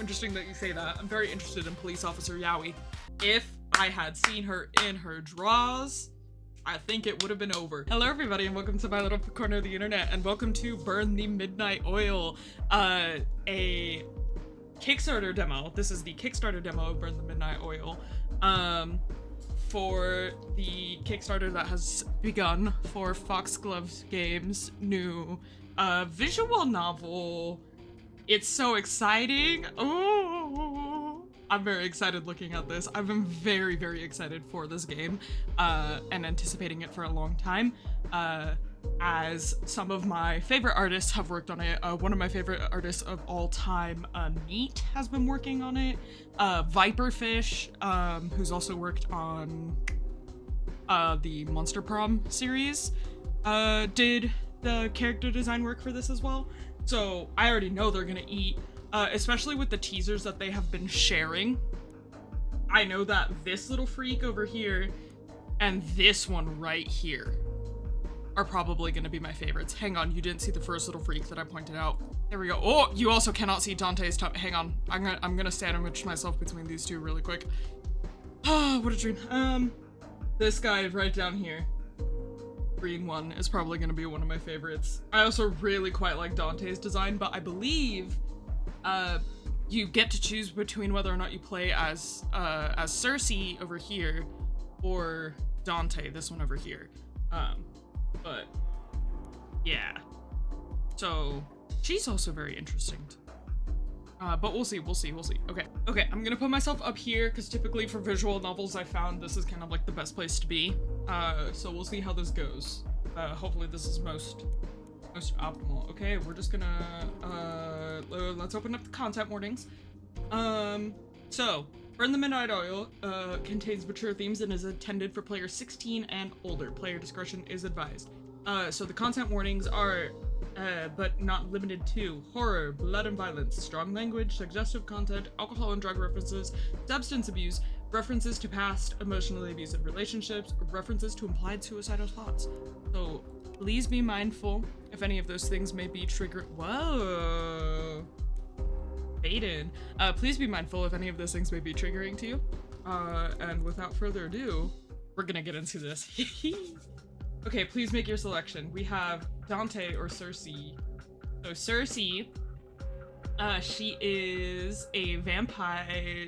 interesting that you say that. I'm very interested in Police Officer Yaoi. If I had seen her in her draws, I think it would have been over. Hello everybody and welcome to my little corner of the internet, and welcome to Burn the Midnight Oil, a Kickstarter demo. This is the Kickstarter demo of Burn the Midnight Oil, for the Kickstarter that has begun for Foxglove Games' new visual novel. It's so exciting. Oh, I'm very excited looking at this. I've been very, very excited for this game and anticipating it for a long time, as some of my favorite artists have worked on it. One of my favorite artists of all time, Neat, has been working on it. Viperfish, who's also worked on the Monster Prom series, did the character design work for this as well. So I already know they're gonna eat, especially with the teasers that they have been sharing. I know that this little freak over here and this one right here are probably gonna be my favorites. Hang on, you didn't see the first little freak that I pointed out. There we go. Oh, you also cannot see Dante's top. Hang on, I'm gonna sandwich myself between these two really quick. Ah, what a dream. This guy right down here, green one, is probably gonna be one of my favorites. I also really quite like Dante's design, but I believe you get to choose between whether or not you play as Cersei over here or Dante, this one over here. But yeah, so she's also very interesting. But we'll see. Okay, I'm gonna put myself up here because typically for visual novels I found this is kind of like the best place to be. So we'll see how this goes. Hopefully this is most optimal. Okay, we're just gonna let's open up the content warnings. So Burn the Midnight Oil contains mature themes and is intended for players 16 and older. Player discretion is advised. So the content warnings are but not limited to horror, blood and violence, strong language, suggestive content, alcohol and drug references, substance abuse, references to past emotionally abusive relationships, references to implied suicidal thoughts. So please be mindful if any of those things may be triggered. Whoa. Aiden. Please be mindful if any of those things may be triggering to you. And without further ado, we're gonna get into this. Okay, please make your selection. We have Dante or Cersei. So Cersei, she is a vampire.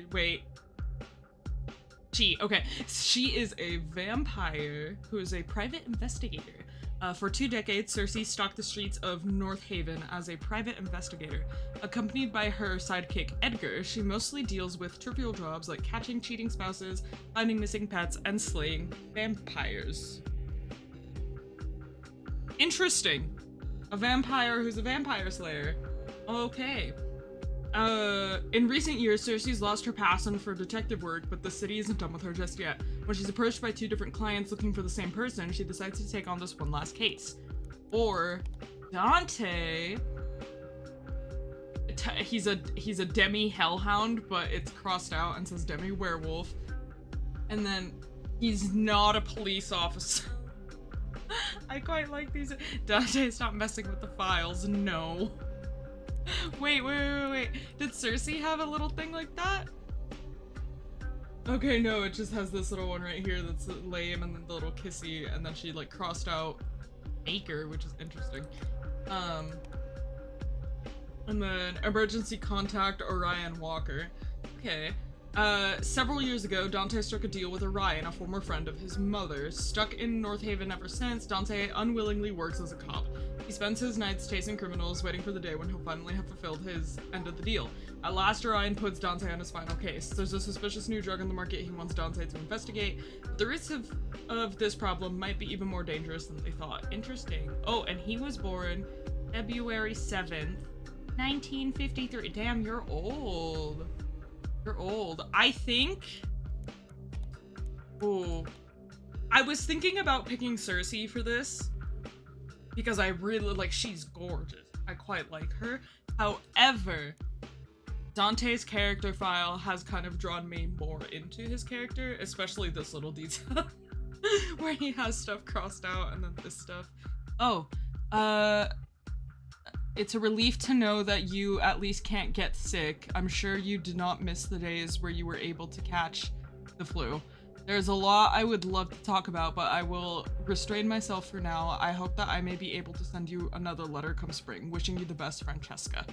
She is a vampire who is a private investigator. For 2 decades, Cersei stalked the streets of North Haven as a private investigator. Accompanied by her sidekick Edgar, she mostly deals with trivial jobs like catching cheating spouses, finding missing pets, and slaying vampires. Interesting. A vampire who's a vampire slayer. Okay. In recent years, Cersei's lost her passion for detective work, but the city isn't done with her just yet. When she's approached by 2 different clients looking for the same person, she decides to take on this one last case. Or Dante, he's a demi hellhound, but it's crossed out and says demi werewolf. And then he's not a police officer. I quite like these. Dante, stop messing with the files. No. Wait. Did Cersei have a little thing like that? Okay, no, it just has this little one right here that's lame, and then the little kissy, and then she like crossed out Maker, which is interesting. And then emergency contact Orion Walker. Okay. Several years ago, Dante struck a deal with Orion, a former friend of his mother's. Stuck in North Haven ever since, Dante unwillingly works as a cop. He spends his nights chasing criminals, waiting for the day when he'll finally have fulfilled his end of the deal. At last, Orion puts Dante on his final case. There's a suspicious new drug on the market he wants Dante to investigate, but the risks of this problem might be even more dangerous than they thought. Interesting. Oh, and he was born February 7th, 1953. Damn, you're old. You're old. I think... Ooh. I was thinking about picking Cersei for this because I really like, she's gorgeous. I quite like her. However, Dante's character file has kind of drawn me more into his character, especially this little detail where he has stuff crossed out and then this stuff. Oh, It's a relief to know that you at least can't get sick. I'm sure you did not miss the days where you were able to catch the flu. There's a lot I would love to talk about, but I will restrain myself for now. I hope that I may be able to send you another letter come spring. Wishing you the best, Francesca.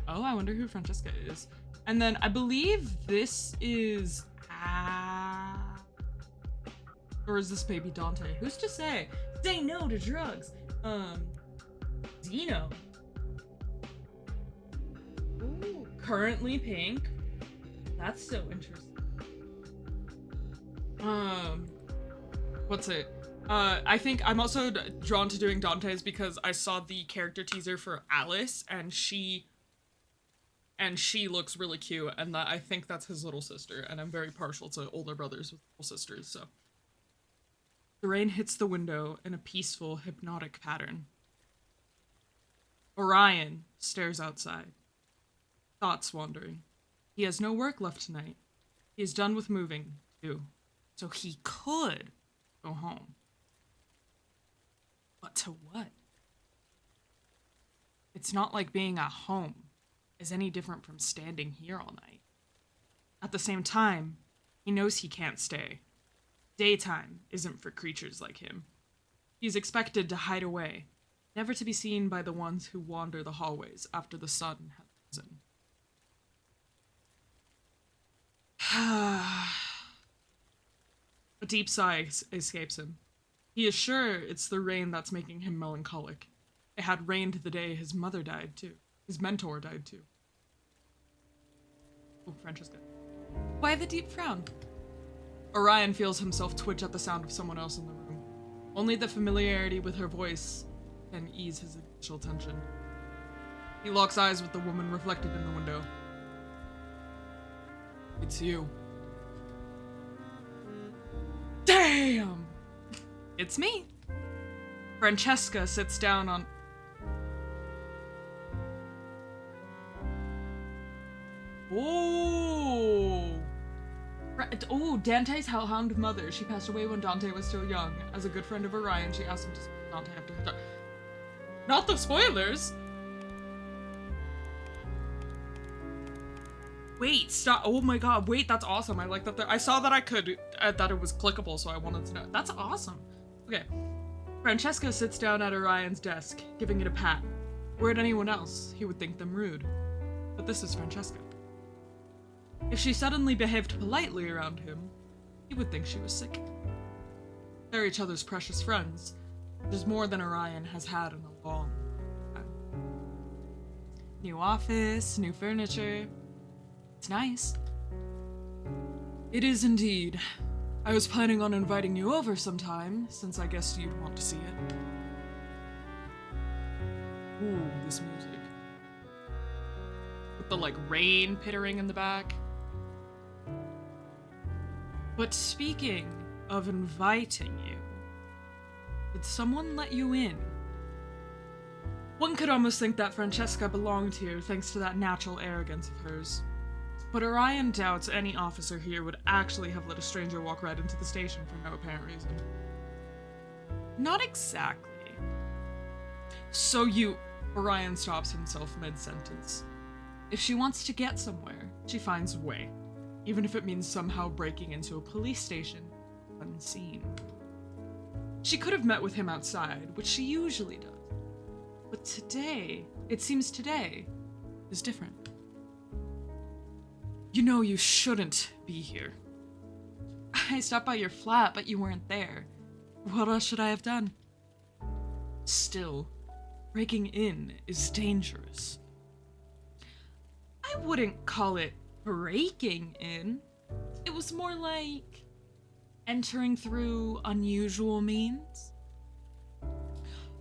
Oh, I wonder who Francesca is. And then I believe this is... or is this baby Dante? Who's to say? Say no to drugs. Zeno. Ooh, currently pink. That's so interesting. What's it? I think I'm also drawn to doing Dante's because I saw the character teaser for Alice, and she looks really cute, and that I think that's his little sister, and I'm very partial to older brothers with little sisters, so. The rain hits the window in a peaceful, hypnotic pattern. Orion stares outside, thoughts wandering. He has no work left tonight. He is done with moving, too. So he could go home. But to what? It's not like being at home is any different from standing here all night. At the same time, he knows he can't stay. Daytime isn't for creatures like him. He's expected to hide away, never to be seen by the ones who wander the hallways after the sun has risen. A deep sigh escapes him. He is sure it's the rain that's making him melancholic. It had rained the day his mother died, too. His mentor died, too. Oh, Francesca. Why the deep frown? Orion feels himself twitch at the sound of someone else in the room. Only the familiarity with her voice can ease his initial tension. He locks eyes with the woman reflected in the window. It's you. Damn! It's me. Francesca sits down on... Oh, Dante's hellhound mother. She passed away when Dante was still young. As a good friend of Orion, she asked him to spend Dante after her death. Not the spoilers! Wait, stop. Oh my god, wait, that's awesome. I like that. I saw that I could, that it was clickable, so I wanted to know. That's awesome. Okay. Francesca sits down at Orion's desk, giving it a pat. Were it anyone else, he would think them rude. But this is Francesca. If she suddenly behaved politely around him, he would think she was sick. They're each other's precious friends, which is more than Orion has had in a long time. New office, new furniture. It's nice. It is indeed. I was planning on inviting you over sometime, since I guess you'd want to see it. Ooh, this music. With the, like, rain pittering in the back. But speaking of inviting you, did someone let you in? One could almost think that Francesca belonged here thanks to that natural arrogance of hers. But Orion doubts any officer here would actually have let a stranger walk right into the station for no apparent reason. Not exactly. So you... Orion stops himself mid-sentence. If she wants to get somewhere, she finds a way. Even if it means somehow breaking into a police station unseen. She could have met with him outside, which she usually does. But today, it seems today, is different. You know you shouldn't be here. I stopped by your flat, but you weren't there. What else should I have done? Still, breaking in is dangerous. I wouldn't call it breaking in. It was more like entering through unusual means.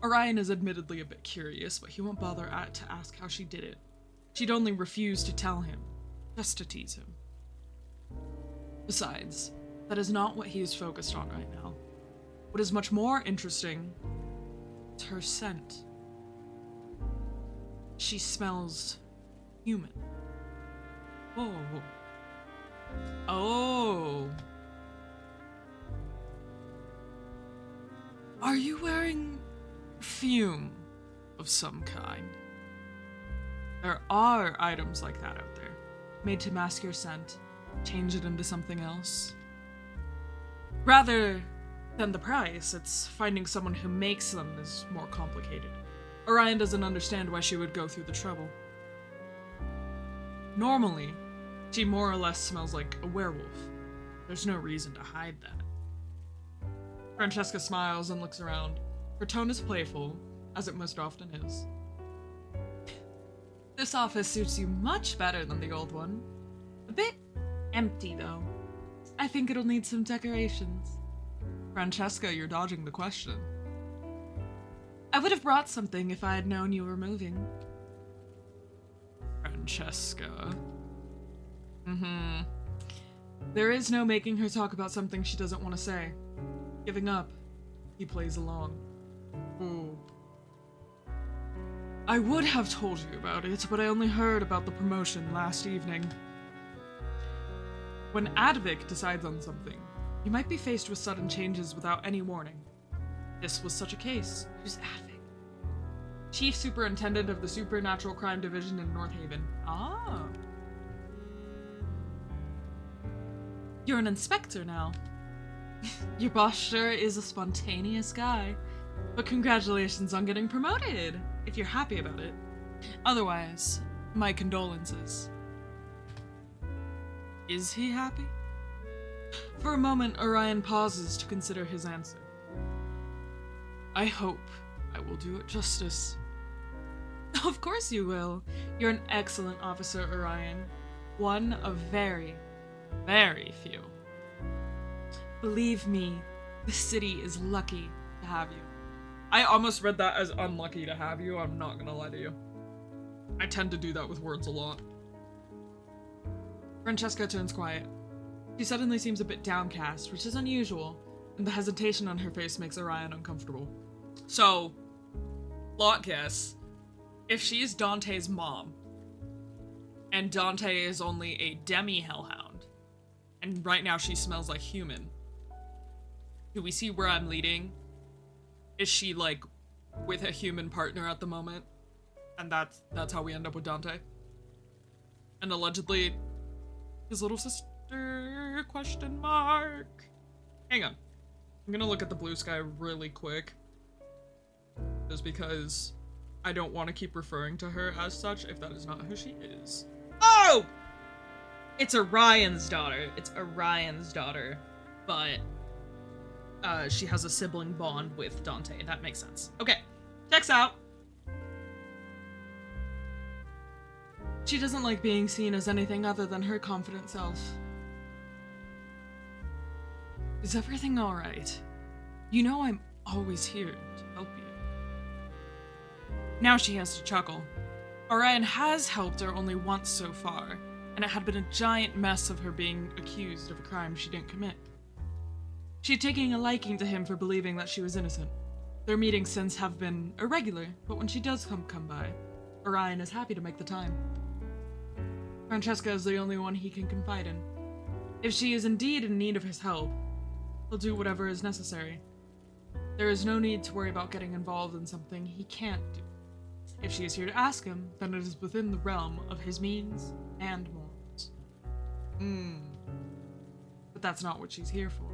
Orion is admittedly a bit curious, but he won't bother to ask how she did it. She'd only refuse to tell him, just to tease him. Besides, that is not what he is focused on right now. What is much more interesting is her scent. She smells human. Oh. Oh. Are you wearing perfume of some kind? There are items like that out there, made to mask your scent, change it into something else. Rather than the price, it's finding someone who makes them is more complicated. Orion doesn't understand why she would go through the trouble. Normally, she more or less smells like a werewolf. There's no reason to hide that. Francesca smiles and looks around. Her tone is playful, as it most often is. This office suits you much better than the old one. A bit empty, though. I think it'll need some decorations. Francesca, you're dodging the question. I would have brought something if I had known you were moving. Francesca. There is no making her talk about something she doesn't want to say. Giving up. He plays along. Ooh. I would have told you about it, but I only heard about the promotion last evening. When Advik decides on something, you might be faced with sudden changes without any warning. This was such a case. Who's Advik? Chief Superintendent of the Supernatural Crime Division in North Haven. Ah. You're an inspector now. Your boss sure is a spontaneous guy. But congratulations on getting promoted, if you're happy about it. Otherwise, my condolences. Is he happy? For a moment, Orion pauses to consider his answer. I hope I will do it justice. Of course you will. You're an excellent officer, Orion. One of very, very few. Believe me, the city is lucky to have you. I almost read that as unlucky to have you, I'm not gonna lie to you. I tend to do that with words a lot. Francesca turns quiet. She suddenly seems a bit downcast, which is unusual, and the hesitation on her face makes Orion uncomfortable. So, lot guess, if she's Dante's mom, and Dante is only a demi-hellhound, and right now she smells like human, do we see where I'm leading? Is she, like, with a human partner at the moment? And that's how we end up with Dante? And allegedly, his little sister, question mark. Hang on. I'm gonna look at the blue sky really quick. Just because I don't want to keep referring to her as such if that is not who she is. Oh! It's Orion's daughter. It's Orion's daughter. But she has a sibling bond with Dante. That makes sense. Okay, checks out. She doesn't like being seen as anything other than her confident self. Is everything alright? You know I'm always here to help you. Now she has to chuckle. Orion has helped her only once so far, and it had been a giant mess of her being accused of a crime she didn't commit. She'd taken a liking to him for believing that she was innocent. Their meetings since have been irregular, but when she does come by, Orion is happy to make the time. Francesca is the only one he can confide in. If she is indeed in need of his help, he'll do whatever is necessary. There is no need to worry about getting involved in something he can't do. If she is here to ask him, then it is within the realm of his means and morals. But that's not what she's here for.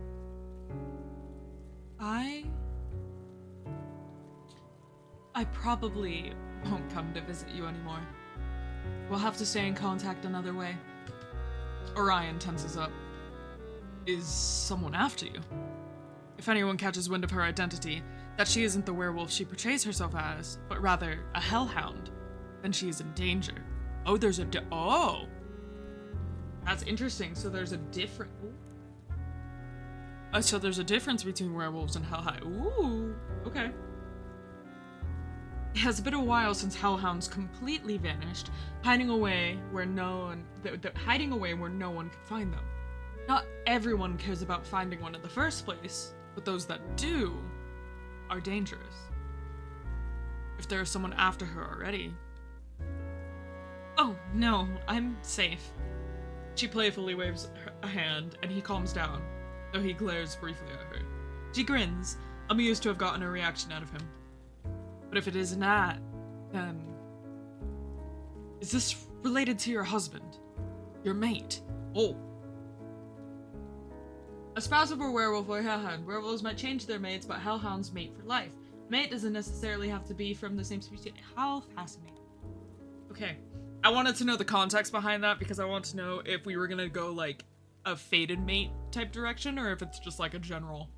I probably won't come to visit you anymore. We'll have to stay in contact another way. Orion tenses up. Is someone after you? If anyone catches wind of her identity, that she isn't the werewolf she portrays herself as, but rather a hellhound, then she is in danger. Oh, there's a oh! That's interesting. So there's a different... so there's a difference between werewolves and hellhounds. Ooh, okay. It has been a while since hellhounds completely vanished, hiding away where no one could find them. Not everyone cares about finding one in the first place, but those that do are dangerous. If there is someone after her already. Oh, no, I'm safe. She playfully waves a hand, and he calms down, though he glares briefly at her. She grins, amused to have gotten a reaction out of him. But if it is Nat, then... Is this related to your husband? Your mate? Oh. A spouse of a werewolf or hellhound. Werewolves might change their mates, but hellhounds mate for life. Mate doesn't necessarily have to be from the same species. How fascinating. Okay. I wanted to know the context behind that because I want to know if we were gonna go like a fated mate type direction or if it's just like a general.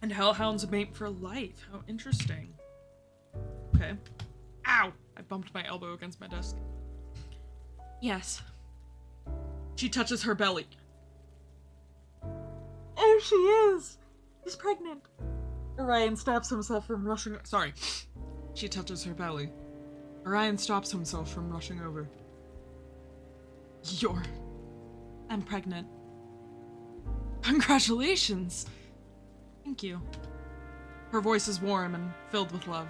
And hellhounds mate for life. How interesting. Okay. Ow! I bumped my elbow against my desk. Yes. She touches her belly. Oh, she is! She's pregnant. Orion stops himself from rushing... Sorry. She touches her belly. Orion stops himself from rushing over. I'm pregnant. Congratulations! Thank you. Her voice is warm and filled with love.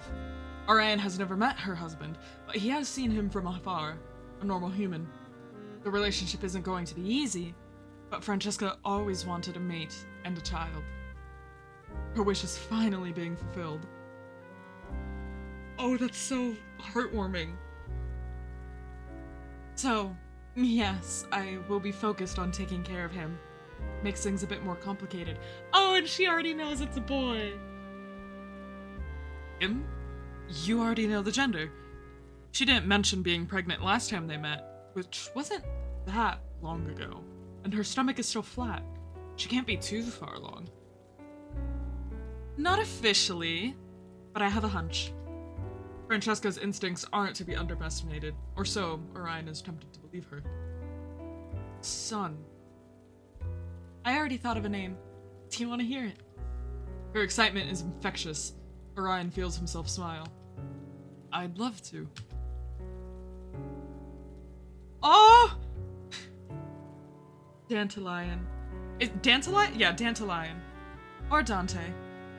Orion has never met her husband, but he has seen him from afar, a normal human. The relationship isn't going to be easy, but Francesca always wanted a mate and a child. Her wish is finally being fulfilled. Oh, that's so heartwarming. So, yes, I will be focused on taking care of him. Makes things a bit more complicated. Oh, and she already knows it's a boy. Him? You already know the gender. She didn't mention being pregnant last time they met, which wasn't that long ago. And her stomach is still flat. She can't be too far along. Not officially, but I have a hunch. Francesca's instincts aren't to be underestimated, or so Orion is tempted to believe her. Son. I already thought of a name. Do you want to hear it? Her excitement is infectious. Orion feels himself smile. I'd love to. Oh! Dandelion. Dandelion? Yeah, Dandelion. Or Dante.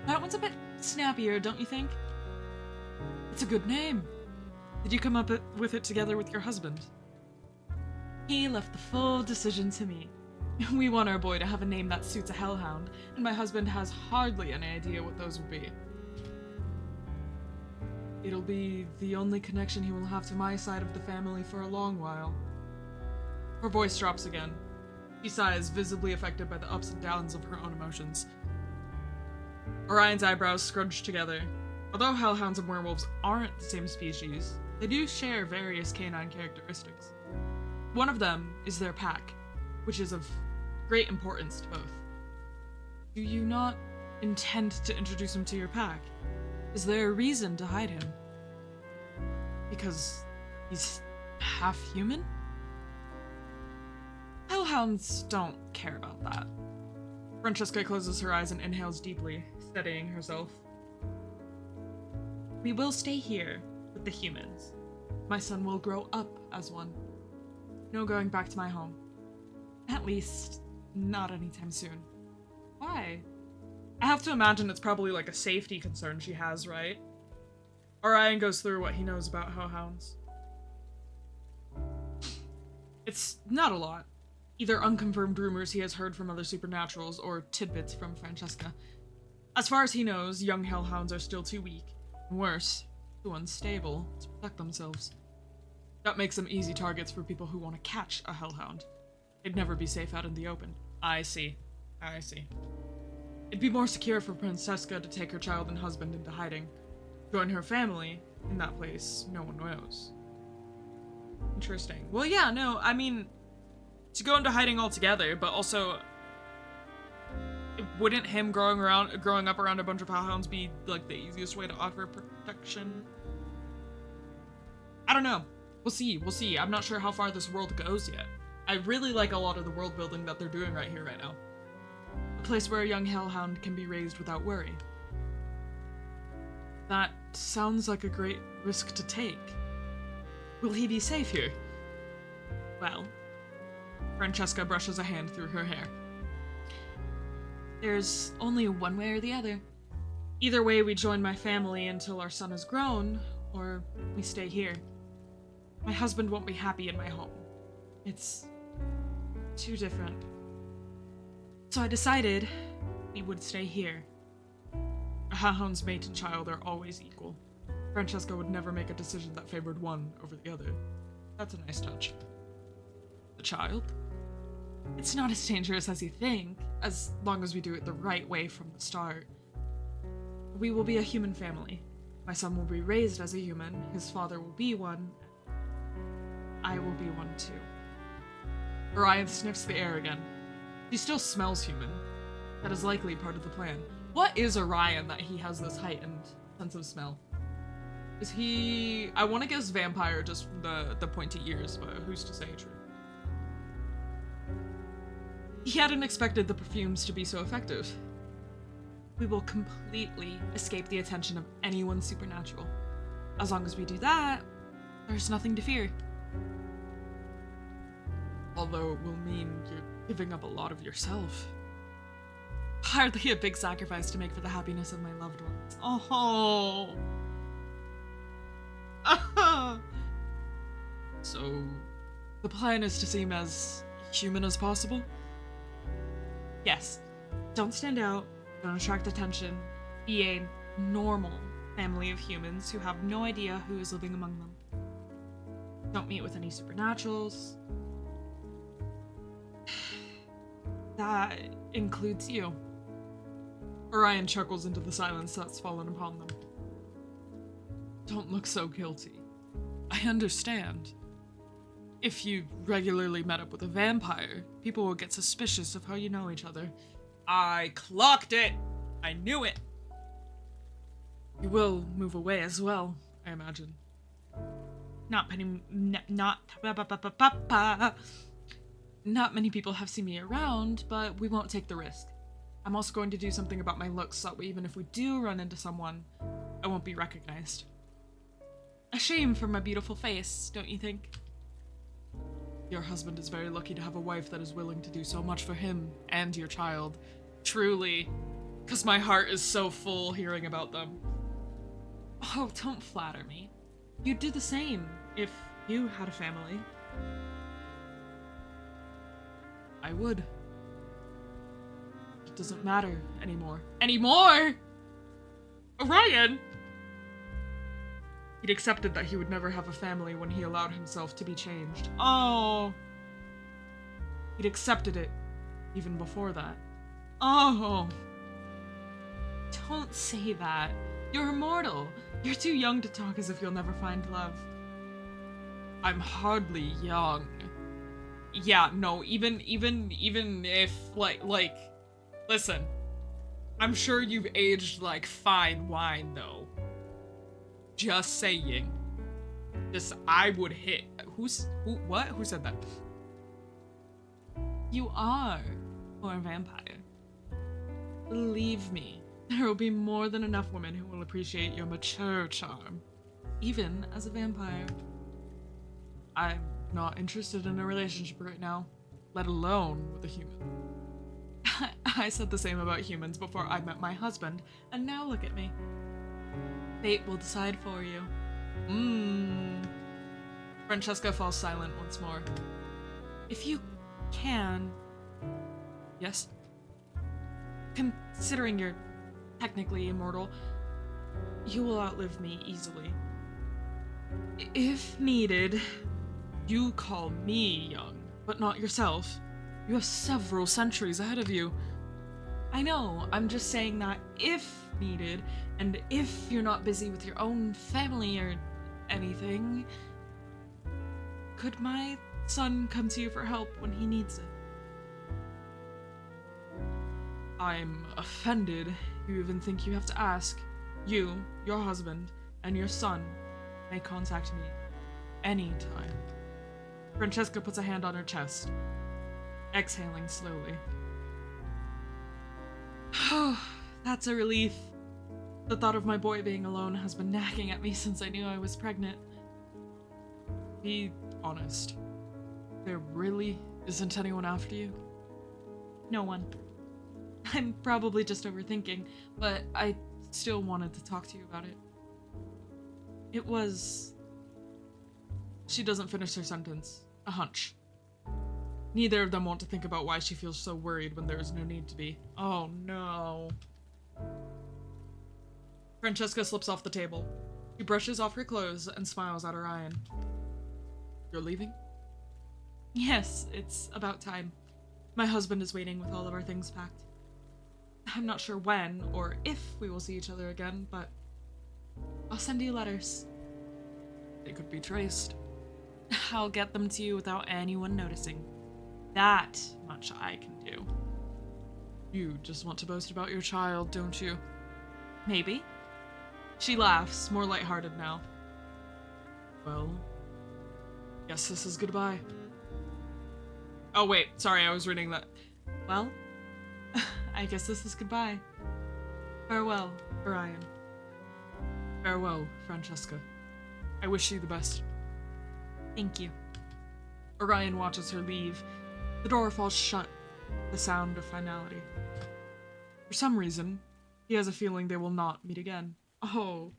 That one's a bit snappier, don't you think? It's a good name. Did you come up with it together with your husband? He left the full decision to me. We want our boy to have a name that suits a hellhound, and my husband has hardly any idea what those would be. It'll be the only connection he will have to my side of the family for a long while. Her voice drops again. She sighs, visibly affected by the ups and downs of her own emotions. Orion's eyebrows scrunch together. Although hellhounds and werewolves aren't the same species, they do share various canine characteristics. One of them is their pack, which is of great importance to both. Do you not intend to introduce him to your pack? Is there a reason to hide him? Because he's half human? Hellhounds don't care about that. Francesca closes her eyes and inhales deeply, steadying herself. We will stay here with the humans. My son will grow up as one. No going back to my home. At least, not anytime soon. Why? I have to imagine it's probably like a safety concern she has, right? Orion goes through what he knows about hellhounds. It's not a lot. Either unconfirmed rumors he has heard from other supernaturals or tidbits from Francesca. As far as he knows, young hellhounds are still too weak, and worse, too unstable to protect themselves. That makes them easy targets for people who want to catch a hellhound. They'd never be safe out in the open. I see. It'd be more secure for Francesca to take her child and husband into hiding. Join her family in that place no one knows. Interesting. Well, yeah, no, I mean, to go into hiding altogether, but also, wouldn't him growing up around a bunch of hellhounds be like the easiest way to offer protection? I don't know. We'll see. I'm not sure how far this world goes yet. I really like a lot of the world building that they're doing right here, right now. A place where a young hellhound can be raised without worry. That sounds like a great risk to take. Will he be safe here? Well, Francesca brushes a hand through her hair. There's only one way or the other. Either way, we join my family until our son is grown, or we stay here. My husband won't be happy in my home. It's too different. So I decided we would stay here. A hellhound's mate and child are always equal. Francesca would never make a decision that favored one over the other. That's a nice touch. The child? It's not as dangerous as you think, as long as we do it the right way from the start. We will be a human family. My son will be raised as a human, his father will be one, I will be one too. Orion sniffs the air again. He still smells human. That is likely part of the plan. What is Orion that he has this heightened sense of smell? Is he... I want to guess vampire just from the pointy ears, but who's to say true? He hadn't expected the perfumes to be so effective. We will completely escape the attention of anyone supernatural. As long as we do that, there's nothing to fear. Although it will mean you're giving up a lot of yourself. Hardly a big sacrifice to make for the happiness of my loved ones. Oh. So, the plan is to seem as human as possible? Yes. Don't stand out, don't attract attention, be a normal family of humans who have no idea who is living among them. Don't meet with any supernaturals. That includes you. Orion chuckles into the silence that's fallen upon them. Don't look so guilty. I understand. If you regularly met up with a vampire, people will get suspicious of how you know each other. I clocked it! I knew it! You will move away as well, I imagine. Not many people have seen me around, but we won't take the risk. I'm also going to do something about my looks so that even if we do run into someone, I won't be recognized. A shame for my beautiful face, don't you think? Your husband is very lucky to have a wife that is willing to do so much for him and your child. Truly, because my heart is so full hearing about them. Oh, don't flatter me. You'd do the same if you had a family. I would. It doesn't matter anymore. Anymore? Orion! He'd accepted that he would never have a family when he allowed himself to be changed. Oh! He'd accepted it even before that. Oh! Don't say that. You're immortal. You're too young to talk as if you'll never find love. I'm hardly young. Yeah, no, even if, like, listen. I'm sure you've aged like fine wine, though. Just saying. I would hit. Who said that? You are for a vampire. Believe me, there will be more than enough women who will appreciate your mature charm, even as a vampire. I'm not interested in a relationship right now, let alone with a human. I said the same about humans before I met my husband, and now look at me. Fate will decide for you. Francesca falls silent once more. If you can... Yes? Considering you're technically immortal, you will outlive me easily. If needed, you call me young, but not yourself. You have several centuries ahead of you. I know, I'm just saying that if needed, and if you're not busy with your own family or anything, could my son come to you for help when he needs it? I'm offended you even think you have to ask. You, your husband, and your son may contact me anytime. Francesca puts a hand on her chest, exhaling slowly. Oh, that's a relief. The thought of my boy being alone has been nagging at me since I knew I was pregnant. Be honest. There really isn't anyone after you? No one. I'm probably just overthinking, but I still wanted to talk to you about it. It was... She doesn't finish her sentence. A hunch. Neither of them want to think about why she feels so worried when there is no need to be. Oh no. Francesca slips off the table. She brushes off her clothes and smiles at Orion. You're leaving? Yes, it's about time. My husband is waiting with all of our things packed. I'm not sure when or if we will see each other again, but I'll send you letters. They could be traced. I'll get them to you without anyone noticing. That much I can do. You just want to boast about your child, don't you? Maybe. She laughs, more lighthearted now. Well, guess this is goodbye. Oh wait, sorry, I was reading that. Well, I guess this is goodbye. Farewell, Orion. Farewell, Francesca. I wish you the best. Thank you. Orion watches her leave. The door falls shut, the sound of finality. For some reason, he has a feeling they will not meet again. Oh.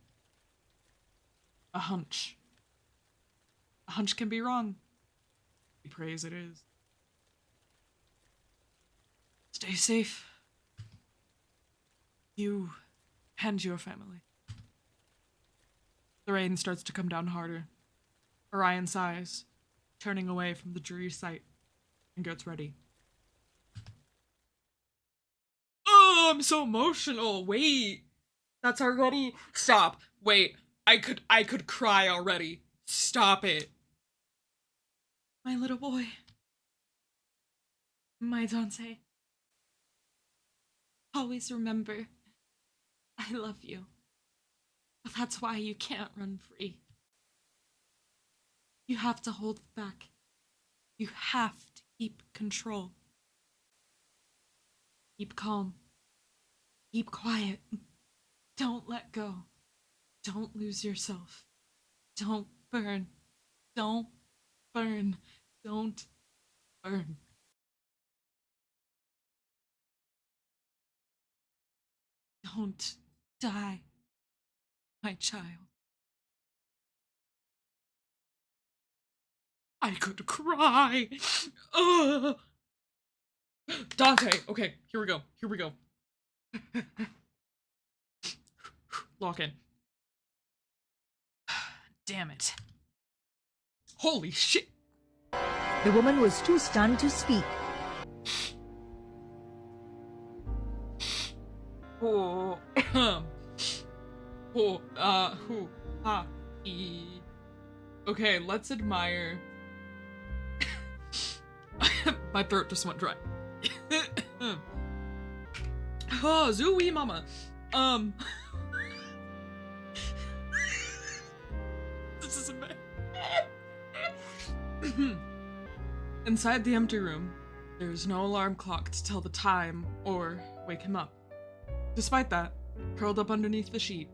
A hunch. A hunch can be wrong. He prays it is. Stay safe. You and your family. The rain starts to come down harder. Orion sighs, turning away from the dreary sight, and gets ready. Oh, I'm so emotional. Wait. That's already... Stop. Wait. I could cry already. Stop it. My little boy. My Dante. Always remember, I love you. But that's why you can't run free. You have to hold back. You have to keep control. Keep calm. Keep quiet. Don't let go. Don't lose yourself. Don't burn. Don't burn. Don't burn. Don't die, my child. I could cry. Ugh. Dante. Okay, here we go. Here we go. Lock in. Damn it. Holy shit. The woman was too stunned to speak. Oh, who, ha, e. Okay, let's admire. My throat just went dry. Oh, zooey mama. This isn't bad. Inside the empty room, there's no alarm clock to tell the time or wake him up. Despite that, curled up underneath the sheet,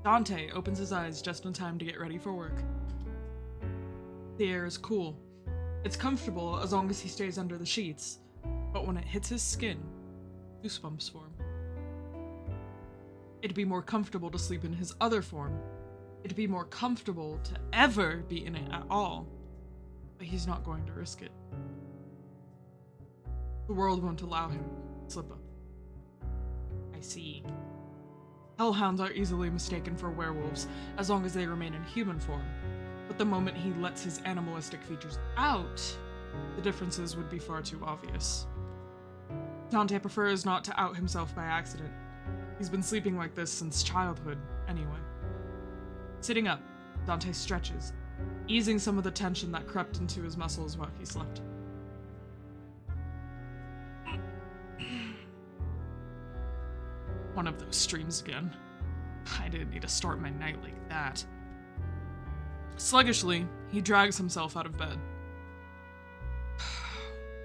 Dante opens his eyes just in time to get ready for work. The air is cool. It's comfortable as long as he stays under the sheets, but when it hits his skin, goosebumps form. It'd be more comfortable to sleep in his other form. It'd be more comfortable to ever be in it at all, but he's not going to risk it. The world won't allow him to slip up. I see. Hellhounds are easily mistaken for werewolves as long as they remain in human form, but the moment he lets his animalistic features out, the differences would be far too obvious. Dante prefers not to out himself by accident. He's been sleeping like this since childhood, anyway. Sitting up, Dante stretches, easing some of the tension that crept into his muscles while he slept. One of those streams again. I didn't need to start my night like that. Sluggishly, he drags himself out of bed.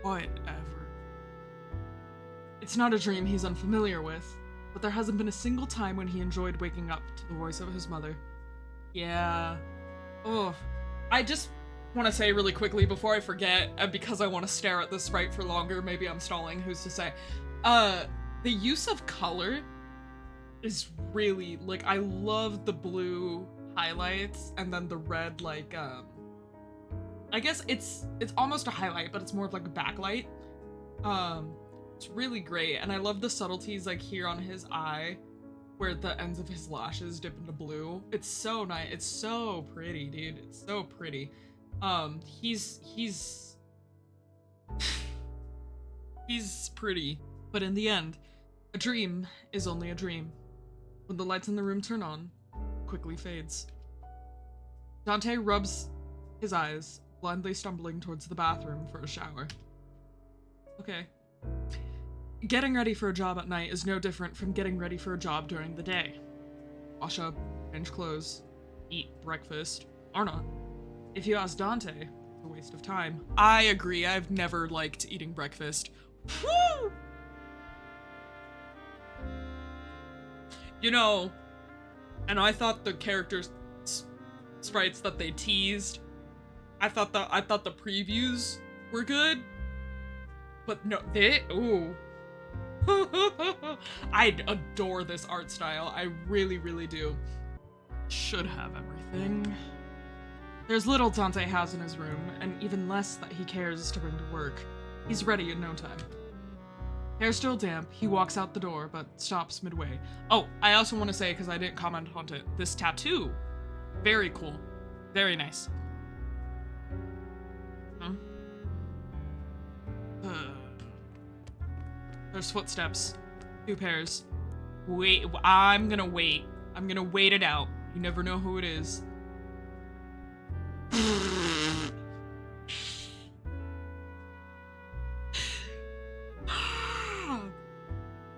Whatever. It's not a dream he's unfamiliar with, but there hasn't been a single time when he enjoyed waking up to the voice of his mother. Yeah. Oh. I just want to say really quickly before I forget, and because I want to stare at this sprite for longer, maybe I'm stalling, who's to say. The use of color is really, like, I love the blue highlights and then the red, like, I guess it's almost a highlight, but it's more of like a backlight. It's really great, and I love the subtleties, like, here on his eye. where the ends of his lashes dip into blue. It's so nice. It's so pretty, dude. It's so pretty. He's he's pretty. But in the end, a dream is only a dream. When the lights in the room turn on, it quickly fades. Dante rubs his eyes, blindly stumbling towards the bathroom for a shower. Okay. Getting ready for a job at night is no different from getting ready for a job during the day. Wash up, change clothes, eat breakfast, or not. If you ask Dante, it's a waste of time. I agree, I've never liked eating breakfast. Woo! You know, and I thought the characters sprites that they teased, I thought the previews were good, but no, ooh. I adore this art style. I really, really do. Should have everything. There's little Dante has in his room, and even less that he cares to bring to work. He's ready in no time. Hair still damp, he walks out the door, but stops midway. Oh, I also want to say, because I didn't comment on it, this tattoo. Very cool. Very nice. Huh? There's footsteps. 2 pairs. Wait, I'm gonna wait. I'm gonna wait it out. You never know who it is.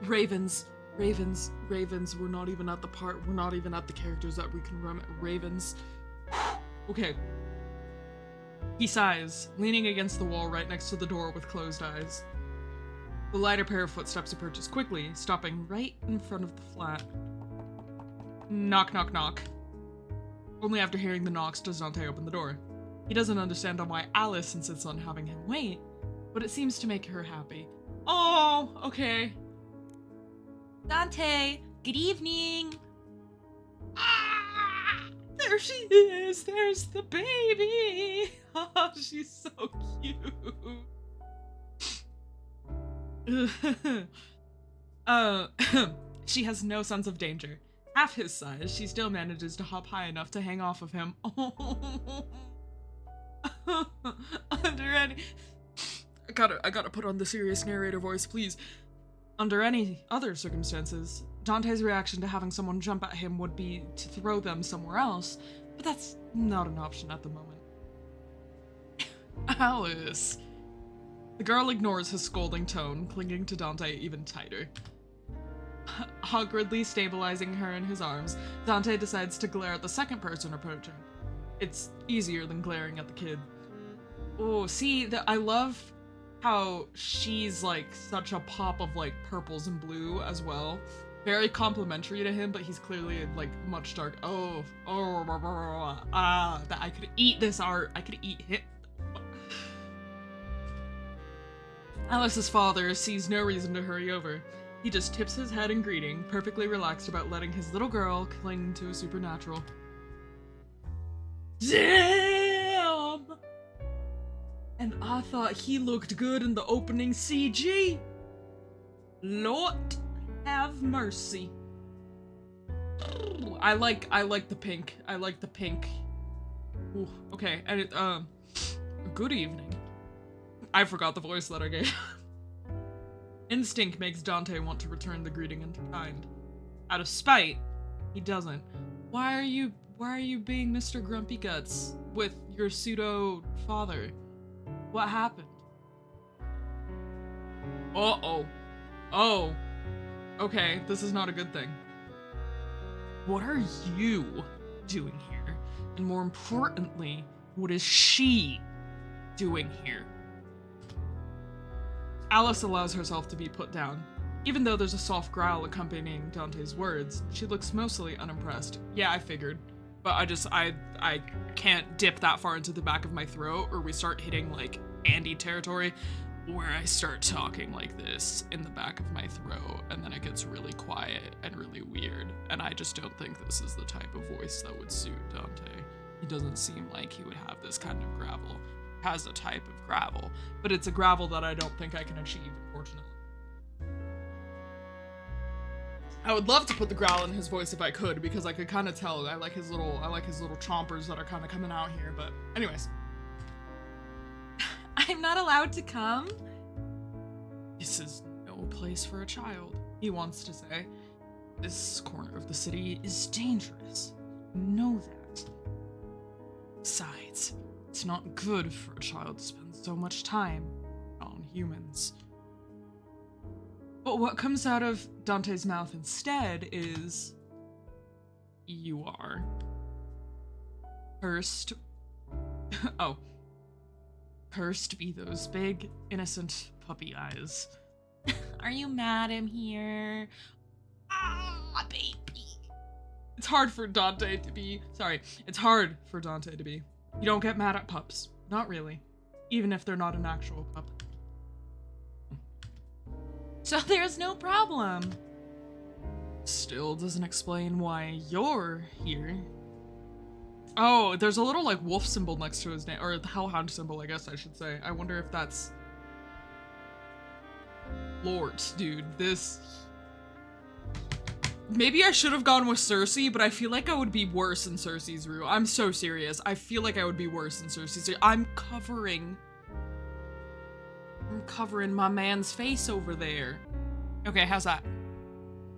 Ravens. We're not even at the part. We're not even at the characters that we can run. Ravens. Okay. He sighs, leaning against the wall right next to the door with closed eyes. The lighter pair of footsteps approaches quickly, stopping right in front of the flat. Knock, knock, knock. Only after hearing the knocks does Dante open the door. He doesn't understand why Alice insists on having him wait, but it seems to make her happy. Oh, okay. Dante, good evening. Ah, there she is. There's the baby. Oh, she's so cute. She has no sense of danger. Half his size, she still manages to hop high enough to hang off of him. Under any... I gotta put on the serious narrator voice, please. Under any other circumstances, Dante's reaction to having someone jump at him would be to throw them somewhere else, but that's not an option at the moment. Alice. The girl ignores his scolding tone, clinging to Dante even tighter. Awkwardly stabilizing her in his arms, Dante decides to glare at the second person approaching. It's easier than glaring at the kid. Oh, see, I love how she's like such a pop of like purples and blue as well. Very complimentary to him, but he's clearly like much dark. That I could eat this art. I could eat him. Alice's father sees no reason to hurry over. He just tips his head in greeting, perfectly relaxed about letting his little girl cling to a supernatural. Damn! And I thought he looked good in the opening CG. Lord have mercy. I like the pink. I like the pink. Ooh, okay, and good evening. I forgot the voice that I gave. Instinct makes Dante want to return the greeting in kind. Out of spite, he doesn't. Why are you being Mr. Grumpy Guts with your pseudo father? What happened? Uh-oh. Oh. Okay, this is not a good thing. What are you doing here? And more importantly, what is she doing here? Alice allows herself to be put down. Even though there's a soft growl accompanying Dante's words, she looks mostly unimpressed. Yeah, I figured. But I can't dip that far into the back of my throat, or we start hitting, like, Andy territory, where I start talking like this in the back of my throat, and then it gets really quiet and really weird, and I just don't think this is the type of voice that would suit Dante. He doesn't seem like he would have this kind of gravel. He has a type of gravel, but it's a gravel that I don't think I can achieve, unfortunately. I would love to put the growl in his voice if I could, because I could kind of tell. I like his little chompers that are kind of coming out here. But anyways, I'm not allowed to come? this is no place for a child, he wants to say. This corner of the city is dangerous. You know that. Besides, it's not good for a child to spend so much time on humans. But what comes out of Dante's mouth instead is, you are. Cursed. Oh. Cursed be those big, innocent puppy eyes. Are you mad I'm here? Ah, baby. It's hard for Dante to be. It's hard for Dante to be. You don't get mad at pups. Not really. Even if they're not an actual pup. So there's no problem. Still doesn't explain why you're here. Oh, there's a little like wolf symbol next to his name, or the hellhound symbol, I guess I should say. I wonder if that's Lord, dude. This. Maybe I should have gone with Cersei, but I feel like I would be worse in Cersei's route. I'm so serious. I feel like I would be worse in Cersei's route. I'm covering my man's face over there. Okay, how's that?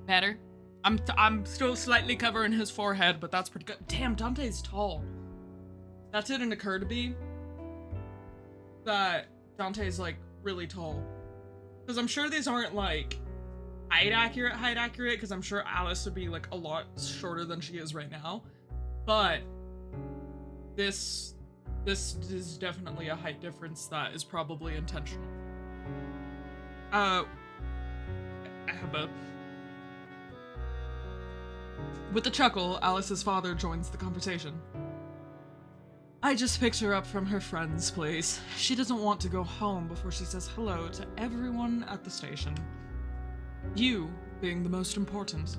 Better? I'm still slightly covering his forehead, but that's pretty good. Damn, Dante's tall. That didn't occur to me that Dante's like really tall. Because I'm sure these aren't like height accurate, because I'm sure Alice would be like a lot shorter than she is right now. But this is definitely a height difference that is probably intentional. With a chuckle, Alice's father joins the conversation. I just picked her up from her friend's place. She doesn't want to go home before she says hello to everyone at the station. You being the most important.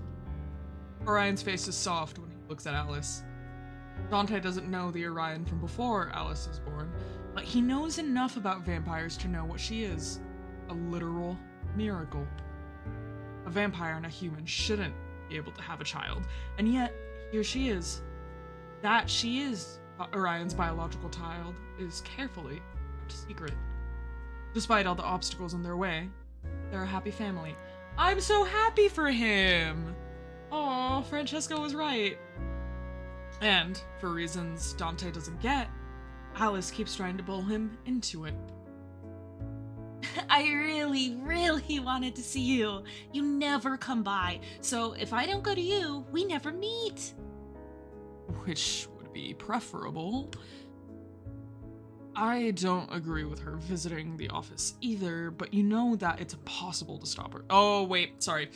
Orion's face is soft when he looks at Alice. Dante doesn't know the Orion from before Alice was born, but he knows enough about vampires to know what she is. A literal miracle. A vampire and a human shouldn't be able to have a child, and yet here she is. That she is Orion's biological child is carefully kept secret. Despite all the obstacles in their way, they're a happy family. I'm so happy for him! Oh, Francesca was right. And, for reasons Dante doesn't get, Alice keeps trying to pull him into it. I really, really wanted to see you. You never come by, so if I don't go to you, we never meet. Which would be preferable. I don't agree with her visiting the office either, but you know that it's impossible to stop her. Oh, wait, sorry.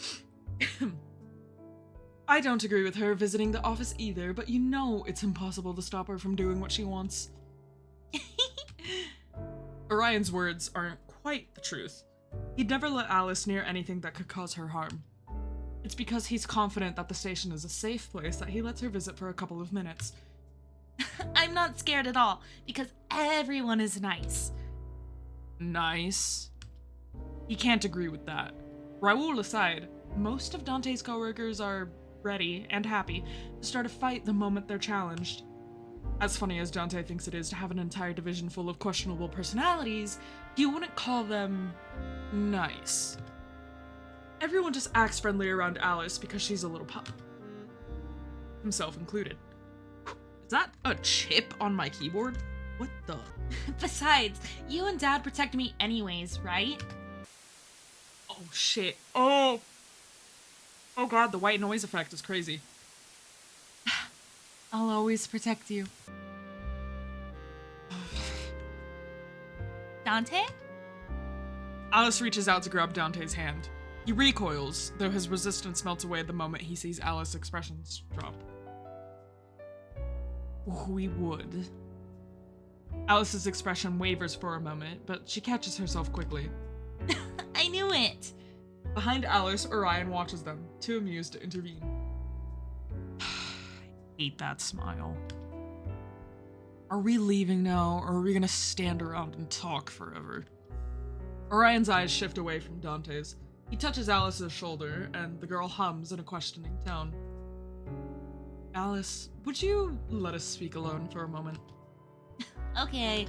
I don't agree with her visiting the office either, but you know it's impossible to stop her from doing what she wants. Orion's words aren't quite the truth. He'd never let Alice near anything that could cause her harm. It's because he's confident that the station is a safe place that he lets her visit for a couple of minutes. I'm not scared at all, because everyone is nice. Nice? He can't agree with that. Raoul aside, most of Dante's coworkers are ready and happy to start a fight the moment they're challenged. As funny as Dante thinks it is to have an entire division full of questionable personalities, you wouldn't call them nice. Everyone just acts friendly around Alice because she's a little pup. Himself included. Is that a chip on my keyboard? What the? Besides, you and Dad protect me anyways, right? Oh shit. Oh god, the white noise effect is crazy. I'll always protect you. Dante? Alice reaches out to grab Dante's hand. He recoils, though his resistance melts away the moment he sees Alice's expressions drop. We would. Alice's expression wavers for a moment, but she catches herself quickly. I knew it! Behind Alice, Orion watches them, too amused to intervene. I hate that smile. Are we leaving now, or are we gonna stand around and talk forever? Orion's eyes shift away from Dante's. He touches Alice's shoulder, and the girl hums in a questioning tone. Alice, would you let us speak alone for a moment? Okay.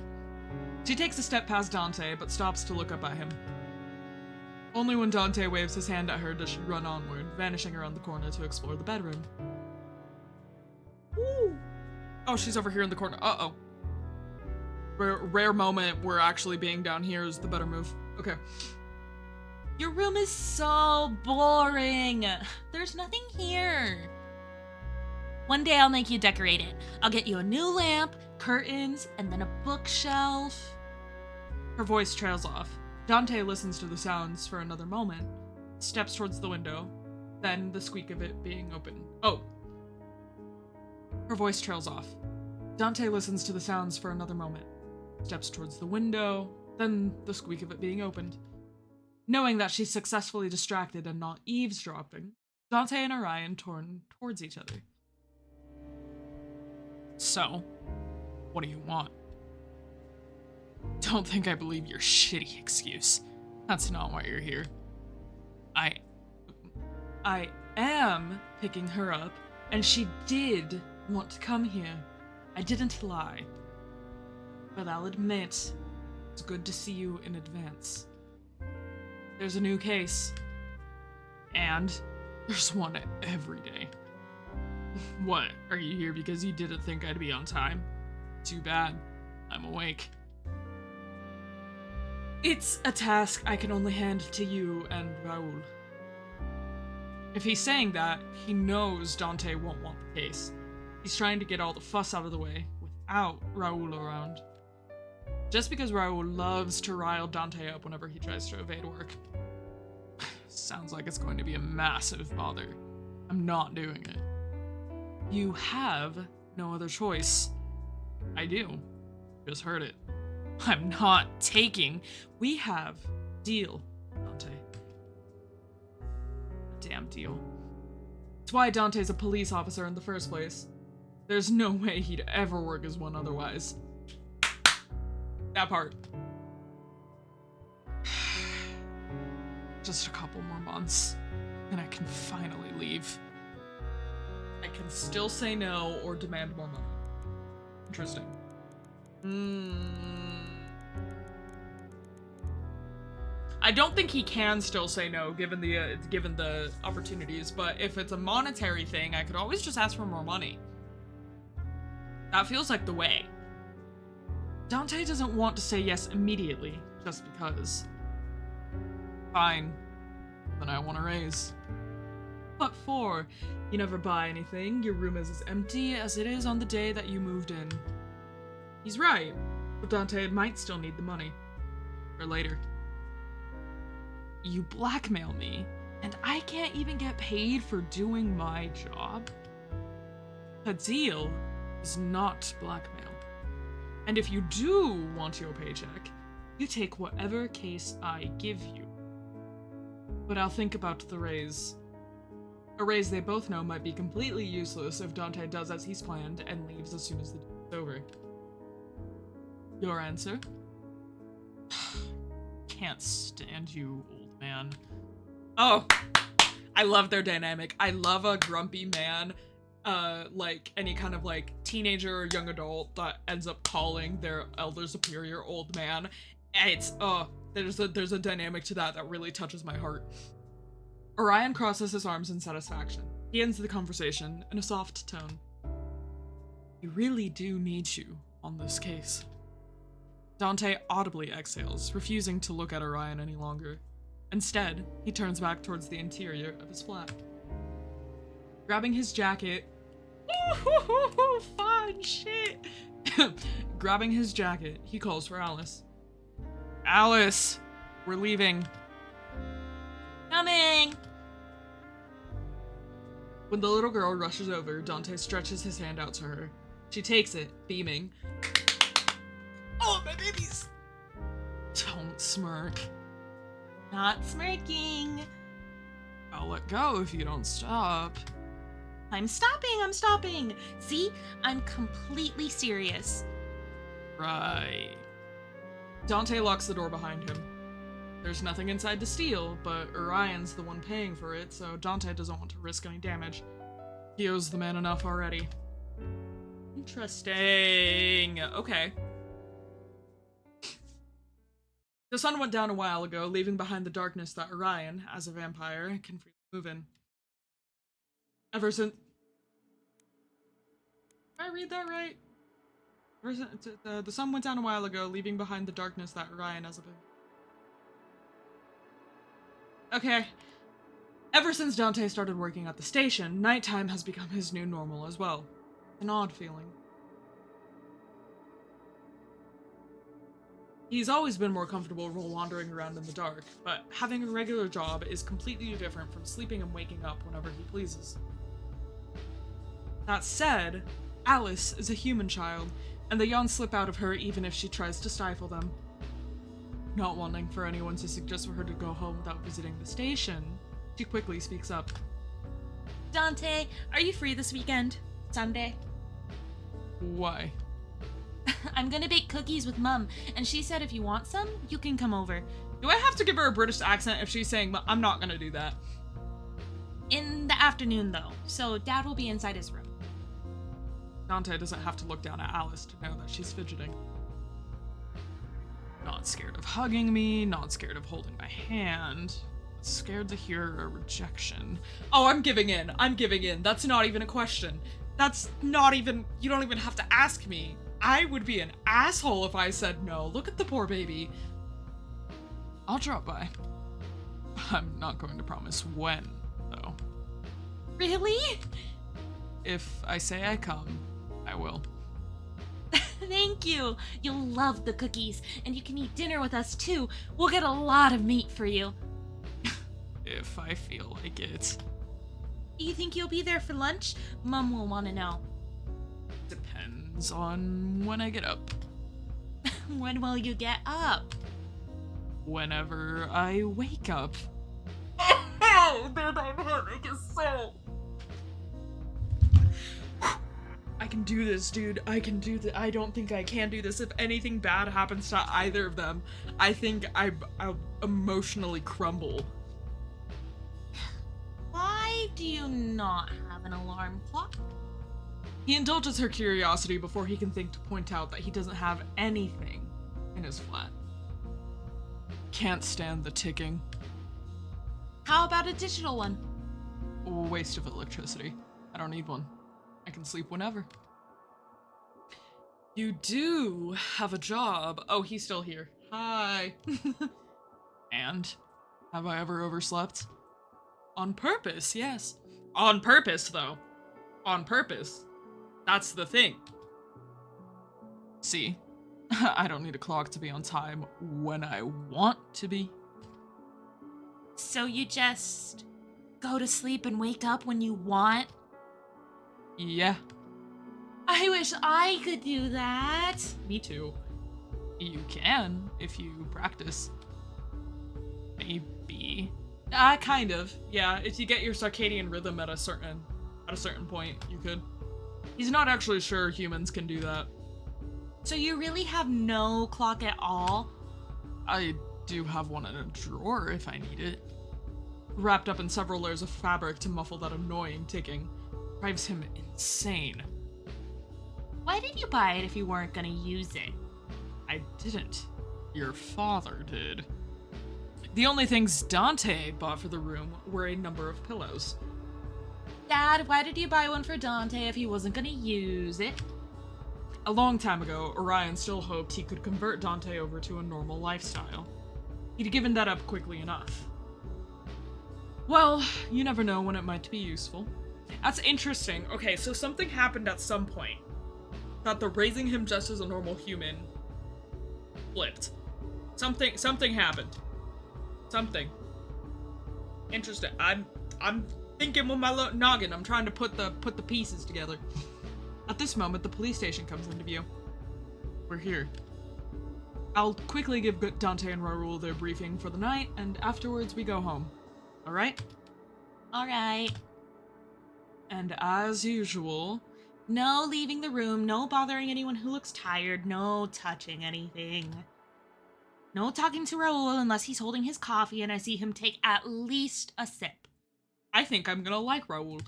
She takes a step past Dante, but stops to look up at him. Only when Dante waves his hand at her does she run onward, vanishing around the corner to explore the bedroom. Ooh. Oh, she's over here in the corner. Uh-oh. Rare moment where actually being down here is the better move. Okay. Your room is so boring. There's nothing here. One day I'll make you decorate it. I'll get you a new lamp, curtains, and then a bookshelf. Her voice trails off. Dante listens to the sounds for another moment, steps towards the window, then the squeak of it being open. Oh. Her voice trails off. Dante listens to the sounds for another moment, steps towards the window, then the squeak of it being opened. Knowing that she's successfully distracted and not eavesdropping, Dante and Orion turn towards each other. So, what do you want? Don't think I believe your shitty excuse. That's not why you're here. I am picking her up, and she did want to come here. I didn't lie. But I'll admit, it's good to see you in advance. There's a new case. And there's one every day. What? Are you here because you didn't think I'd be on time? Too bad. I'm awake. It's a task I can only hand to you and Raoul. If he's saying that, he knows Dante won't want the case. He's trying to get all the fuss out of the way without Raoul around. Just because Raoul loves to rile Dante up whenever he tries to evade work. Sounds like it's going to be a massive bother. I'm not doing it. You have no other choice. I do. Just heard it. I'm not taking. We have deal, Dante. Damn deal. It's why Dante's a police officer in the first place. There's no way he'd ever work as one otherwise. That part. Just a couple more months, and I can finally leave. I can still say no or demand more money. Interesting. I don't think he can still say no given the opportunities, but if it's a monetary thing, I could always just ask for more money. That feels like the way. Dante doesn't want to say yes immediately, just because. Fine. Then I want a raise. What for? You never buy anything, your room is as empty as it is on the day that you moved in. He's right, but Dante might still need the money. For later. You blackmail me, and I can't even get paid for doing my job? A deal is not blackmail. And if you do want your paycheck, you take whatever case I give you. But I'll think about the raise. A raise they both know might be completely useless if Dante does as he's planned and leaves as soon as the deal is over. Your answer? Can't stand you, old man. Oh, I love their dynamic. I love a grumpy man, like any kind of like teenager or young adult that ends up calling their elder superior old man. It's, there's a dynamic to that really touches my heart. Orion crosses his arms in satisfaction. He ends the conversation in a soft tone. I really do need you on this case. Dante audibly exhales, refusing to look at Orion any longer. Instead, he turns back towards the interior of his flat. Grabbing his jacket... Ooh, fun shit! Grabbing his jacket, he calls for Alice. Alice! We're leaving. Coming! When the little girl rushes over, Dante stretches his hand out to her. She takes it, beaming. Oh, my babies! Don't smirk. Not smirking. I'll let go if you don't stop. I'm stopping. See, I'm completely serious. Right. Dante locks the door behind him. There's nothing inside to steal, but Orion's the one paying for it, so Dante doesn't want to risk any damage. He owes the man enough already. Interesting. Okay. The sun went down a while ago, leaving behind the darkness that Orion, as a vampire, can freely move in. Ever since... Did I read that right? The sun went down a while ago, leaving behind the darkness that Orion as a vampire. Okay. Ever since Dante started working at the station, nighttime has become his new normal as well. An odd feeling. He's always been more comfortable wandering around in the dark, but having a regular job is completely different from sleeping and waking up whenever he pleases. That said, Alice is a human child, and the yawn slip out of her even if she tries to stifle them. Not wanting for anyone to suggest for her to go home without visiting the station, she quickly speaks up. Dante, are you free this weekend? Sunday? Why? I'm gonna bake cookies with Mum, and she said if you want some, you can come over. Do I have to give her a British accent if she's saying, I'm not gonna do that? In the afternoon, though, so Dad will be inside his room. Dante doesn't have to look down at Alice to know that she's fidgeting. Not scared of hugging me, not scared of holding my hand. Scared to hear a rejection. Oh, I'm giving in. I'm giving in. That's not even a question. That's not even... You don't even have to ask me. I would be an asshole if I said no. Look at the poor baby. I'll drop by. I'm not going to promise when, though. Really? If I say I come, I will. Thank you. You'll love the cookies, and you can eat dinner with us too. We'll get a lot of meat for you. If I feel like it. You think you'll be there for lunch? Mum will want to know. Depends on when I get up. When will you get up? Whenever I wake up. Oh, the dynamic is so... I can do this, dude. I can do this. I don't think I can do this. If anything bad happens to either of them, I think I'll emotionally crumble. Why do you not have an alarm clock? He indulges her curiosity before he can think to point out that he doesn't have anything in his flat. Can't stand the ticking. How about a digital one? Waste of electricity. I don't need one. I can sleep whenever. You do have a job. Oh, he's still here. Hi. And? Have I ever overslept? On purpose, yes. On purpose, though. On purpose. That's the thing. See? I don't need a clock to be on time when I want to be. So you just go to sleep and wake up when you want? Yeah. I wish I could do that. Me too. You can, if you practice. Maybe. Kind of. Yeah, if you get your circadian rhythm at a certain point, you could. He's not actually sure humans can do that. So you really have no clock at all? I do have one in a drawer if I need it. Wrapped up in several layers of fabric to muffle that annoying ticking. Drives him insane. Why did you buy it if you weren't gonna use it? I didn't. Your father did. The only things Dante bought for the room were a number of pillows. Dad, why did you buy one for Dante if he wasn't gonna use it? A long time ago, Orion still hoped he could convert Dante over to a normal lifestyle. He'd given that up quickly enough. Well, you never know when it might be useful. That's interesting. Okay, so something happened at some point. That the raising him just as a normal human flipped. Something happened. Something. Interesting. I'm thinking with my noggin. I'm trying to put the pieces together. At this moment, the police station comes into view. We're here. I'll quickly give Dante and Raoul their briefing for the night, and afterwards we go home. Alright? Alright. And as usual... No leaving the room, no bothering anyone who looks tired, no touching anything. No talking to Raul unless he's holding his coffee and I see him take at least a sip. I think I'm gonna like Raul.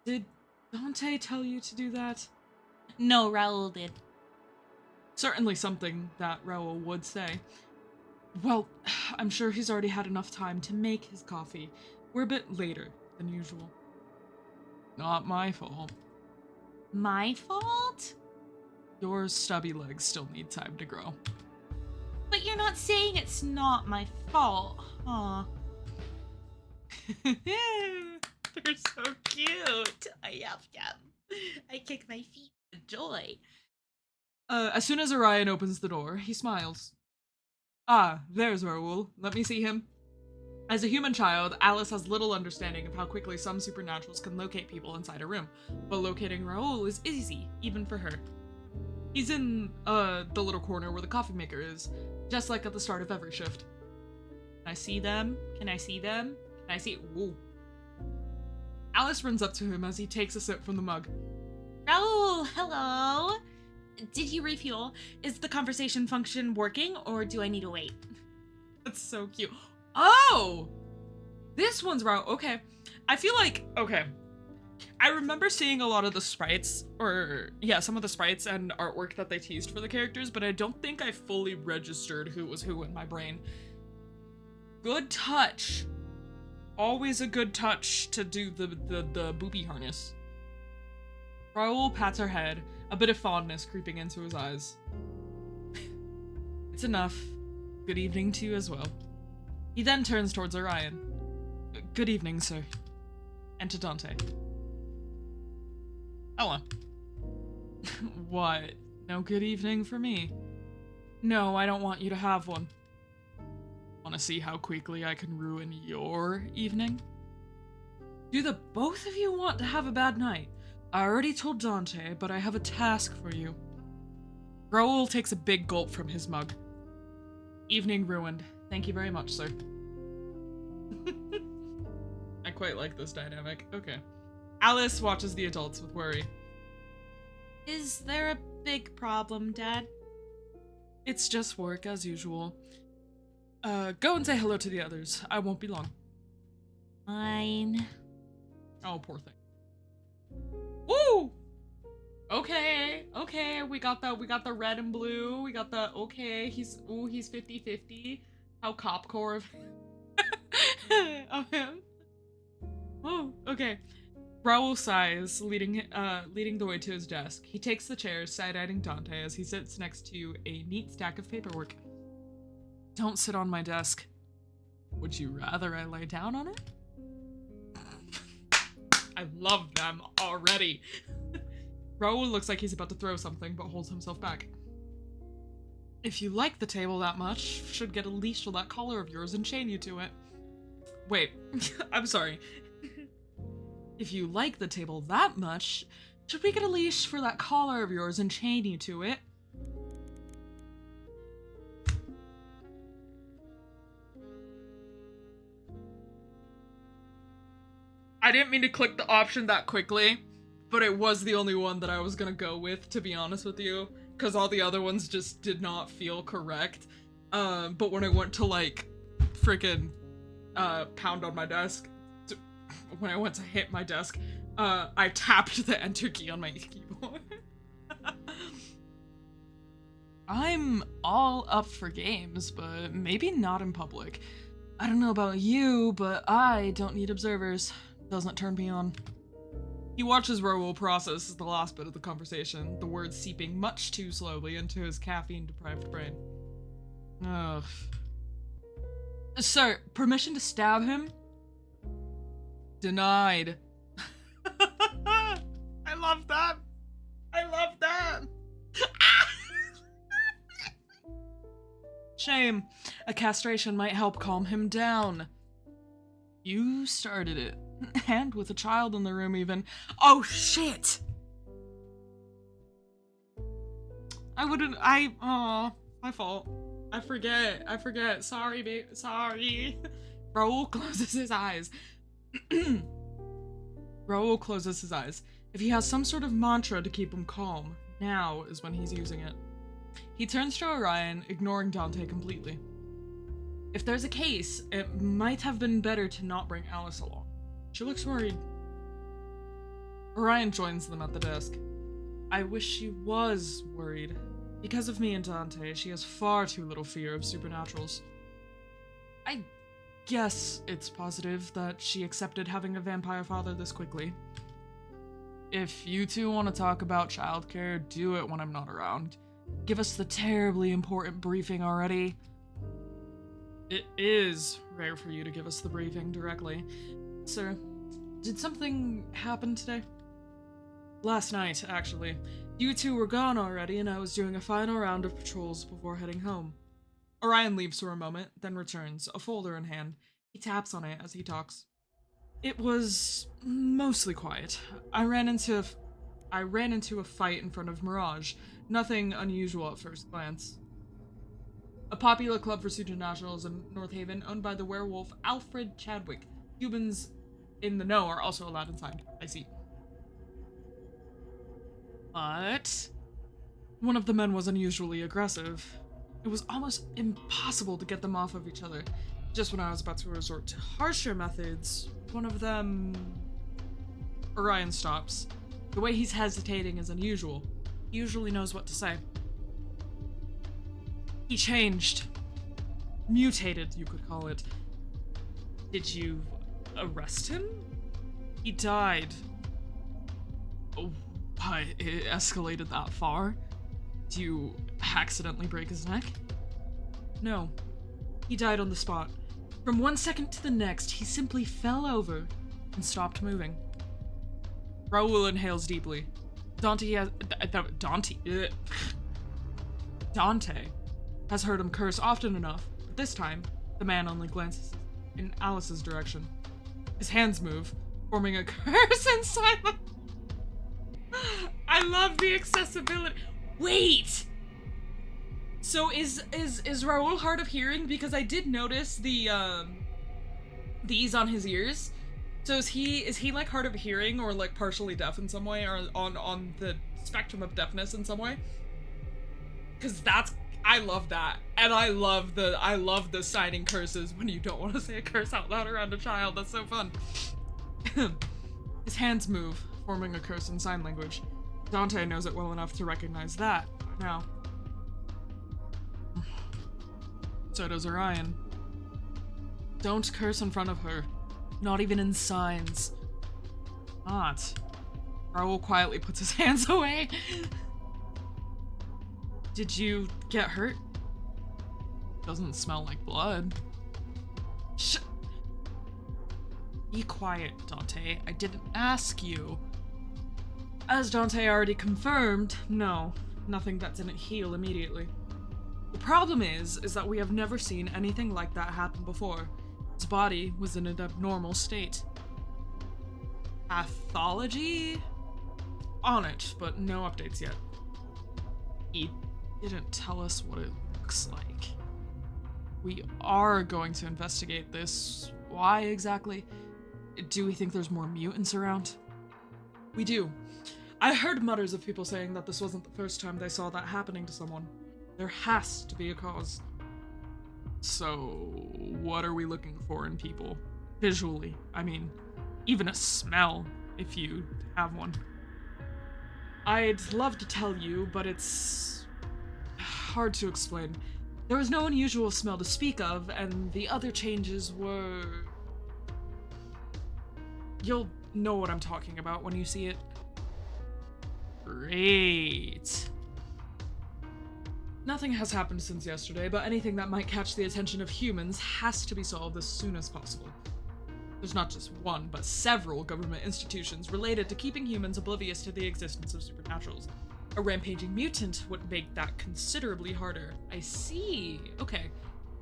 Did Dante tell you to do that? No, Raul did. Certainly something that Raul would say. Well, I'm sure he's already had enough time to make his coffee. We're a bit later than usual. Not my fault. My fault? Your stubby legs still need time to grow. But you're not saying it's not my fault, huh? They're so cute. I love them. I kick my feet with joy. As soon as Orion opens the door, he smiles. Ah, there's Raoul. Let me see him. As a human child, Alice has little understanding of how quickly some supernaturals can locate people inside a room, but locating Raoul is easy, even for her. He's in, the little corner where the coffee maker is, just like at the start of every shift. Can I see them? Can I see them? Can I see— Ooh. Alice runs up to him as he takes a sip from the mug. Raul, hello. Did you refuel? Is the conversation function working, or do I need to wait? That's so cute. Oh! This one's Raoul. Okay. I feel like— okay. I remember seeing a lot of the sprites, or yeah, some of the sprites and artwork that they teased for the characters, but I don't think I fully registered who was who in my brain. Good touch. Always a good touch to do the booby harness. Raoul pats her head, a bit of fondness creeping into his eyes. It's enough. Good evening to you as well. He then turns towards Orion. Good evening, sir. And to Dante. Hello. What? No good evening for me? No, I don't want you to have one. Want to see how quickly I can ruin your evening? Do the both of you want to have a bad night? I already told Dante, but I have a task for you. Raoul takes a big gulp from his mug. Evening ruined. Thank you very much, sir. I quite like this dynamic. Okay. Alice watches the adults with worry. Is there a big problem, Dad? It's just work as usual. Go and say hello to the others. I won't be long. Fine. Oh, poor thing. Woo! Okay, we got the red and blue. We got the, okay, he's 50-50. How copcore of him. Oh, okay. Raoul sighs, leading the way to his desk. He takes the chair, side-eyeing Dante as he sits next to a neat stack of paperwork. Don't sit on my desk. Would you rather I lay down on it? I love them already. Raoul looks like he's about to throw something, but holds himself back. If you like the table that much, should get a leash for that collar of yours and chain you to it. Wait, I'm sorry. If you like the table that much, should we get a leash for that collar of yours and chain you to it? I didn't mean to click the option that quickly, but it was the only one that I was gonna go with, to be honest with you, because all the other ones just did not feel correct. But when I went to, like, freaking pound on my desk, when I went to hit my desk, I tapped the enter key on my keyboard. I'm all up for games, but maybe not in public. I don't know about you, but I don't need observers. Doesn't turn me on. He watches Raoul process the last bit of the conversation, the words seeping much too slowly into his caffeine-deprived brain. Ugh. Sir, permission to stab him? Denied. I love that. I love that. Shame. A castration might help calm him down. You started it. And with a child in the room even. Oh shit! My fault. I forget. Sorry, babe. Sorry. Raoul closes his eyes. Raoul closes his eyes. If he has some sort of mantra to keep him calm, now is when he's using it. He turns to Orion, ignoring Dante completely. If there's a case, it might have been better to not bring Alice along. She looks worried. Orion joins them at the desk. I wish she was worried. Because of me and Dante, she has far too little fear of supernaturals. I guess it's positive that she accepted having a vampire father this quickly. If you two want to talk about childcare, do it when I'm not around. Give us the terribly important briefing already. It is rare for you to give us the briefing directly. Sir, did something happen today? Last night, actually. You two were gone already, and I was doing a final round of patrols before heading home. Orion leaves for a moment, then returns, a folder in hand. He taps on it as he talks. It was mostly quiet. I ran into a fight in front of Mirage. Nothing unusual at first glance. A popular club for supernaturals in North Haven, owned by the werewolf Alfred Chadwick. Humans in the know are also allowed inside. I see. But one of the men was unusually aggressive. It was almost impossible to get them off of each other. Just when I was about to resort to harsher methods, one of them... Orion stops. The way he's hesitating is unusual. He usually knows what to say. He changed. Mutated, you could call it. Did you arrest him? He died. Oh, but it escalated that far? Did you accidentally break his neck? No. He died on the spot. From one second to the next, he simply fell over and stopped moving. Raoul inhales deeply. Dante has heard him curse often enough, but this time, the man only glances in Alice's direction. His hands move, forming a curse in silence. I love the accessibility. Wait! So is Raoul hard of hearing? Because I did notice these on his ears. So is he like hard of hearing or like partially deaf in some way, or on the spectrum of deafness in some way? Because I love that. And I love the signing curses when you don't want to say a curse out loud around a child. That's so fun. His hands move, forming a curse in sign language. Dante knows it well enough to recognize that now. So does Orion. Don't curse in front of her. Not even in signs. Not. Raoul quietly puts his hands away. Did you get hurt? Doesn't smell like blood. Shh. Be quiet, Dante. I didn't ask you. As Dante already confirmed, no. Nothing that didn't heal immediately. The problem is that we have never seen anything like that happen before. His body was in an abnormal state. Pathology? On it, but no updates yet. He didn't tell us what it looks like. We are going to investigate this. Why exactly? Do we think there's more mutants around? We do. I heard mutters of people saying that this wasn't the first time they saw that happening to someone. There has to be a cause. So, what are we looking for in people? Visually, I mean, even a smell, if you have one. I'd love to tell you, but it's hard to explain. There was no unusual smell to speak of, and the other changes were... You'll know what I'm talking about when you see it. Great. Nothing has happened since yesterday, but anything that might catch the attention of humans has to be solved as soon as possible. There's not just one, but several government institutions related to keeping humans oblivious to the existence of supernaturals. A rampaging mutant would make that considerably harder. I see. Okay.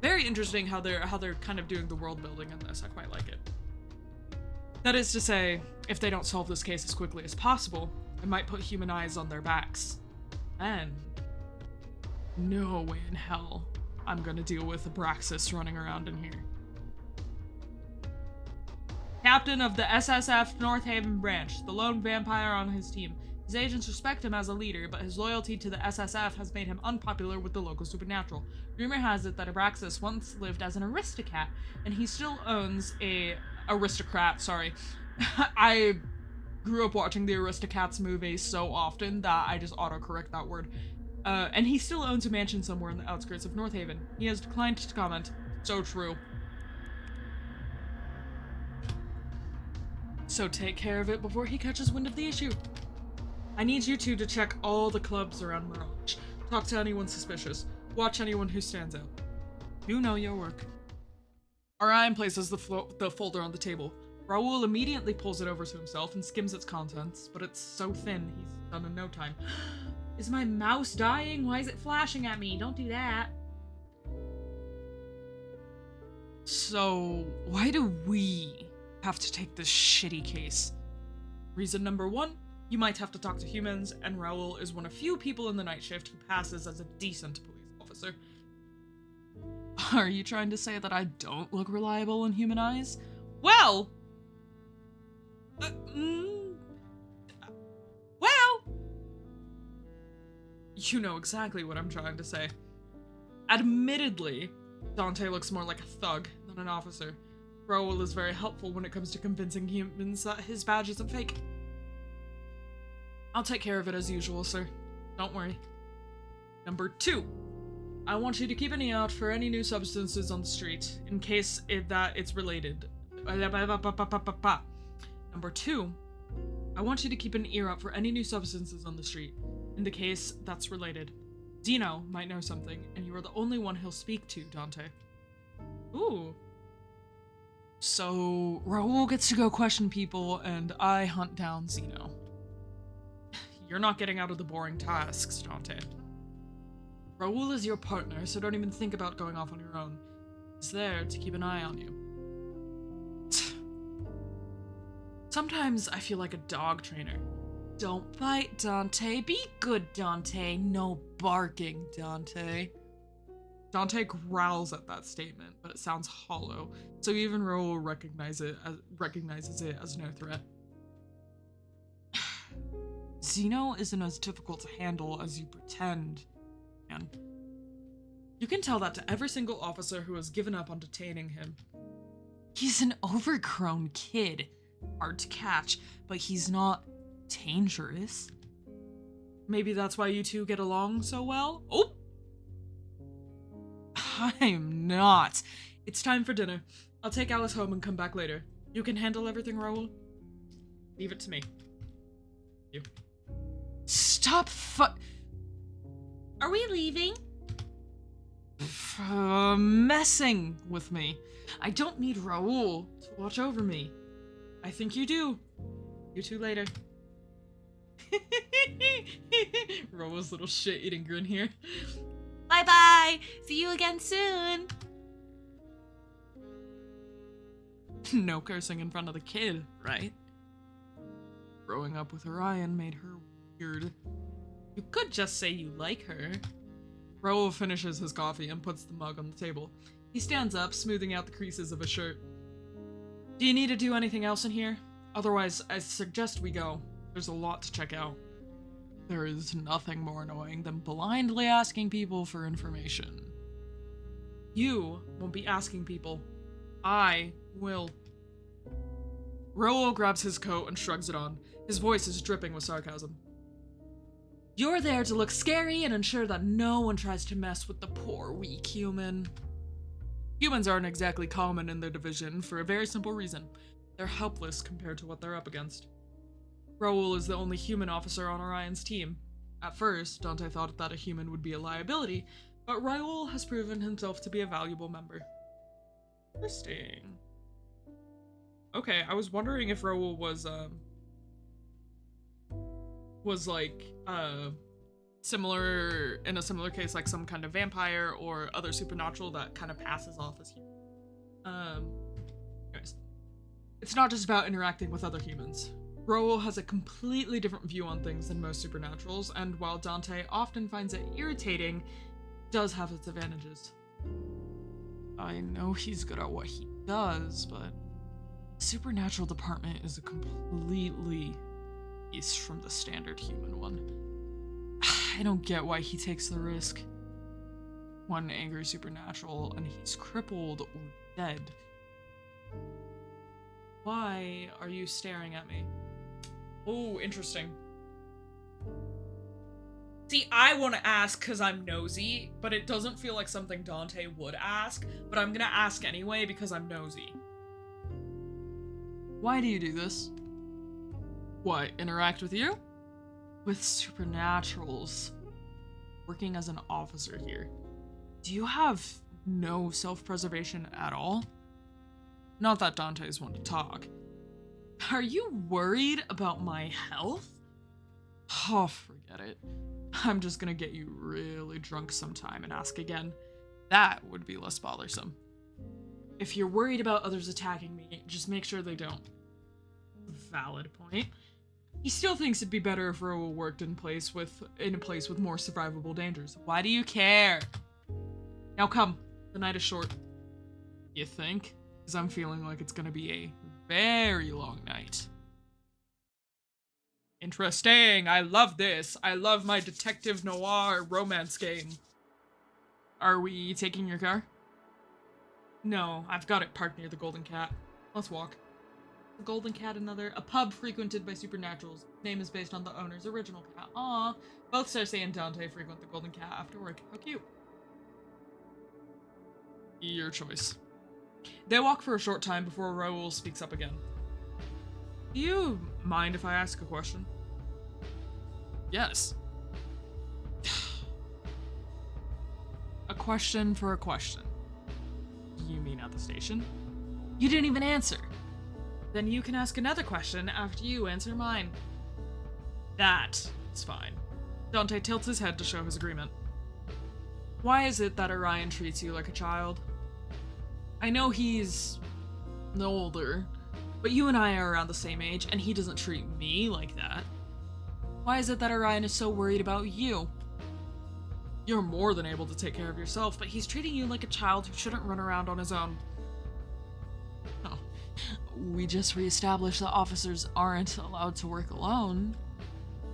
Very interesting how they're kind of doing the world building in this. I quite like it. That is to say, if they don't solve this case as quickly as possible, it might put human eyes on their backs. And no way in hell I'm gonna deal with Abraxas running around in here. Captain of the SSF North Haven branch, the lone vampire on his team. His agents respect him as a leader, but his loyalty to the SSF has made him unpopular with the local supernatural. Rumor has it that Abraxas once lived as an aristocrat, and he still owns a... aristocrat, sorry. I grew up watching the Aristocats movie so often that I just autocorrect that word. And he still owns a mansion somewhere in the outskirts of North Haven. He has declined to comment. So true. So take care of it before he catches wind of the issue. I need you two to check all the clubs around Mirage. Talk to anyone suspicious. Watch anyone who stands out. You know your work. Orion places the folder on the table. Raoul immediately pulls it over to himself and skims its contents, but it's so thin he's done in no time. Is my mouse dying? Why is it flashing at me? Don't do that. So, why do we have to take this shitty case? Reason number 1, you might have to talk to humans, and Raoul is one of few people in the night shift who passes as a decent police officer. Are you trying to say that I don't look reliable in human eyes? Well... well... You know exactly what I'm trying to say. Admittedly, Dante looks more like a thug than an officer. Raoul is very helpful when it comes to convincing humans that his badge isn't fake. I'll take care of it as usual, sir. Don't worry. Number 2. I want you to keep an eye out for any new substances on the street, in case it's related. Number 2. I want you to keep an ear out for any new substances on the street, in the case that's related. Zeno might know something, and you are the only one he'll speak to, Dante. Ooh. So, Raoul gets to go question people, and I hunt down Zeno. You're not getting out of the boring tasks, Dante. Raoul is your partner, so don't even think about going off on your own. He's there to keep an eye on you. Sometimes I feel like a dog trainer. Don't bite, Dante. Be good, Dante. No barking, Dante. Dante growls at that statement, but it sounds hollow, so even Raoul recognizes it as no threat. Zeno isn't as difficult to handle as you pretend, man. You can tell that to every single officer who has given up on detaining him. He's an overgrown kid. Hard to catch, but he's not dangerous. Maybe that's why you two get along so well? Oh! I'm not. It's time for dinner. I'll take Alice home and come back later. You can handle everything, Raoul? Leave it to me. You. Stop Are we leaving? Messing with me. I don't need Raoul to watch over me. I think you do. You two later. Raoul's little shit-eating grin here. Bye-bye. See you again soon. No cursing in front of the kid, right? Growing up with Orion made her weird. You could just say you like her. Raoul finishes his coffee and puts the mug on the table. He stands up, smoothing out the creases of his shirt. Do you need to do anything else in here? Otherwise, I suggest we go. There's a lot to check out. There is nothing more annoying than blindly asking people for information. You won't be asking people. I will. Raoul grabs his coat and shrugs it on. His voice is dripping with sarcasm. You're there to look scary and ensure that no one tries to mess with the poor, weak human. Humans aren't exactly common in their division for a very simple reason. They're helpless compared to what they're up against. Raoul is the only human officer on Orion's team. At first, Dante thought that a human would be a liability, but Raoul has proven himself to be a valuable member. Interesting. Okay, I was wondering if Raoul was similar, in a similar case, like some kind of vampire or other supernatural that kind of passes off as human. Anyways. It's not just about interacting with other humans. Raoul has a completely different view on things than most supernaturals, and while Dante often finds it irritating, it does have its advantages. I know he's good at what he does, but the supernatural department is a completely He's from the standard human one. I don't get why he takes the risk. One angry supernatural, and he's crippled or dead. Why are you staring at me? Oh, interesting. See, I want to ask because I'm nosy, but it doesn't feel like something Dante would ask, but I'm gonna ask anyway because I'm nosy. Why do you do this? What, interact with you? With supernaturals. Working as an officer here. Do you have no self-preservation at all? Not that Dante is one to talk. Are you worried about my health? Oh, forget it. I'm just gonna get you really drunk sometime and ask again. That would be less bothersome. If you're worried about others attacking me, just make sure they don't. Valid point. He still thinks it'd be better if Raoul worked in a place with more survivable dangers. Why do you care? Now come, the night is short. You think? Because I'm feeling like it's gonna be a very long night. Interesting, I love this. I love my detective noir romance game. Are we taking your car? No, I've got it parked near the Golden Cat. Let's walk. The Golden Cat, a pub frequented by supernaturals. Name is based on the owner's original cat. Aww. Both Cersei and Dante frequent the Golden Cat after work. How cute. Your choice. They walk for a short time before Raoul speaks up again. Do you mind if I ask a question? Yes. A question for a question. You mean at the station? You didn't even answer. Then you can ask another question after you answer mine. That is fine. Dante tilts his head to show his agreement. Why is it that Orion treats you like a child? I know he's older, but you and I are around the same age, and he doesn't treat me like that. Why is it that Orion is so worried about you? You're more than able to take care of yourself, but he's treating you like a child who shouldn't run around on his own. Oh, we just reestablished that officers aren't allowed to work alone.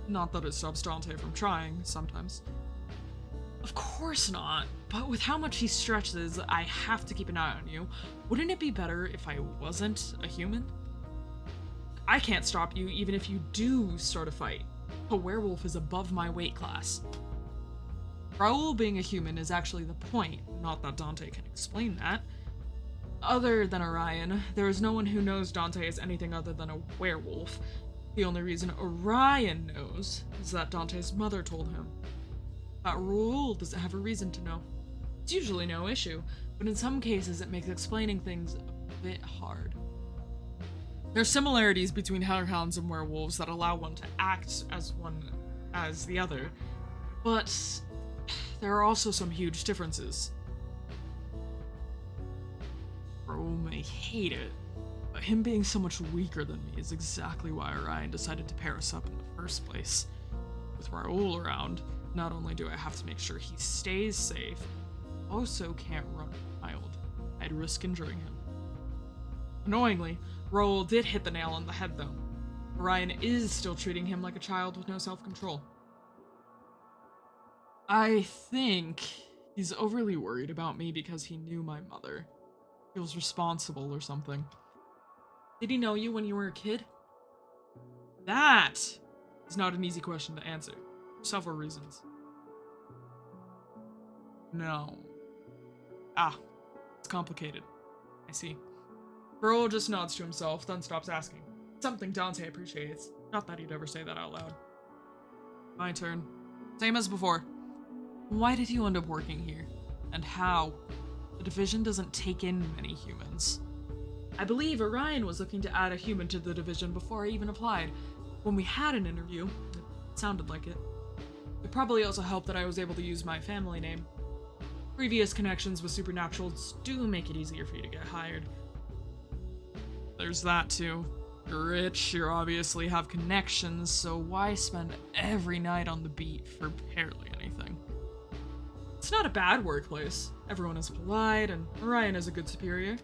Not that it stops Dante from trying, sometimes. Of course not, but with how much he stretches, I have to keep an eye on you. Wouldn't it be better if I wasn't a human? I can't stop you even if you do start a fight. A werewolf is above my weight class. Raoul being a human is actually the point, not that Dante can explain that. Other than Orion, there is no one who knows Dante is anything other than a werewolf. The only reason Orion knows is that Dante's mother told him. That Raoul doesn't have a reason to know. It's usually no issue, but in some cases it makes explaining things a bit hard. There are similarities between hellhounds and werewolves that allow one to act as one as the other, but there are also some huge differences. Raoul may hate it, but him being so much weaker than me is exactly why Orion decided to pair us up in the first place. With Raoul around, not only do I have to make sure he stays safe, I also can't run wild. I'd risk injuring him. Annoyingly, Raoul did hit the nail on the head though. Orion is still treating him like a child with no self-control. I think he's overly worried about me because he knew my mother. Feels responsible or something. Did he know you when you were a kid? That is not an easy question to answer, for several reasons. No. It's complicated. I see. Raoul just nods to himself, then stops asking. Something Dante appreciates. Not that he'd ever say that out loud. My turn. Same as before. Why did you end up working here? And how? The division doesn't take in many humans. I believe Orion was looking to add a human to the division before I even applied. When we had an interview, it sounded like it. It probably also helped that I was able to use my family name. Previous connections with supernaturals do make it easier for you to get hired. There's that too. You're rich, you obviously have connections, so why spend every night on the beat for barely anything? It's not a bad workplace. Everyone is polite, and Orion is a good superior.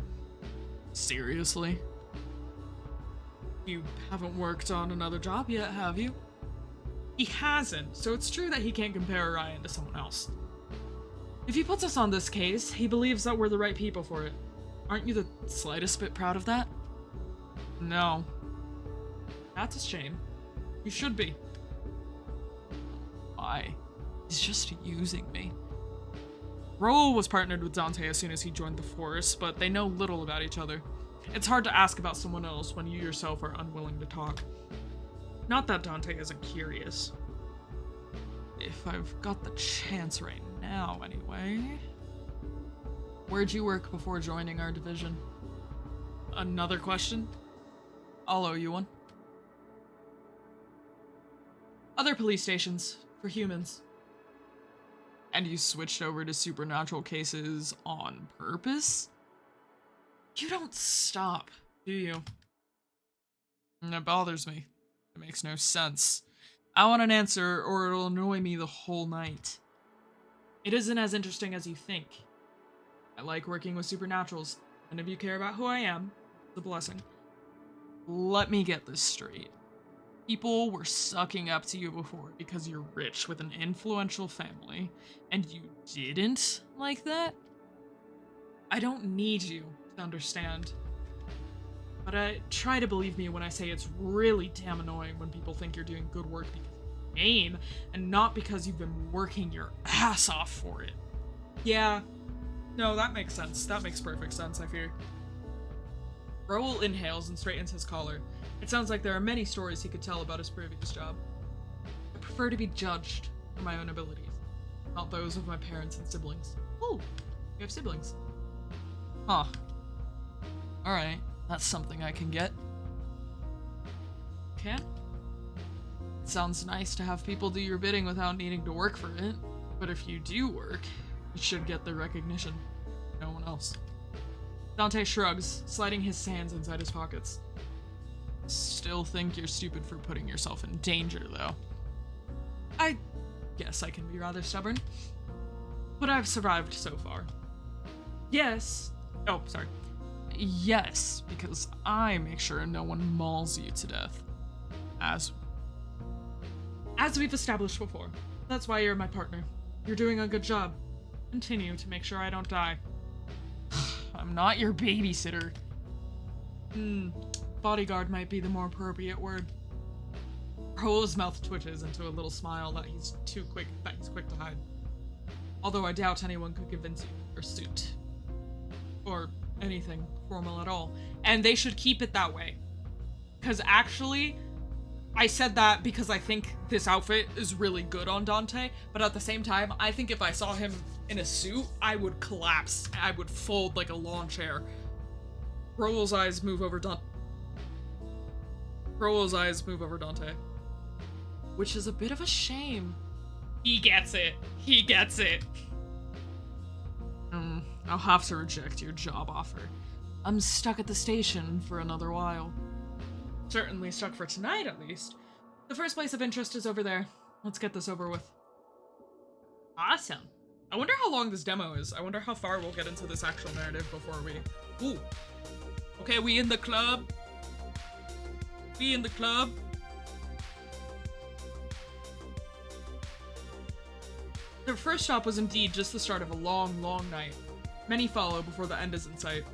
Seriously? You haven't worked on another job yet, have you? He hasn't, so it's true that he can't compare Ryan to someone else. If he puts us on this case, he believes that we're the right people for it. Aren't you the slightest bit proud of that? No. That's a shame. You should be. Why? He's just using me. Raoul was partnered with Dante as soon as he joined the force, but they know little about each other. It's hard to ask about someone else when you yourself are unwilling to talk. Not that Dante isn't curious. If I've got the chance right now, anyway. Where'd you work before joining our division? Another question? I'll owe you one. Other police stations, for humans. And you switched over to supernatural cases on purpose? You don't stop, do you? And it bothers me. It makes no sense. I want an answer, or it'll annoy me the whole night. It isn't as interesting as you think. I like working with supernaturals, and if you care about who I am, it's a blessing. Let me get this straight. People were sucking up to you before because you're rich with an influential family, and you didn't like that? I don't need you to understand. But try to believe me when I say it's really damn annoying when people think you're doing good work because of your name, and not because you've been working your ass off for it. Yeah. No, that makes sense. That makes perfect sense, I fear. Raoul inhales and straightens his collar. It sounds like there are many stories he could tell about his previous job. I prefer to be judged for my own abilities, not those of my parents and siblings. Ooh, you have siblings. Huh. Alright, that's something I can get. Okay. It sounds nice to have people do your bidding without needing to work for it, but if you do work, you should get the recognition. No one else. Dante shrugs, sliding his hands inside his pockets. Still think you're stupid for putting yourself in danger, though. I guess I can be rather stubborn. But I've survived so far. Yes. Oh, sorry. Yes, because I make sure no one mauls you to death. As we've established before. That's why you're my partner. You're doing a good job. Continue to make sure I don't die. I'm not your babysitter. Bodyguard might be the more appropriate word. Raoul's mouth twitches into a little smile that he's quick to hide. Although I doubt anyone could convince you your suit. Or anything formal at all. And they should keep it that way. Because actually, I said that because I think this outfit is really good on Dante, but at the same time, I think if I saw him in a suit, I would collapse. I would fold like a lawn chair. Raoul's eyes move over Dante. Which is a bit of a shame. He gets it. He gets it. I'll have to reject your job offer. I'm stuck at the station for another while. Certainly stuck for tonight, at least. The first place of interest is over there. Let's get this over with. Awesome. I wonder how long this demo is. I wonder how far we'll get into this actual narrative before we... Ooh. Okay, we in the club. We in the club. Their first stop was indeed just the start of a long, long night. Many follow before the end is in sight.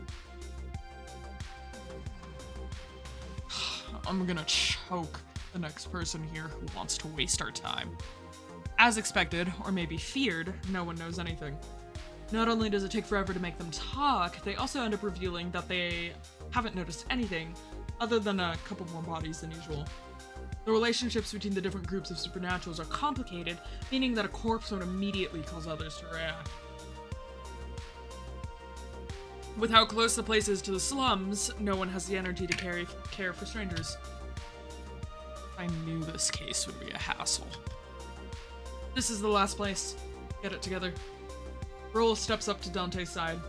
I'm gonna choke the next person here who wants to waste our time. As expected, or maybe feared, no one knows anything. Not only does it take forever to make them talk, they also end up revealing that they haven't noticed anything other than a couple more bodies than usual. The relationships between the different groups of supernaturals are complicated, meaning that a corpse would immediately cause others to react. With how close the place is to the slums, no one has the energy to care for strangers. I knew this case would be a hassle. This is the last place. Get it together. Raoul steps up to Dante's side.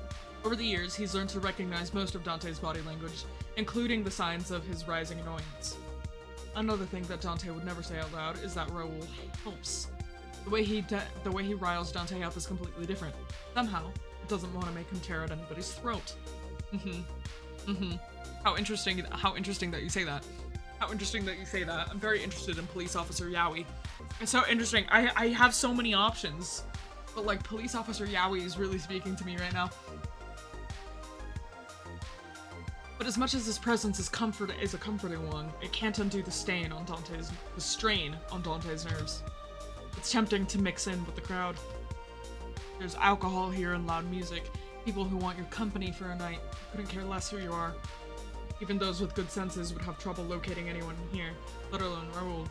Over the years, he's learned to recognize most of Dante's body language, including the signs of his rising annoyance. Another thing that Dante would never say out loud is that Raoul helps. The way he riles Dante up is completely different. Somehow, it doesn't want to make him tear at anybody's throat. How interesting that you say that. How interesting that you say that. I'm very interested in Police Officer Yaoi. It's so interesting. I have so many options, but like Police Officer Yaoi is really speaking to me right now. But as much as his presence is a comforting one, it can't undo the strain on Dante's nerves. It's tempting to mix in with the crowd. There's alcohol here and loud music. People who want your company for a night. Couldn't care less who you are. Even those with good senses would have trouble locating anyone here, let alone Raoul.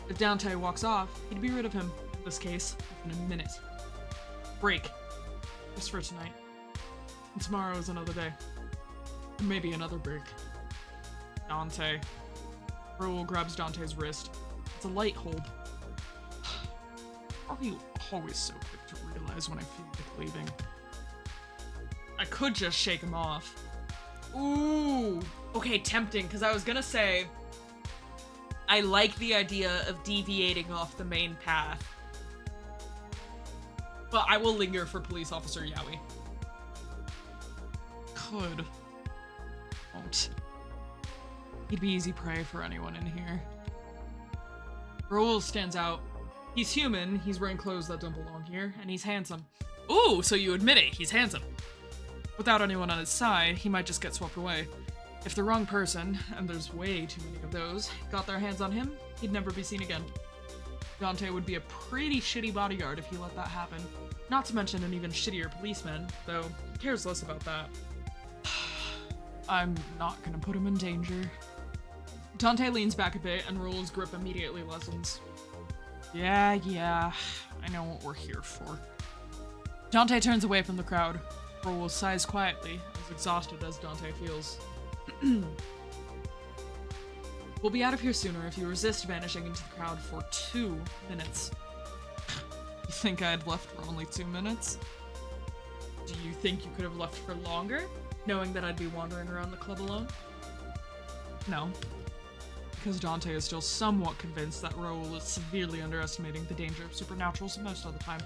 If Dante walks off, he'd be rid of him, in this case, in a minute. Break. Just for tonight. And tomorrow is another day. Maybe another break. Dante. Raoul grabs Dante's wrist. It's a light hold. Are you always so quick to realize when I feel like leaving? I could just shake him off. Ooh. Okay, tempting, because I was gonna say I like the idea of deviating off the main path. But I will linger for Police Officer Yaoi. Could. Won't. He'd be easy prey for anyone in here. Raoul stands out. He's human, he's wearing clothes that don't belong here, and he's handsome. Ooh, so you admit it, he's handsome. Without anyone on his side, he might just get swept away. If the wrong person, and there's way too many of those, got their hands on him, he'd never be seen again. Dante would be a pretty shitty bodyguard if he let that happen. Not to mention an even shittier policeman, though he cares less about that. I'm not gonna put him in danger. Dante leans back a bit, and Raoul's grip immediately lessens. Yeah, I know what we're here for. Dante turns away from the crowd. Raoul sighs quietly, as exhausted as Dante feels. We'll be out of here sooner if you resist vanishing into the crowd for 2 minutes. You think I had left for only 2 minutes? Do you think you could have left for longer, knowing that I'd be wandering around the club alone? No. Because Dante is still somewhat convinced that Raoul is severely underestimating the danger of supernaturals most of the time.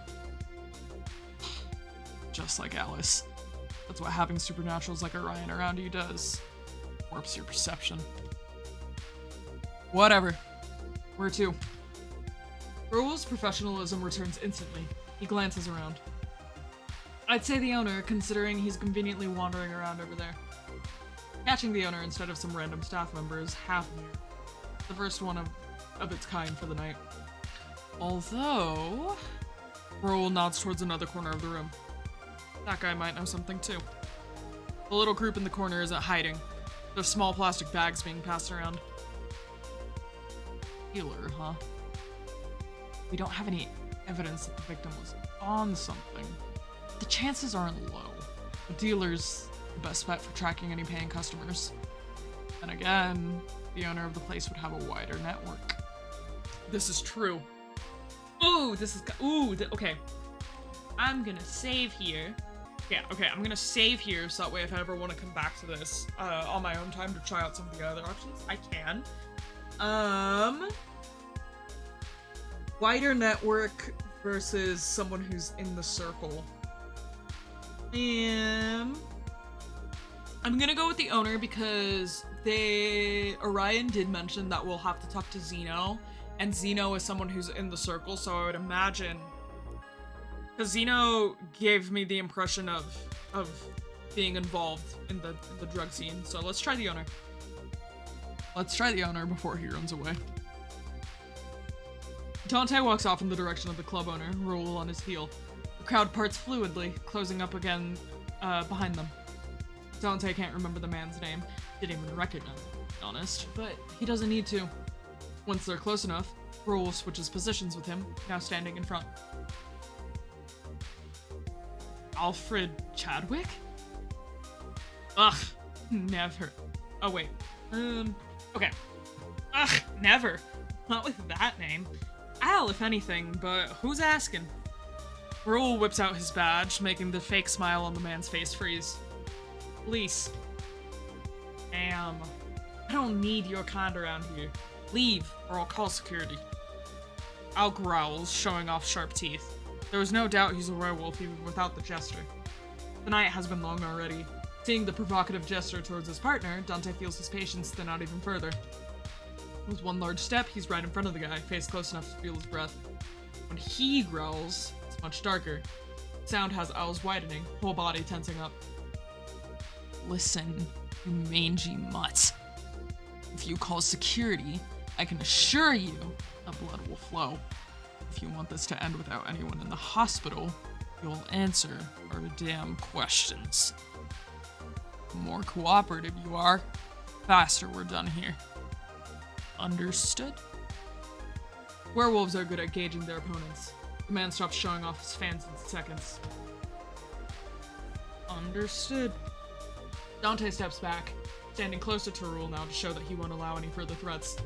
Just like Alice. That's what having supernaturals like Orion around you does. Warps your perception. Whatever. Where to? Raoul's professionalism returns instantly. He glances around. I'd say the owner, considering he's conveniently wandering around over there. Catching the owner instead of some random staff member is half new. The first one of its kind for the night. Although... Raoul nods towards another corner of the room. That guy might know something too. The little group in the corner isn't hiding. There's small plastic bags being passed around. Healer, huh? We don't have any evidence that the victim was on something. The chances aren't low. The dealer's the best bet for tracking any paying customers. And again, the owner of the place would have a wider network. This is true. Ooh, okay. I'm gonna save here. Yeah, okay, I'm gonna save here so that way if I ever want to come back to this on my own time to try out some of the other options, I can. Wider network versus someone who's in the circle. I'm gonna go with the owner because Orion did mention that we'll have to talk to Zeno, and Zeno is someone who's in the circle, so I would imagine, because Zeno gave me the impression of being involved in the drug scene, so let's try the owner. Let's try the owner before he runs away. Dante walks off in the direction of the club owner, Raoul on his heel. The crowd parts fluidly, closing up again behind them. Dante can't remember the man's name, didn't even recognize him, to be honest, but he doesn't need to. Once they're close enough, Raoul switches positions with him, now standing in front. Alfred Chadwick? Ugh, never. Oh wait, okay. Ugh, never. Not with that name. Al, if anything, but who's asking? Raoul whips out his badge, making the fake smile on the man's face freeze. Police. Damn. I don't need your kind around here. Leave, or I'll call security. Al growls, showing off sharp teeth. There was no doubt he's a werewolf even without the gesture. The night has been long already. Seeing the provocative gesture towards his partner, Dante feels his patience thin out even further. With one large step, he's right in front of the guy, face close enough to feel his breath. When he growls, it's much darker. Sound has owls widening, whole body tensing up. Listen, you mangy mutt. If you call security, I can assure you the blood will flow. If you want this to end without anyone in the hospital, you'll answer our damn questions. The more cooperative you are, faster we're done here. Understood? Werewolves are good at gauging their opponents. The man stops showing off his fans in seconds. Understood. Dante steps back, standing close to Toru now to show that he won't allow any further threats.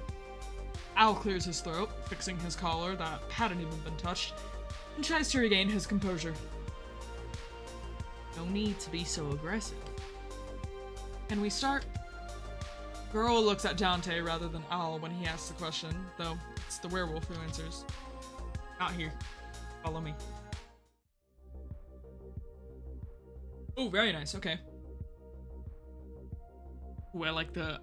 Owl clears his throat, fixing his collar that hadn't even been touched, and tries to regain his composure. No need to be so aggressive. Can we start? Girl looks at Dante rather than Owl when he asks the question, though it's the werewolf who answers. Not here. Follow me. Oh, very nice. Okay. Ooh, I like the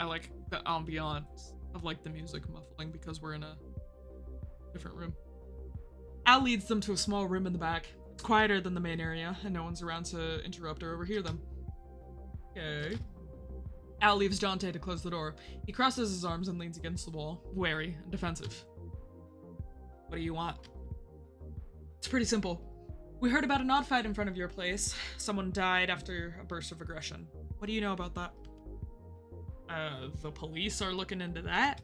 ambiance of like the music muffling because we're in a different room. Al leads them to a small room in the back. It's quieter than the main area, and no one's around to interrupt or overhear them. Okay. Al leaves Dante to close the door. He crosses his arms and leans against the wall, wary and defensive. What do you want? It's pretty simple. We heard about an odd fight in front of your place. Someone died after a burst of aggression. What do you know about that? The police are looking into that?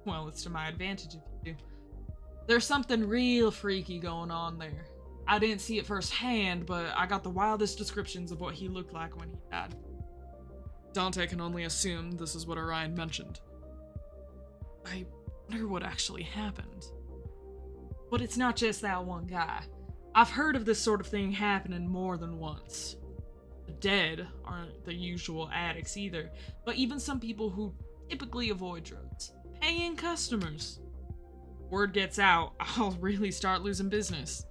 Well, it's to my advantage if you do. There's something real freaky going on there. I didn't see it firsthand, but I got the wildest descriptions of what he looked like when he died. Dante can only assume this is what Orion mentioned. I wonder what actually happened. But it's not just that one guy. I've heard of this sort of thing happening more than once. The dead aren't the usual addicts either, but even some people who typically avoid drugs. Paying customers. Word gets out, I'll really start losing business.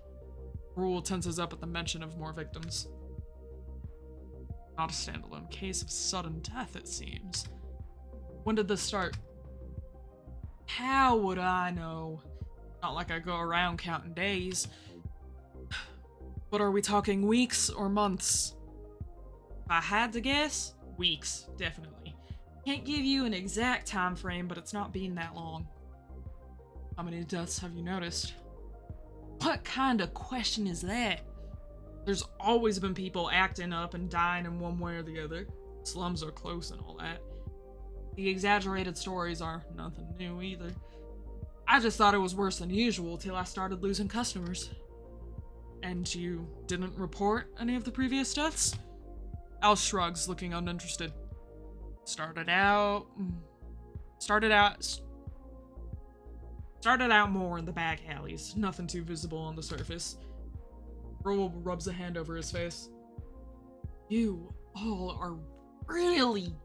Rule tenses up at the mention of more victims. Not a standalone case of sudden death, it seems. When did this start? How would I know? Not like I go around counting days. But are we talking weeks or months? If I had to guess, weeks, definitely. Can't give you an exact time frame, but it's not been that long. How many deaths have you noticed? What kind of question is that? There's always been people acting up and dying in one way or the other. Slums are close and all that. The exaggerated stories are nothing new either. I just thought it was worse than usual till I started losing customers. And you didn't report any of the previous deaths? Al shrugs, looking uninterested. Started out more in the back alleys, nothing too visible on the surface. Roel rubs a hand over his face. You all are really...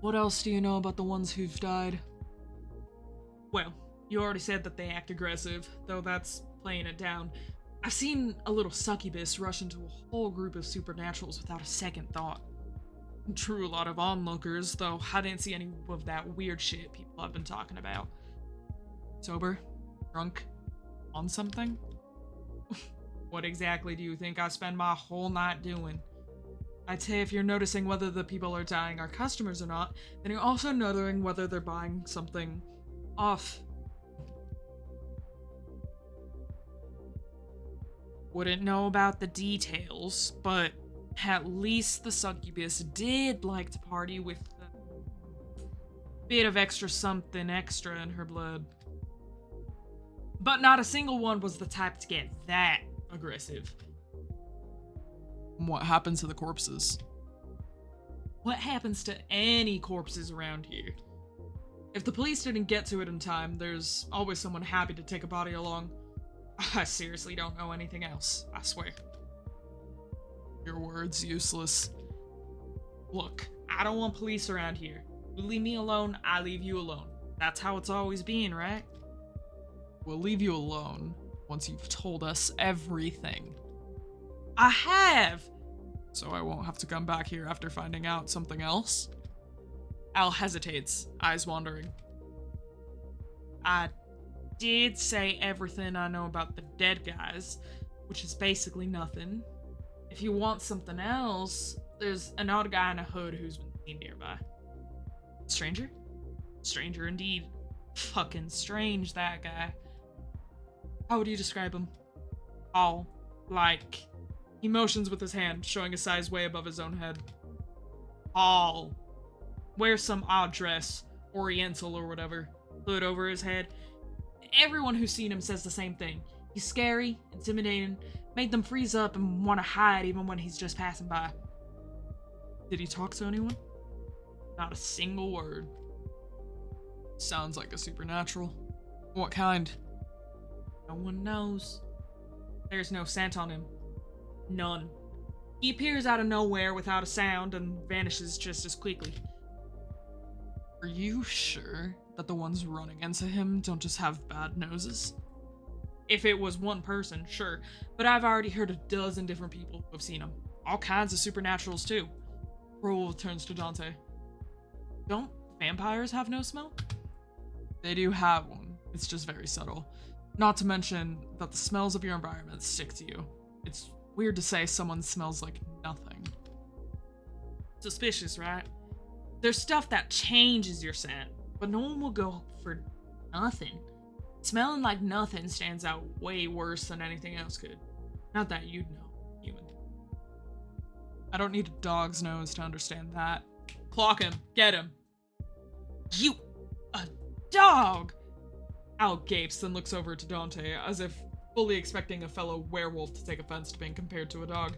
What else do you know about the ones who've died? Well, you already said that they act aggressive, though that's playing it down. I've seen a little succubus rush into a whole group of supernaturals without a second thought. True, a lot of onlookers, though I didn't see any of that weird shit people have been talking about. Sober? Drunk? On something? What exactly do you think I spend my whole night doing? I'd say if you're noticing whether the people are dying are customers or not, then you're also noticing whether they're buying something off. Wouldn't know about the details, but at least the succubus did like to party with a bit of extra something extra in her blood. But not a single one was the type to get that aggressive. What happens to the corpses? What happens to any corpses around here? If the police didn't get to it in time, there's always someone happy to take a body along. I seriously don't know anything else, I swear. Your word's useless. Look, I don't want police around here. You leave me alone, I leave you alone. That's how it's always been, right? We'll leave you alone once you've told us everything. I have! So I won't have to come back here after finding out something else? Al hesitates, eyes wandering. I did say everything I know about the dead guys, which is basically nothing. If you want something else, there's an odd guy in a hood who's been seen nearby. Stranger? Stranger indeed. Fucking strange, that guy. How would you describe him? Tall. Like, he motions with his hand, showing a size way above his own head. Tall. Wears some odd dress, oriental or whatever, hood over his head. Everyone who's seen him says the same thing. He's scary, intimidating, made them freeze up and want to hide even when he's just passing by. Did he talk to anyone? Not a single word. Sounds like a supernatural. What kind? No one knows. There's no scent on him. None. He appears out of nowhere without a sound and vanishes just as quickly. Are you sure that the ones running into him don't just have bad noses? If it was one person, sure, but I've already heard a dozen different people who have seen him. All kinds of supernaturals too. Raoul turns to Dante. Don't vampires have no smell? They do have one. It's just very subtle. Not to mention that the smells of your environment stick to you. It's weird to say someone smells like nothing. Suspicious, right? There's stuff that changes your scent, but no one will go for nothing. Smelling like nothing stands out way worse than anything else could. Not that you'd know, human. I don't need a dog's nose to understand that. Clock him. Get him. You... a dog! Al gapes, then looks over to Dante, as if fully expecting a fellow werewolf to take offense to being compared to a dog.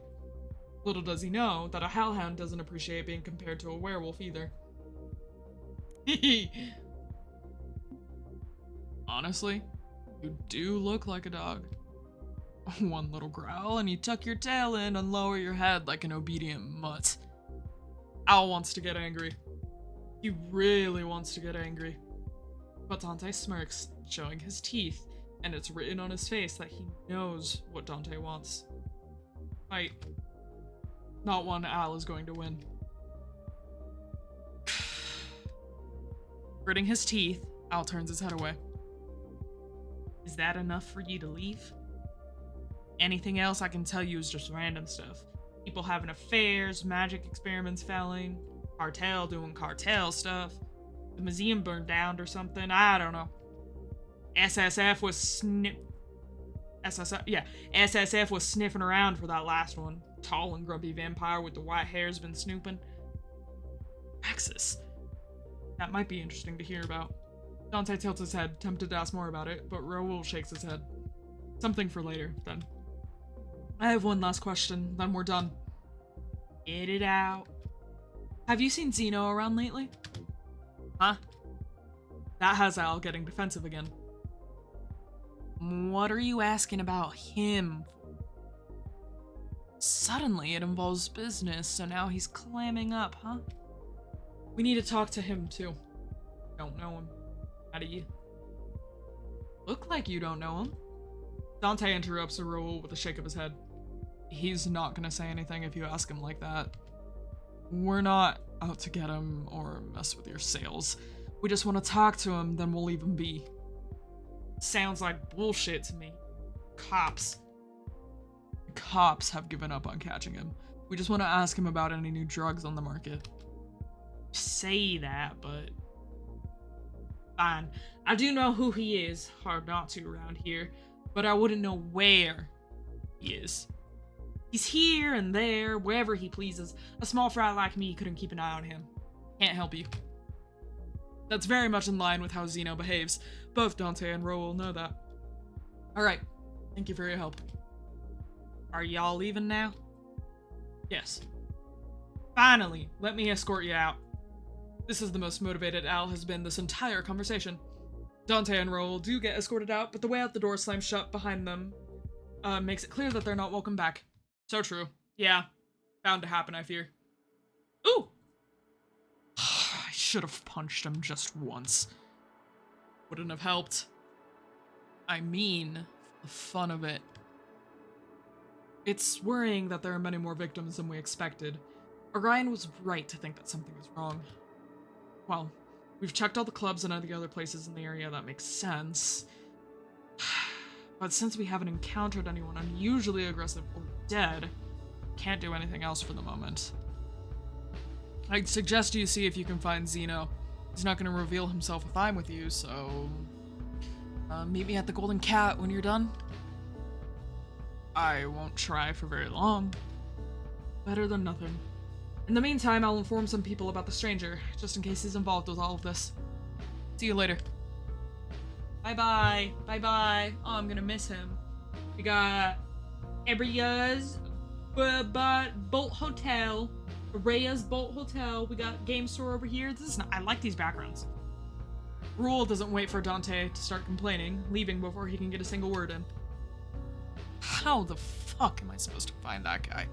Little does he know that a hellhound doesn't appreciate being compared to a werewolf either. Honestly, you do look like a dog. One little growl and you tuck your tail in and lower your head like an obedient mutt. Al wants to get angry. He really wants to get angry. But Dante smirks, showing his teeth, and it's written on his face that he knows what Dante wants. Fight. Not one Al is going to win. Gritting his teeth, Al turns his head away. Is that enough for you to leave? Anything else I can tell you is just random stuff. People having affairs, magic experiments failing, cartel doing cartel stuff, the museum burned down or something, I don't know. SSF was sniffing around for that last one. Tall and grumpy vampire with the white hair's been snooping. Praxis. That might be interesting to hear about. Dante tilts his head, tempted to ask more about it, but Raoul shakes his head. Something for later, then. I have one last question, then we're done. Get it out. Have you seen Zeno around lately? Huh? That has Al getting defensive again. What are you asking about him? Suddenly it involves business, so now he's clamming up, huh? We need to talk to him, too. Don't know him. How do you? Look like you don't know him. Dante interrupts Raoul with a shake of his head. He's not gonna say anything if you ask him like that. We're not out to get him or mess with your sales. We just want to talk to him, then we'll leave him be. Sounds like bullshit to me. Cops. Cops have given up on catching him. We just want to ask him about any new drugs on the market. Say that, but... Fine. I do know who he is. Hard not to around here. But I wouldn't know where he is. He's here and there, wherever he pleases. A small fry like me couldn't keep an eye on him. Can't help you. That's very much in line with how Zeno behaves. Both Dante and Raoul know that. Alright. Thank you for your help. Are y'all leaving now? Yes. Finally, let me escort you out. This is the most motivated Al has been this entire conversation. Dante and Raoul do get escorted out, but the way out the door slams shut behind them makes it clear that they're not welcome back. So true. Yeah. Bound to happen, I fear. Ooh! I should have punched him just once. Wouldn't have helped. I mean, the fun of it. It's worrying that there are many more victims than we expected. Orion was right to think that something is wrong. well, we've checked all the clubs and all the other places in the area. That makes sense. But since we haven't encountered anyone unusually aggressive or dead, can't do anything else for the moment. I'd suggest you see if you can find Zeno. He's not going to reveal himself if I'm with you, so... meet me at the Golden Cat when you're done. I won't try for very long. Better than nothing. In the meantime, I'll inform some people about the stranger, just in case he's involved with all of this. See you later. Bye-bye. Bye-bye. Oh, I'm gonna miss him. We got Aria's Bolt Hotel. Araya's Bolt Hotel. We got Game Store over here. This is not, I like these backgrounds. Rule doesn't wait for Dante to start complaining, leaving before he can get a single word in. How the fuck am I supposed to find that guy?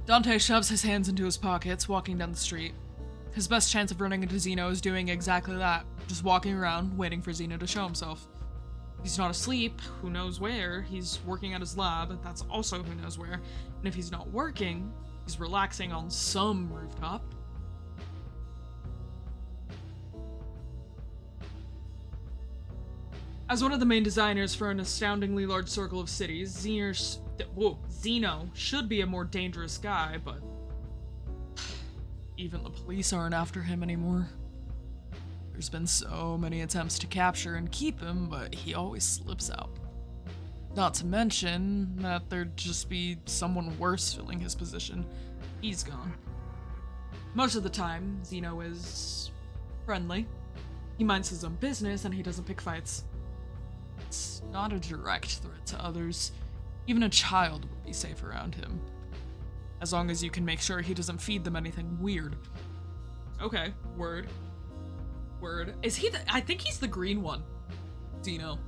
Dante shoves his hands into his pockets, walking down the street. His best chance of running into Zeno is doing exactly that, just walking around, waiting for Zeno to show himself. He's not asleep, who knows where. He's working at his lab, that's also who knows where. And if he's not working, he's relaxing on some rooftop. As one of the main designers for an astoundingly large circle of cities, Zeno should be a more dangerous guy, but even the police aren't after him anymore. There's been so many attempts to capture and keep him, but he always slips out. Not to mention that there'd just be someone worse filling his position. He's gone. Most of the time, Zeno is friendly. He minds his own business and he doesn't pick fights. It's not a direct threat to others. Even a child would be safe around him. As long as you can make sure he doesn't feed them anything weird. Okay, word. Word. Is he I think he's the green one. Zeno.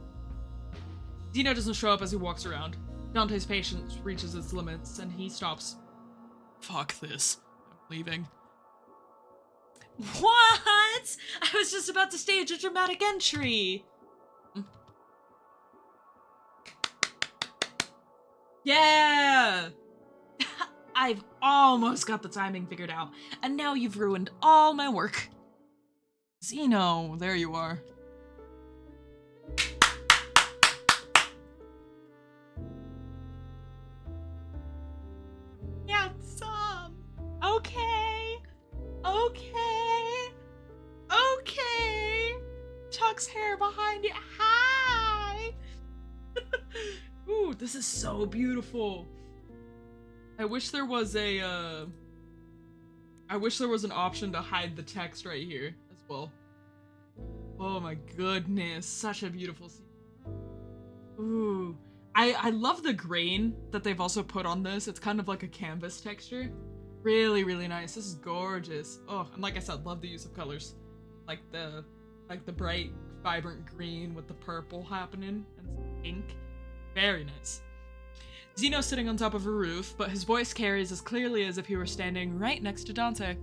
Zeno doesn't show up as he walks around. Dante's patience reaches its limits and he stops. Fuck this. I'm leaving. What? I was just about to stage a dramatic entry. Yeah! I've almost got the timing figured out, and now you've ruined all my work. Zeno, there you are. Yeah, okay. Chuck's hair behind it. Hi! Ooh, this is so beautiful. I wish there was an option to hide the text right here as well. Oh my goodness, such a beautiful scene. Ooh. I love the grain that they've also put on this. It's kind of like a canvas texture. Really, really nice. This is gorgeous. Oh, and like I said, love the use of colors. Like the bright, vibrant green with the purple happening and some pink. Very nice. Zeno's sitting on top of a roof, but his voice carries as clearly as if he were standing right next to Dante.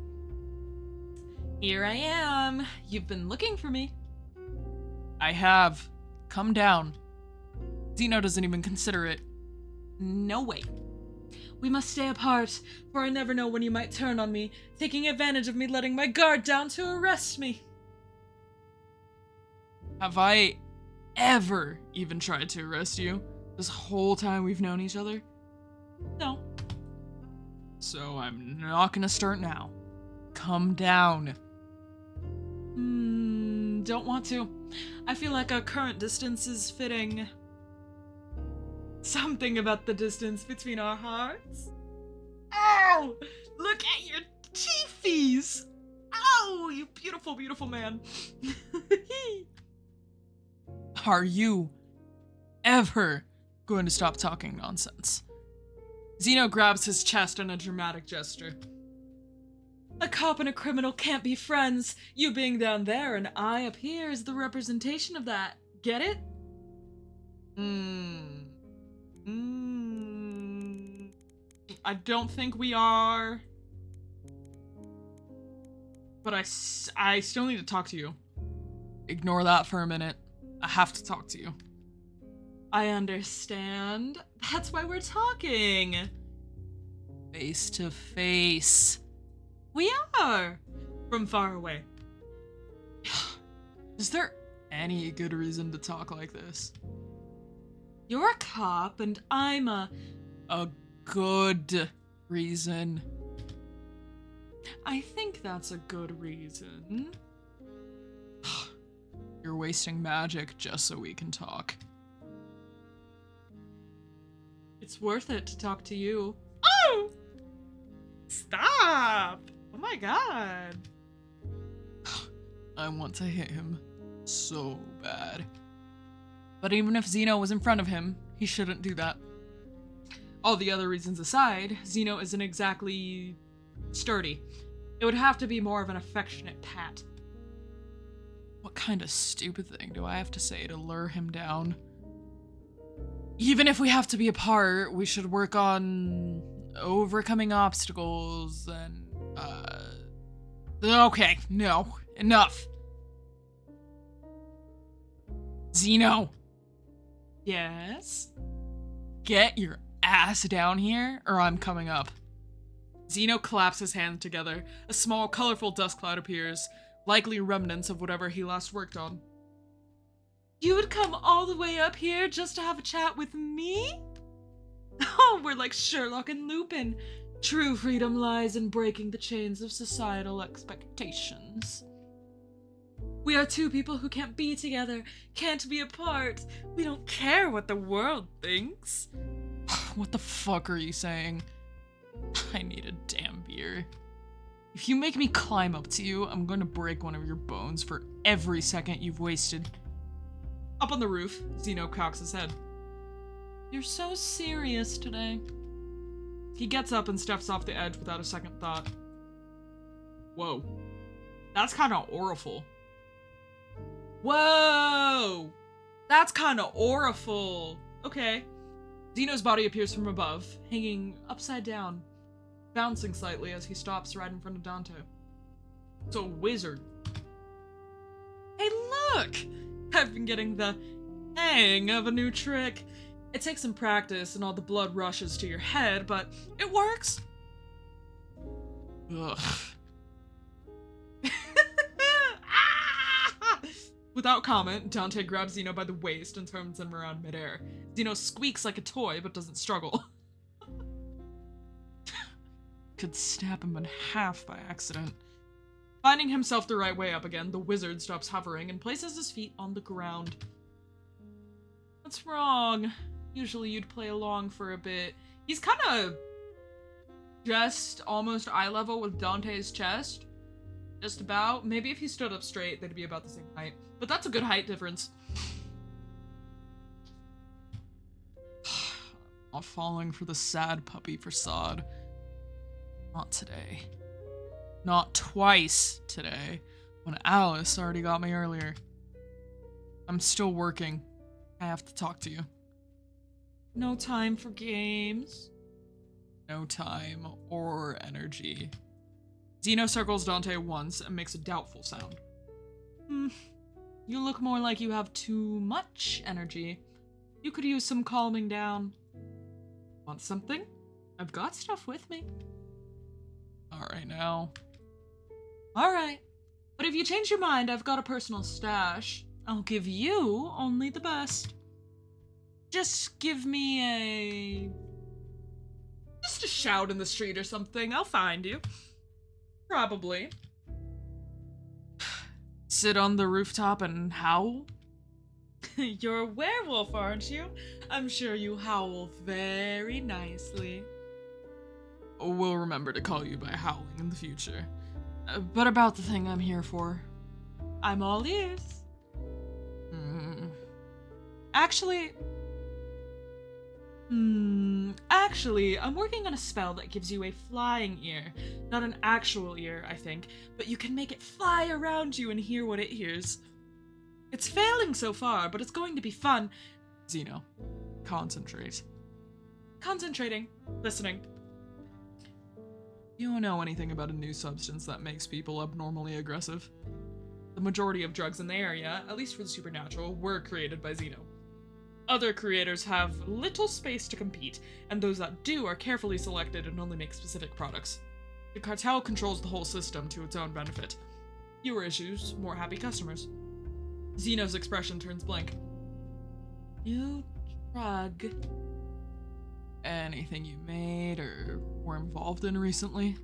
Here I am. You've been looking for me. I have. Come down. Zeno doesn't even consider it. No way. We must stay apart, for I never know when you might turn on me, taking advantage of me letting my guard down to arrest me. Have I ever even tried to arrest you? This whole time we've known each other? No. So I'm not gonna start now. Come down. Don't want to. I feel like our current distance is fitting. Something about the distance between our hearts. Oh! Look at your teethies! Oh, you beautiful, beautiful man. Are you ever going to stop talking nonsense? Zeno grabs his chest in a dramatic gesture. A cop and a criminal can't be friends. You being down there and I up here is the representation of that. Get it? I don't think we are. But I still need to talk to you. Ignore that for a minute. I have to talk to you. I understand. That's why we're talking. Face to face. We are. from far away. Is there any good reason to talk like this? You're a cop, and I'm a good reason. I think that's a good reason. You're wasting magic just so we can talk. It's worth it to talk to you. Oh! Stop! Oh my god. I want to hit him so bad. But even if Zeno was in front of him, he shouldn't do that. All the other reasons aside, Zeno isn't exactly sturdy. It would have to be more of an affectionate pat. What kind of stupid thing do I have to say to lure him down? Even if we have to be apart, we should work on overcoming obstacles and, Okay, no, enough. Zeno! Yes? Get your ass down here, or I'm coming up. Zeno claps his hands together. A small, colorful dust cloud appears, likely remnants of whatever he last worked on. You would come all the way up here just to have a chat with me? Oh, we're like Sherlock and Lupin. True freedom lies in breaking the chains of societal expectations. We are two people who can't be together, can't be apart. We don't care what the world thinks. What the fuck are you saying? I need a damn beer. If you make me climb up to you, I'm going to break one of your bones for every second you've wasted. Up on the roof, Zeno cocks his head. You're so serious today. He gets up and steps off the edge without a second thought. Whoa. That's kind of awful. Whoa! That's kind of awful. Okay. Zeno's body appears from above, hanging upside down, bouncing slightly as he stops right in front of Dante. It's a wizard. Hey, look! I've been getting the hang of a new trick. It takes some practice and all the blood rushes to your head, but it works. Ugh. Without comment, Dante grabs Zeno by the waist and turns him around midair. Zeno squeaks like a toy, but doesn't struggle. Could snap him in half by accident. Finding himself the right way up again, the wizard stops hovering and places his feet on the ground. What's wrong? Usually you'd play along for a bit. He's kind of just almost eye level with Dante's chest. Just about. Maybe if he stood up straight, they'd be about the same height. But that's a good height difference. Not falling for the sad puppy facade. Not today. Not twice today, when Alice already got me earlier. I'm still working. I have to talk to you. No time for games. No time or energy. Zeno circles Dante once and makes a doubtful sound. You look more like you have too much energy. You could use some calming down. Want something? I've got stuff with me. Alright now. Alright. But if you change your mind, I've got a personal stash. I'll give you only the best. Just give me just a shout in the street or something. I'll find you. Probably. Sit on the rooftop and howl? You're a werewolf, aren't you? I'm sure you howl very nicely. We'll remember to call you by howling in the future. But about the thing I'm here for. I'm all ears. Actually, I'm working on a spell that gives you a flying ear. Not an actual ear, I think, but you can make it fly around you and hear what it hears. It's failing so far, but it's going to be fun. Zeno, concentrate. Concentrating. Listening. You don't know anything about a new substance that makes people abnormally aggressive? The majority of drugs in the area, at least for the supernatural, were created by Zeno. Other creators have little space to compete, and those that do are carefully selected and only make specific products. The cartel controls the whole system to its own benefit. Fewer issues, more happy customers. Zeno's expression turns blank. New drug. Anything you made or were involved in recently?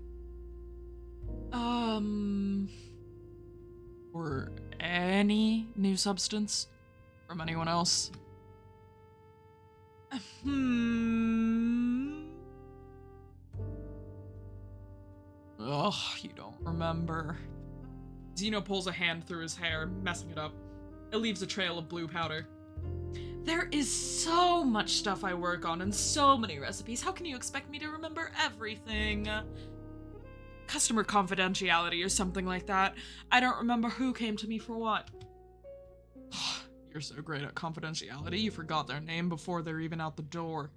Or any new substance from anyone else? Ugh, you don't remember. Zeno pulls a hand through his hair, messing it up. It leaves a trail of blue powder. There is so much stuff I work on and so many recipes. How can you expect me to remember everything? Customer confidentiality or something like that. I don't remember who came to me for what. You're so great at confidentiality, you forgot their name before they're even out the door.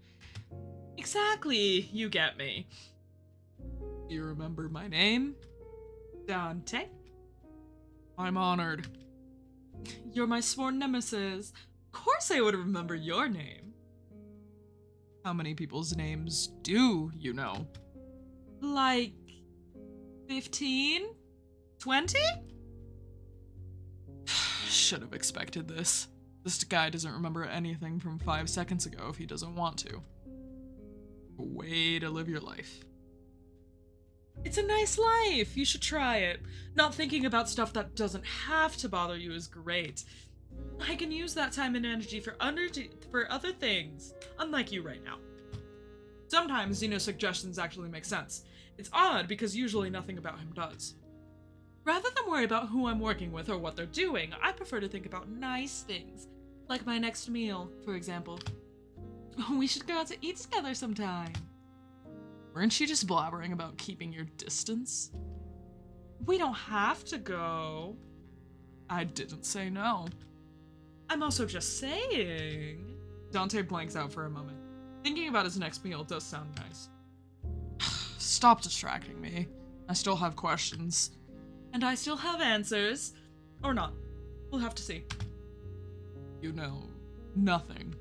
Exactly, you get me. You remember my name? Dante? I'm honored. You're my sworn nemesis. Of course I would remember your name. How many people's names do you know? Like 15? 20? Should have expected this. This guy doesn't remember anything from 5 seconds ago if he doesn't want to. A way to live your life. It's a nice life. You should try it. Not thinking about stuff that doesn't have to bother you is great. I can use that time and energy for other things, unlike you right now. Sometimes Zeno's suggestions actually make sense. It's odd because usually nothing about him does. Rather than worry about who I'm working with or what they're doing, I prefer to think about nice things. Like my next meal, for example. We should go out to eat together sometime. Weren't you just blabbering about keeping your distance? We don't have to go. I didn't say no. I'm also just saying. Dante blanks out for a moment. Thinking about his next meal does sound nice. Stop distracting me. I still have questions. And I still have answers. Or not. We'll have to see. You know nothing.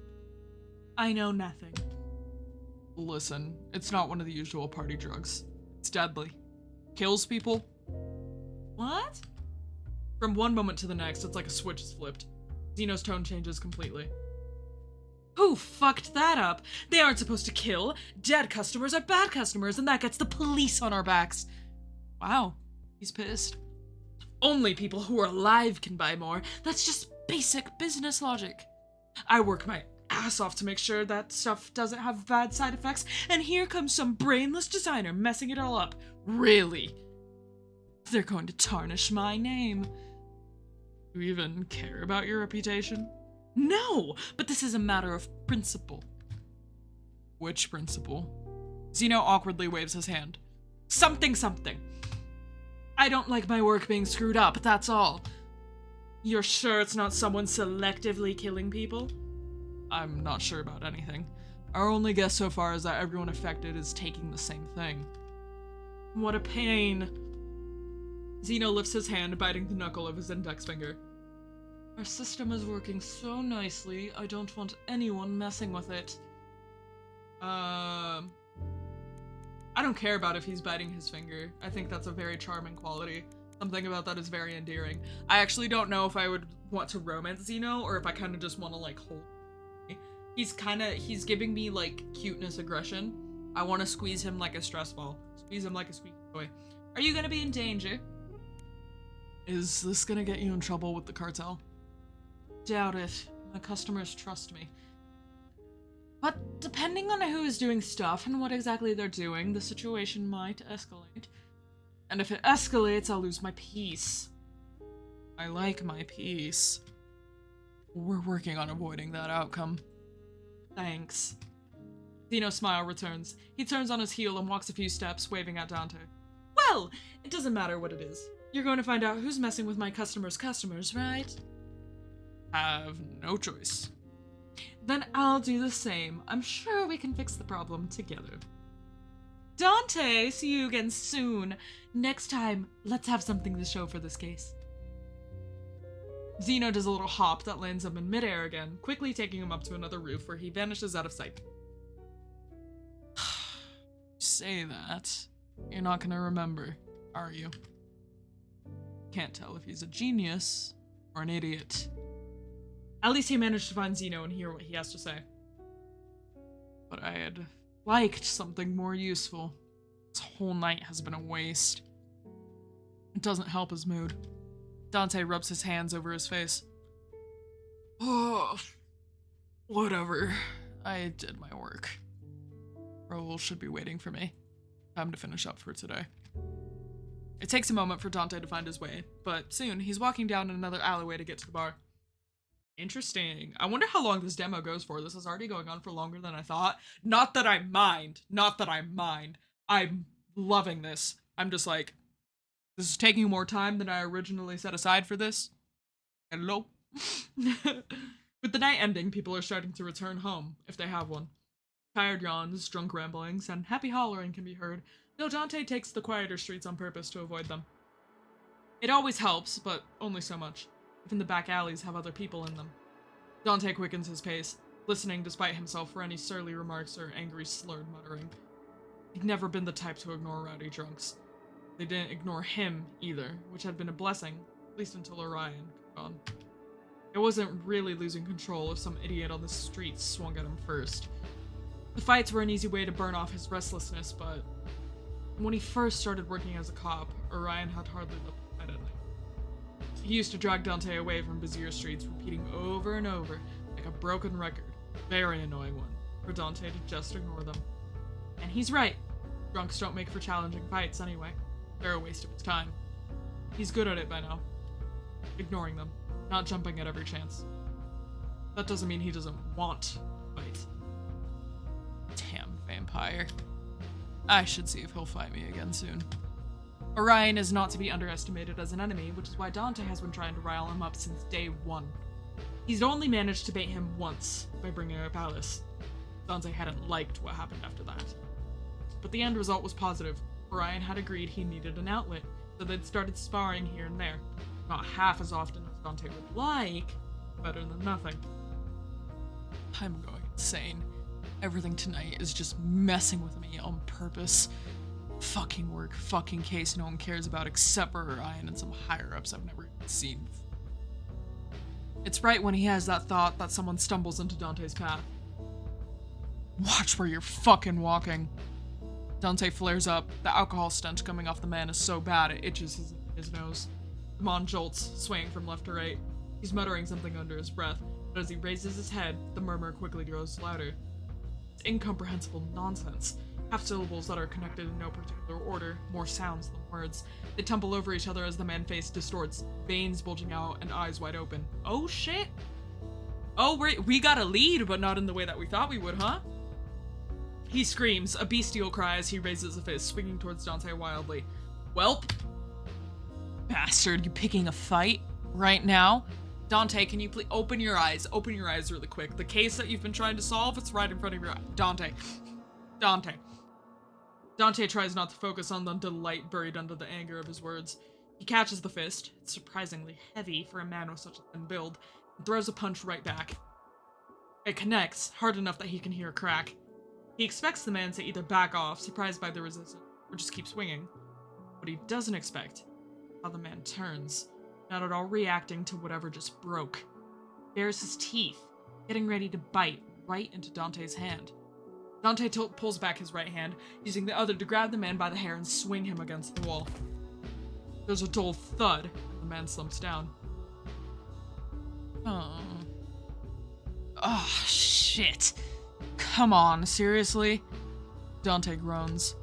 I know nothing. Listen, it's not one of the usual party drugs. It's deadly. Kills people. What? From one moment to the next, it's like a switch is flipped. Zeno's tone changes completely. Who fucked that up? They aren't supposed to kill. Dead customers are bad customers, and that gets the police on our backs. Wow, he's pissed. Only people who are alive can buy more. That's just basic business logic. I work my ass off to make sure that stuff doesn't have bad side effects, and here comes some brainless designer messing it all up. Really? They're going to tarnish my name. Do you even care about your reputation? No, but this is a matter of principle. Which principle? Zeno awkwardly waves his hand. Something. I don't like my work being screwed up, that's all. You're sure it's not someone selectively killing people? I'm not sure about anything. Our only guess so far is that everyone affected is taking the same thing. What a pain. Zeno lifts his hand, biting the knuckle of his index finger. Our system is working so nicely, I don't want anyone messing with it. I don't care about if he's biting his finger. I think that's a very charming quality. Something about that is very endearing. I actually don't know if I would want to romance Zeno, or if I kind of just want to, like, hold. He's giving me, like, cuteness aggression. I want to squeeze him like a stress ball. Squeeze him like a squeaky toy. Are you gonna be in danger? Is this gonna get you in trouble with the cartel? Doubt it. My customers trust me. But depending on who is doing stuff and what exactly they're doing, the situation might escalate. And if it escalates, I'll lose my peace. I like my peace. We're working on avoiding that outcome. Thanks. Zeno's smile returns. He turns on his heel and walks a few steps, waving at Dante. Well, it doesn't matter what it is. You're going to find out who's messing with my customers' customers, right? Have no choice. Then I'll do the same. I'm sure we can fix the problem together. Dante, see you again soon. Next time, let's have something to show for this case. Zeno does a little hop that lands him in midair again, quickly taking him up to another roof where he vanishes out of sight. Say that, You're not gonna remember, are you? Can't tell if he's a genius or an idiot. At least he managed to find Zeno and hear what he has to say. But I had liked something more useful. This whole night has been a waste. It doesn't help his mood. Dante rubs his hands over his face. Oh, whatever. I did my work. Raoul should be waiting for me. Time to finish up for today. It takes a moment for Dante to find his way, but soon he's walking down another alleyway to get to the bar. Interesting. I wonder how long this demo goes for. This is already going on for longer than I thought. Not that I mind. Not that I mind. I'm loving this. I'm just like, this is taking more time than I originally set aside for this. Hello? With the night ending, people are starting to return home, if they have one. Tired yawns, drunk ramblings, and happy hollering can be heard, though Dante takes the quieter streets on purpose to avoid them. It always helps, but only so much. Even the back alleys have other people in them. Dante quickens his pace, listening despite himself for any surly remarks or angry slurred muttering. He'd never been the type to ignore rowdy drunks. They didn't ignore him, either, which had been a blessing, at least until Orion got gone. It wasn't really losing control if some idiot on the streets swung at him first. The fights were an easy way to burn off his restlessness, but when he first started working as a cop, Orion had hardly left bed at night. He used to drag Dante away from busier streets, repeating over and over, like a broken record, very annoying one, for Dante to just ignore them. And he's right. Drunks don't make for challenging fights anyway. They're a waste of his time. He's good at it by now. Ignoring them, not jumping at every chance. That doesn't mean he doesn't want to fight. Damn vampire. I should see if he'll fight me again soon. Orion is not to be underestimated as an enemy, which is why Dante has been trying to rile him up since day one. He's only managed to bait him once by bringing up Alice. Dante hadn't liked what happened after that. But the end result was positive. Orion had agreed he needed an outlet, so they'd started sparring here and there. Not half as often as Dante would like, better than nothing. I'm going insane. Everything tonight is just messing with me on purpose. Fucking work, fucking case no one cares about except for Orion and some higher-ups I've never even seen before. It's right when he has that thought that someone stumbles into Dante's path. Watch where you're fucking walking. Dante flares up. The alcohol stench coming off the man is so bad it itches his nose. The man jolts, swaying from left to right. He's muttering something under his breath, but as he raises his head, the murmur quickly grows louder. It's incomprehensible nonsense. Half syllables that are connected in no particular order, more sounds than words. They tumble over each other as the man's face distorts, veins bulging out and eyes wide open. Oh shit! Oh, we got a lead, but not in the way that we thought we would, huh? He screams, a bestial cry as he raises a fist, swinging towards Dante wildly. Welp! Bastard, you picking a fight? Right now? Dante, can you please open your eyes? Open your eyes really quick. The case that you've been trying to solve, it's right in front of your eye. Dante. Dante. Dante tries not to focus on the delight buried under the anger of his words. He catches the fist, it's surprisingly heavy for a man with such a thin build, and throws a punch right back. It connects, hard enough that he can hear a crack. He expects the man to either back off, surprised by the resistance, or just keep swinging. What he doesn't expect, how the man turns, not at all reacting to whatever just broke. Bares his teeth, getting ready to bite right into Dante's hand. Dante pulls back his right hand, using the other to grab the man by the hair and swing him against the wall. There's a dull thud, and the man slumps down. Oh, shit. Come on, seriously? Dante groans.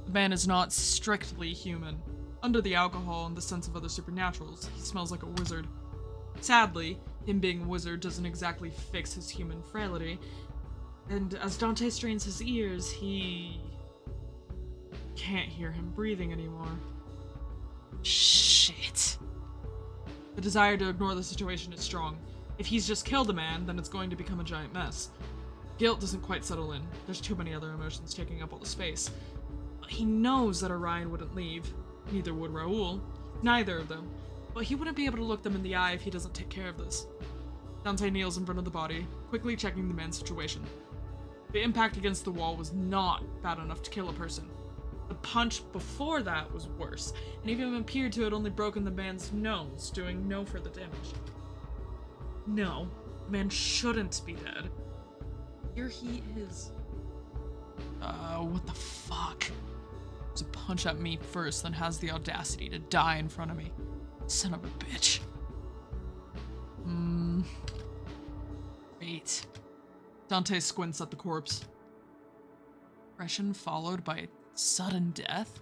The man is not strictly human. Under the alcohol and the sense of other supernaturals, he smells like a wizard. Sadly, him being a wizard doesn't exactly fix his human frailty, and as Dante strains his ears, he can't hear him breathing anymore. Shit. The desire to ignore the situation is strong. If he's just killed a man, then it's going to become a giant mess. Guilt doesn't quite settle in. There's too many other emotions taking up all the space. He knows that Orion wouldn't leave. Neither would Raoul. Neither of them. But he wouldn't be able to look them in the eye if he doesn't take care of this. Dante kneels in front of the body, quickly checking the man's situation. The impact against the wall was not bad enough to kill a person. The punch before that was worse, and even appeared to have only broken the man's nose, doing no further damage. No, the man shouldn't be dead. Here he is. What the fuck? To punch at me first, then has the audacity to die in front of me. Son of a bitch. Wait. Dante squints at the corpse. Depression followed by sudden death?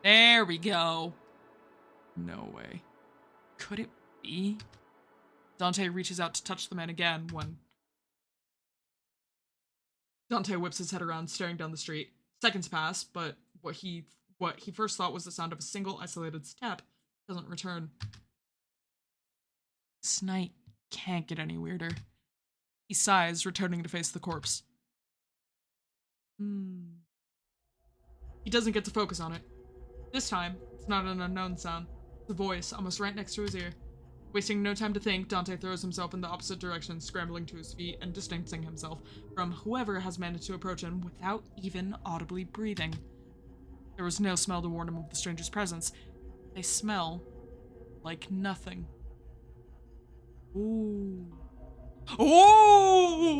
There we go. No way. Could it be? Dante reaches out to touch the man again when Dante whips his head around, staring down the street. Seconds pass, but what he first thought was the sound of a single isolated step doesn't return. This night can't get any weirder. He sighs, returning to face the corpse. He doesn't get to focus on it. This time, it's not an unknown sound. It's a voice, almost right next to his ear. Wasting no time to think, Dante throws himself in the opposite direction, scrambling to his feet and distancing himself from whoever has managed to approach him without even audibly breathing. There was no smell to warn him of the stranger's presence. They smell like nothing. Ooh. Oh!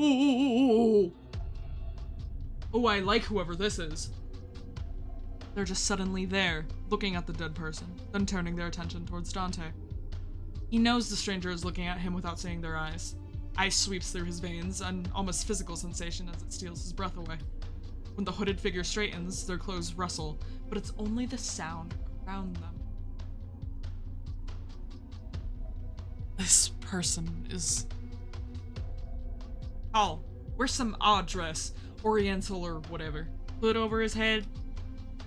Oh, I like whoever this is. They're just suddenly there, looking at the dead person, then turning their attention towards Dante. He knows the stranger is looking at him without seeing their eyes. Ice sweeps through his veins, an almost physical sensation as it steals his breath away. When the hooded figure straightens, their clothes rustle, but it's only the sound around them. This person is tall, wears some odd dress, oriental or whatever, hood over his head.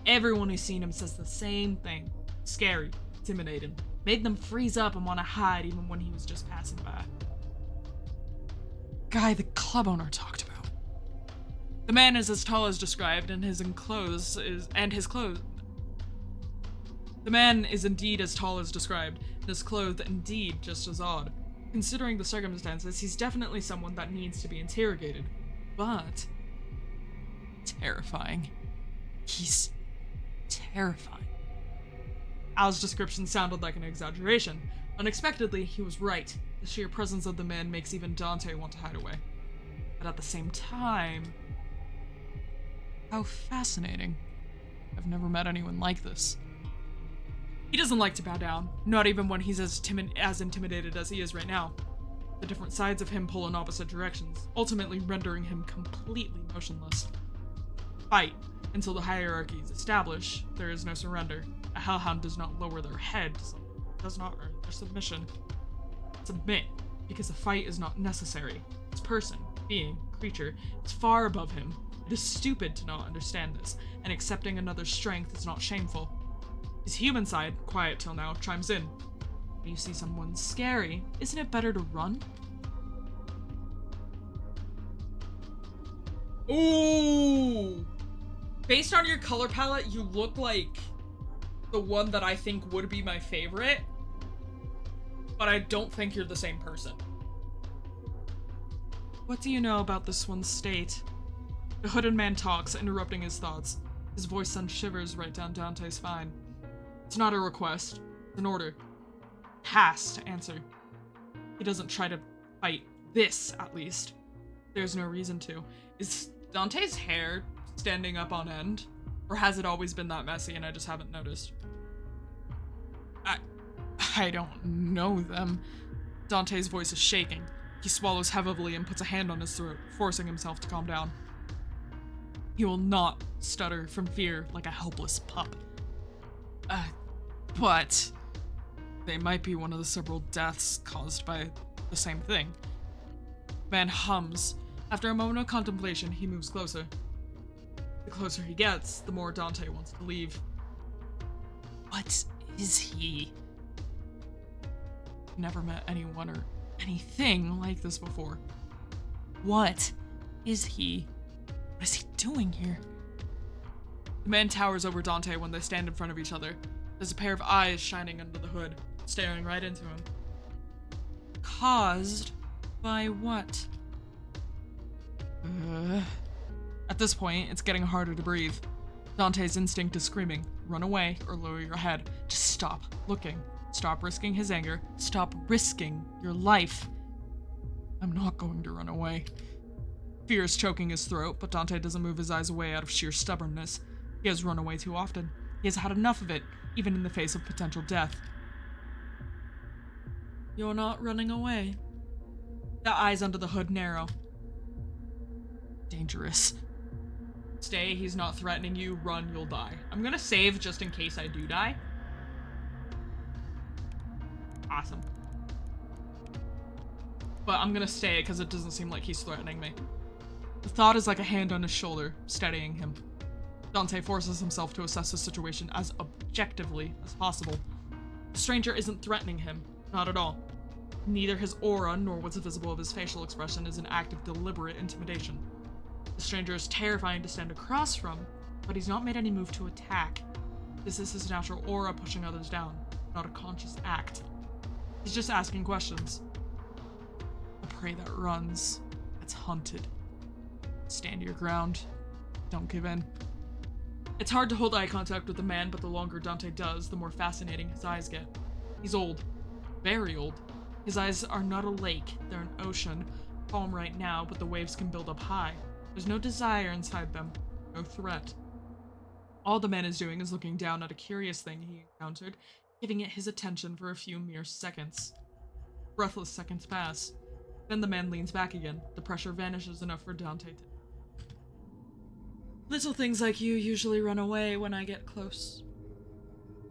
Everyone who's seen him says the same thing. Scary, intimidating, made them freeze up and want to hide even when he was just passing by. Guy the club owner talked about. The man is as tall as described, and his clothes. The man is indeed as tall as described, and his clothes indeed just as odd. Considering the circumstances, he's definitely someone that needs to be interrogated. But terrifying. He's terrifying. Al's description sounded like an exaggeration. Unexpectedly, he was right. The sheer presence of the man makes even Dante want to hide away. But at the same time, how fascinating. I've never met anyone like this. He doesn't like to bow down, not even when he's as intimidated as he is right now. The different sides of him pull in opposite directions, ultimately rendering him completely motionless. Fight. Until the hierarchy is established, there is no surrender. A hellhound does not lower their head, does not earn their submission. Submit, because the fight is not necessary. This person, being, creature, is far above him. It is stupid to not understand this, and accepting another's strength is not shameful. His human side, quiet till now, chimes in. When you see someone scary, isn't it better to run? Ooh! Based on your color palette, you look like the one that I think would be my favorite, but I don't think you're the same person. What do you know about this one's state? The hooded man talks, interrupting his thoughts. His voice sends shivers right down Dante's spine. It's not a request, it's an order. Has to answer. He doesn't try to fight this, at least. There's no reason to. Is Dante's hair standing up on end? Or has it always been that messy and I just haven't noticed? I don't know them. Dante's voice is shaking. He swallows heavily and puts a hand on his throat, forcing himself to calm down. He will not stutter from fear like a helpless pup. But they might be one of the several deaths caused by the same thing. Man hums. After a moment of contemplation, he moves closer. The closer he gets, the more Dante wants to leave. What is he? Never met anyone or anything like this before. What is he? What is he doing here? The man towers over Dante when they stand in front of each other. There's a pair of eyes shining under the hood, staring right into him. Caused by what? At this point, it's getting harder to breathe. Dante's instinct is screaming, run away or lower your head. Just stop looking. Stop risking his anger. Stop risking your life. I'm not going to run away. Fear is choking his throat, but Dante doesn't move his eyes away out of sheer stubbornness. He has run away too often. He has had enough of it, even in the face of potential death. You're not running away. The eyes under the hood narrow. Dangerous. Stay, he's not threatening you. Run, you'll die. I'm gonna save just in case I do die. Awesome. But I'm gonna stay because it doesn't seem like he's threatening me. The thought is like a hand on his shoulder, steadying him. Dante forces himself to assess the situation as objectively as possible. The stranger isn't threatening him, not at all. Neither his aura nor what's visible of his facial expression is an act of deliberate intimidation. The stranger is terrifying to stand across from, but he's not made any move to attack. This is his natural aura pushing others down, not a conscious act. He's just asking questions. A prey that runs, it's hunted. Stand your ground. Don't give in. It's hard to hold eye contact with the man, but the longer Dante does, the more fascinating his eyes get. He's old. Very old. His eyes are not a lake, they're an ocean. Calm right now, but the waves can build up high. There's no desire inside them. No threat. All the man is doing is looking down at a curious thing he encountered, giving it his attention for a few mere seconds. Breathless seconds pass. Then the man leans back again. The pressure vanishes enough for Dante to... Little things like you usually run away when I get close.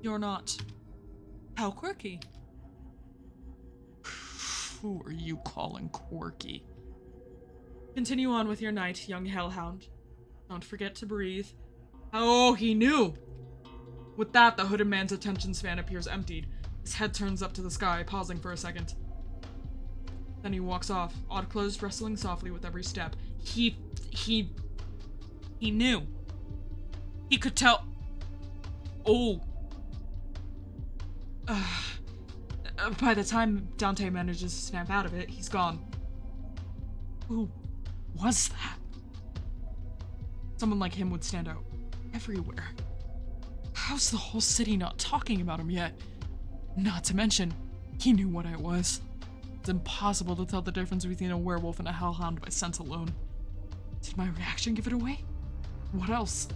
You're not. How quirky. Who are you calling quirky? Continue on with your night, young hellhound. Don't forget to breathe. Oh, he knew! With that, the hooded man's attention span appears emptied. His head turns up to the sky, pausing for a second. Then he walks off, odd clothes rustling softly with every step. He knew. He could tell. Oh. By the time Dante manages to snap out of it, he's gone. Who was that? Someone like him would stand out everywhere. How's the whole city not talking about him yet? Not to mention, he knew what I was. It's impossible to tell the difference between a werewolf and a hellhound by sense alone. Did my reaction give it away? What else?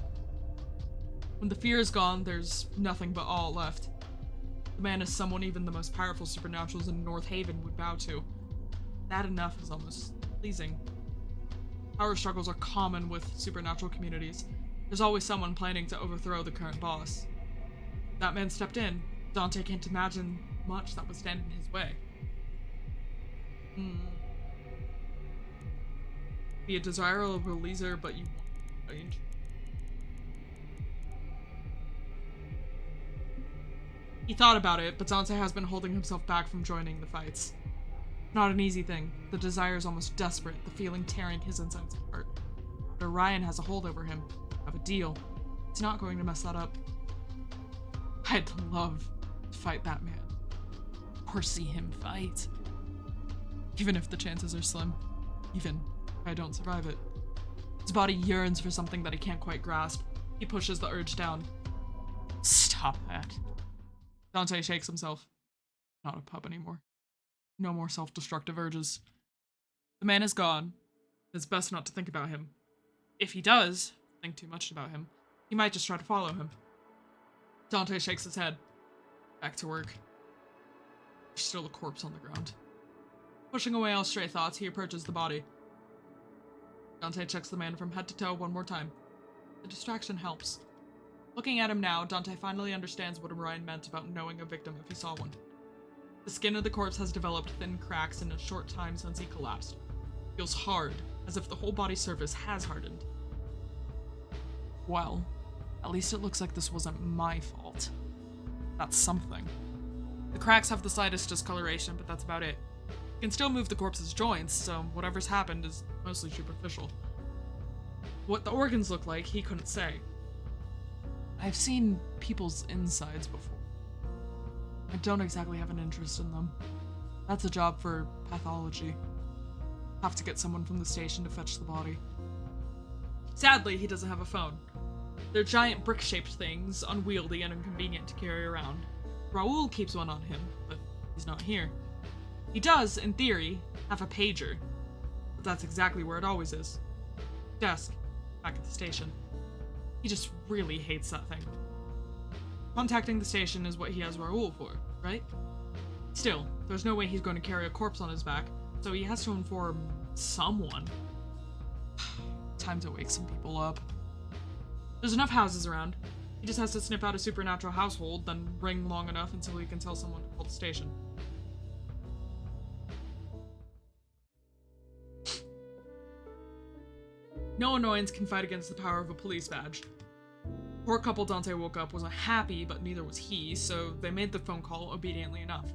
When the fear is gone, there's nothing but awe left. The man is someone even the most powerful supernaturals in North Haven would bow to. That enough is almost pleasing. Power struggles are common with supernatural communities. There's always someone planning to overthrow the current boss. That man stepped in. Dante can't imagine much that would stand in his way. Be a desirable leader, but you won't change. He thought about it, but Dante has been holding himself back from joining the fights. Not an easy thing. The desire is almost desperate, the feeling tearing his insides apart. But Orion has a hold over him. Have a deal. He's not going to mess that up. I'd love to fight that man. Or see him fight. Even if the chances are slim. Even if I don't survive it. His body yearns for something that he can't quite grasp. He pushes the urge down. Stop that. Dante shakes himself. Not a pup anymore. No more self-destructive urges. The man is gone. It's best not to think about him. If he does think too much about him, he might just try to follow him. Dante shakes his head. Back to work. There's still a corpse on the ground. Pushing away all stray thoughts, he approaches the body. Dante checks the man from head to toe one more time. The distraction helps. Looking at him now, Dante finally understands what Orion meant about knowing a victim if he saw one. The skin of the corpse has developed thin cracks in a short time since he collapsed. It feels hard, as if the whole body surface has hardened. Well, at least it looks like this wasn't my fault. That's something. The cracks have the slightest discoloration, but that's about it. You can still move the corpse's joints, so whatever's happened is mostly superficial. What the organs look like, he couldn't say. I've seen people's insides before. I don't exactly have an interest in them. That's a job for pathology. Have to get someone from the station to fetch the body. Sadly, he doesn't have a phone. They're giant brick-shaped things, unwieldy and inconvenient to carry around. Raoul keeps one on him, but he's not here. He does, in theory, have a pager. But that's exactly where it always is. Desk, back at the station. He just really hates that thing. Contacting the station is what he has Raoul for, right? Still, there's no way he's going to carry a corpse on his back, so he has to inform someone. Time to wake some people up. There's enough houses around. He just has to snip out a supernatural household, then ring long enough until he can tell someone to call the station. No annoyance can fight against the power of a police badge. Poor couple Dante woke up wasn't happy, but neither was he, so they made the phone call obediently enough.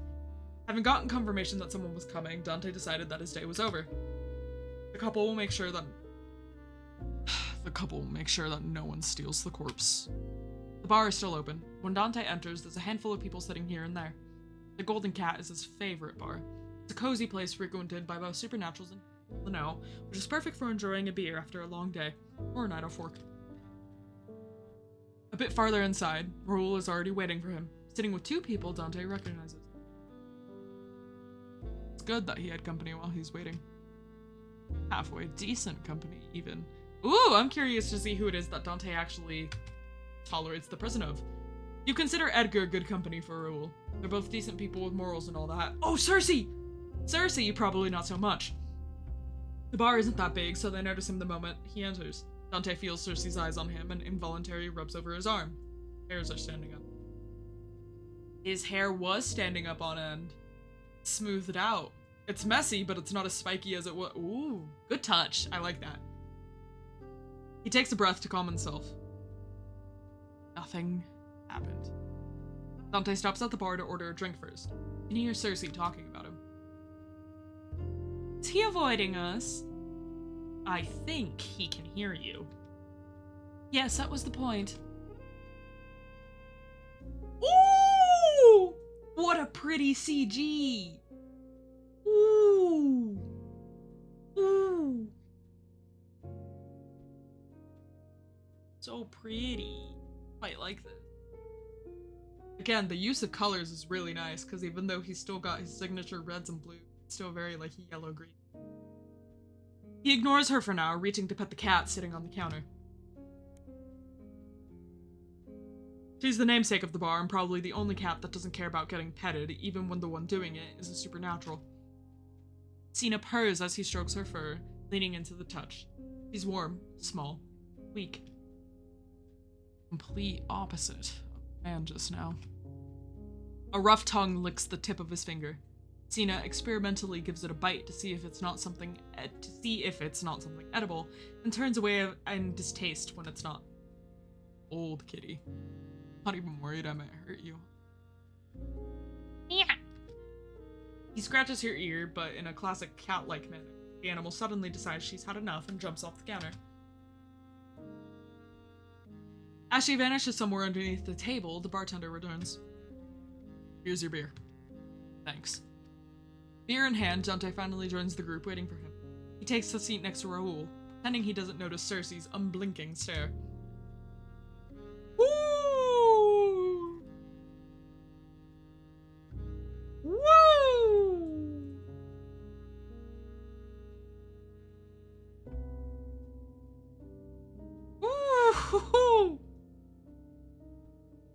Having gotten confirmation that someone was coming, Dante decided that his day was over. The couple will make sure that no one steals the corpse. The bar is still open. When Dante enters, there's a handful of people sitting here and there. The Golden Cat is his favorite bar. It's a cozy place frequented by both supernaturals and people to know, which is perfect for enjoying a beer after a long day, or a night off work. A bit farther inside, Raoul is already waiting for him, sitting with two people Dante recognizes. It's good that he had company while he's waiting. Halfway decent company, even. Ooh, I'm curious to see who it is that Dante actually tolerates the prison of. You consider Edgar good company for Raoul. They're both decent people with morals and all that. Oh, Cersei! Cersei, probably not so much. The bar isn't that big, so they notice him the moment he enters. Dante feels Cersei's eyes on him and involuntarily rubs over his arm. Hairs are standing up. His hair was standing up on end. Smoothed out. It's messy, but it's not as spiky as it was. Ooh, good touch. I like that. He takes a breath to calm himself. Nothing happened. Dante stops at the bar to order a drink first. You can hear Cersei talking about him. Is he avoiding us? I think he can hear you. Yes, that was the point. Ooh! What a pretty CG! Ooh! Ooh! So pretty. Quite like this. Again, the use of colors is really nice, because even though he's still got his signature reds and blues, it's still very like yellow-green. He ignores her for now, reaching to pet the cat sitting on the counter. She's the namesake of the bar and probably the only cat that doesn't care about getting petted, even when the one doing it is a supernatural. Sina purrs as he strokes her fur, leaning into the touch. She's warm, small, weak. Complete opposite of man just now. A rough tongue licks the tip of his finger. Sina experimentally gives it a bite to see if it's not something edible, and turns away in distaste when it's not. Old kitty. Not even worried I might hurt you. Yeah. He scratches her ear, but in a classic cat-like manner. The animal suddenly decides she's had enough and jumps off the counter. As she vanishes somewhere underneath the table, the bartender returns. Here's your beer. Thanks. Beer in hand, Dante finally joins the group waiting for him. He takes the seat next to Raoul, pretending he doesn't notice Cersei's unblinking stare. Woo! Woo! Ooh!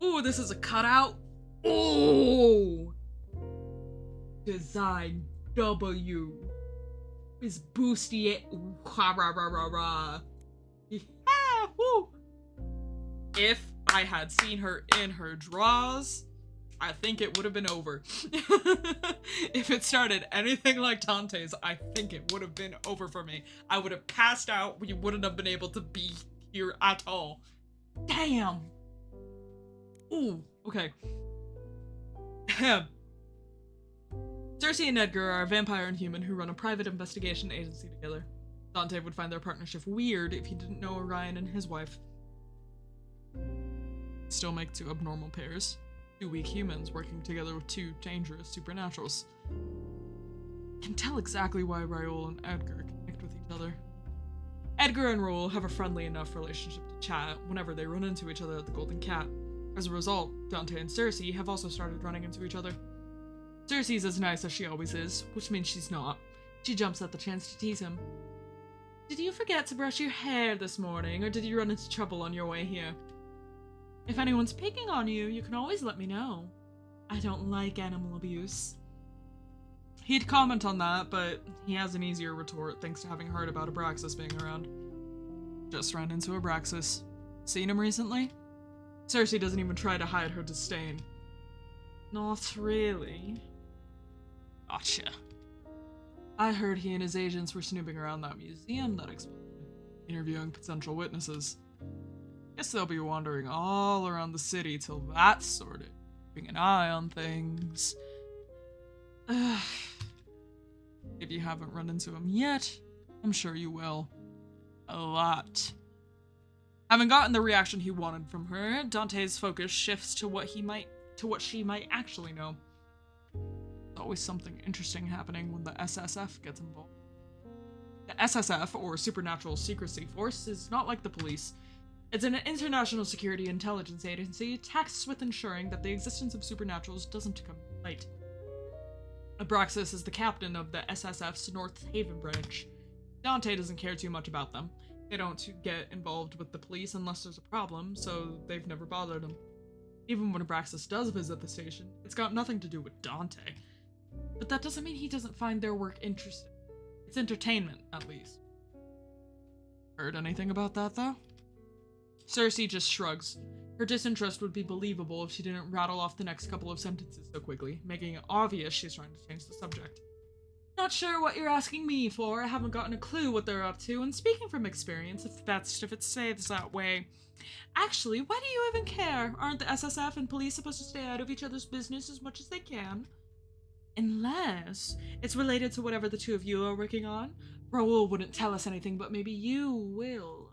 Ooh, this is a cutout. Ooh! Design W is boosty it. Rah, rah, rah, rah, rah. Yeah, woo. If I had seen her in her draws, I think it would have been over. If it started anything like Dante's, I think it would have been over for me. I would have passed out. We wouldn't have been able to be here at all. Damn. Ooh, okay. Cersei and Edgar are a vampire and human who run a private investigation agency together. Dante would find their partnership weird if he didn't know Orion and his wife. Still make two abnormal pairs. Two weak humans working together with two dangerous supernaturals. Can tell exactly why Raoul and Edgar connect with each other. Edgar and Raoul have a friendly enough relationship to chat whenever they run into each other at the Golden Cat. As a result, Dante and Cersei have also started running into each other. Cersei's as nice as she always is, which means she's not. She jumps at the chance to tease him. Did you forget to brush your hair this morning, or did you run into trouble on your way here? If anyone's picking on you, you can always let me know. I don't like animal abuse. He'd comment on that, but he has an easier retort thanks to having heard about Abraxas being around. Just ran into Abraxas. Seen him recently? Cersei doesn't even try to hide her disdain. Not really. Gotcha. I heard he and his agents were snooping around that museum that exploded, interviewing potential witnesses. Guess they'll be wandering all around the city till that's sorted, keeping an eye on things. If you haven't run into him yet, I'm sure you will. A lot. Having gotten the reaction he wanted from her, Dante's focus shifts to what she might actually know. There's always something interesting happening when the SSF gets involved. The SSF, or Supernatural Secrecy Force, is not like the police. It's an international security intelligence agency tasked with ensuring that the existence of supernaturals doesn't come to light. Abraxas is the captain of the SSF's North Haven branch. Dante doesn't care too much about them. They don't get involved with the police unless there's a problem, so they've never bothered him. Even when Abraxas does visit the station, it's got nothing to do with Dante. But that doesn't mean he doesn't find their work interesting. It's entertainment, at least. Heard anything about that, though? Cersei just shrugs. Her disinterest would be believable if she didn't rattle off the next couple of sentences so quickly, making it obvious she's trying to change the subject. Not sure what you're asking me for. I haven't gotten a clue what they're up to, and speaking from experience, if it stays that way. Actually, why do you even care? Aren't the SSF and police supposed to stay out of each other's business as much as they can? Unless it's related to whatever the two of you are working on. Raoul wouldn't tell us anything, but maybe you will.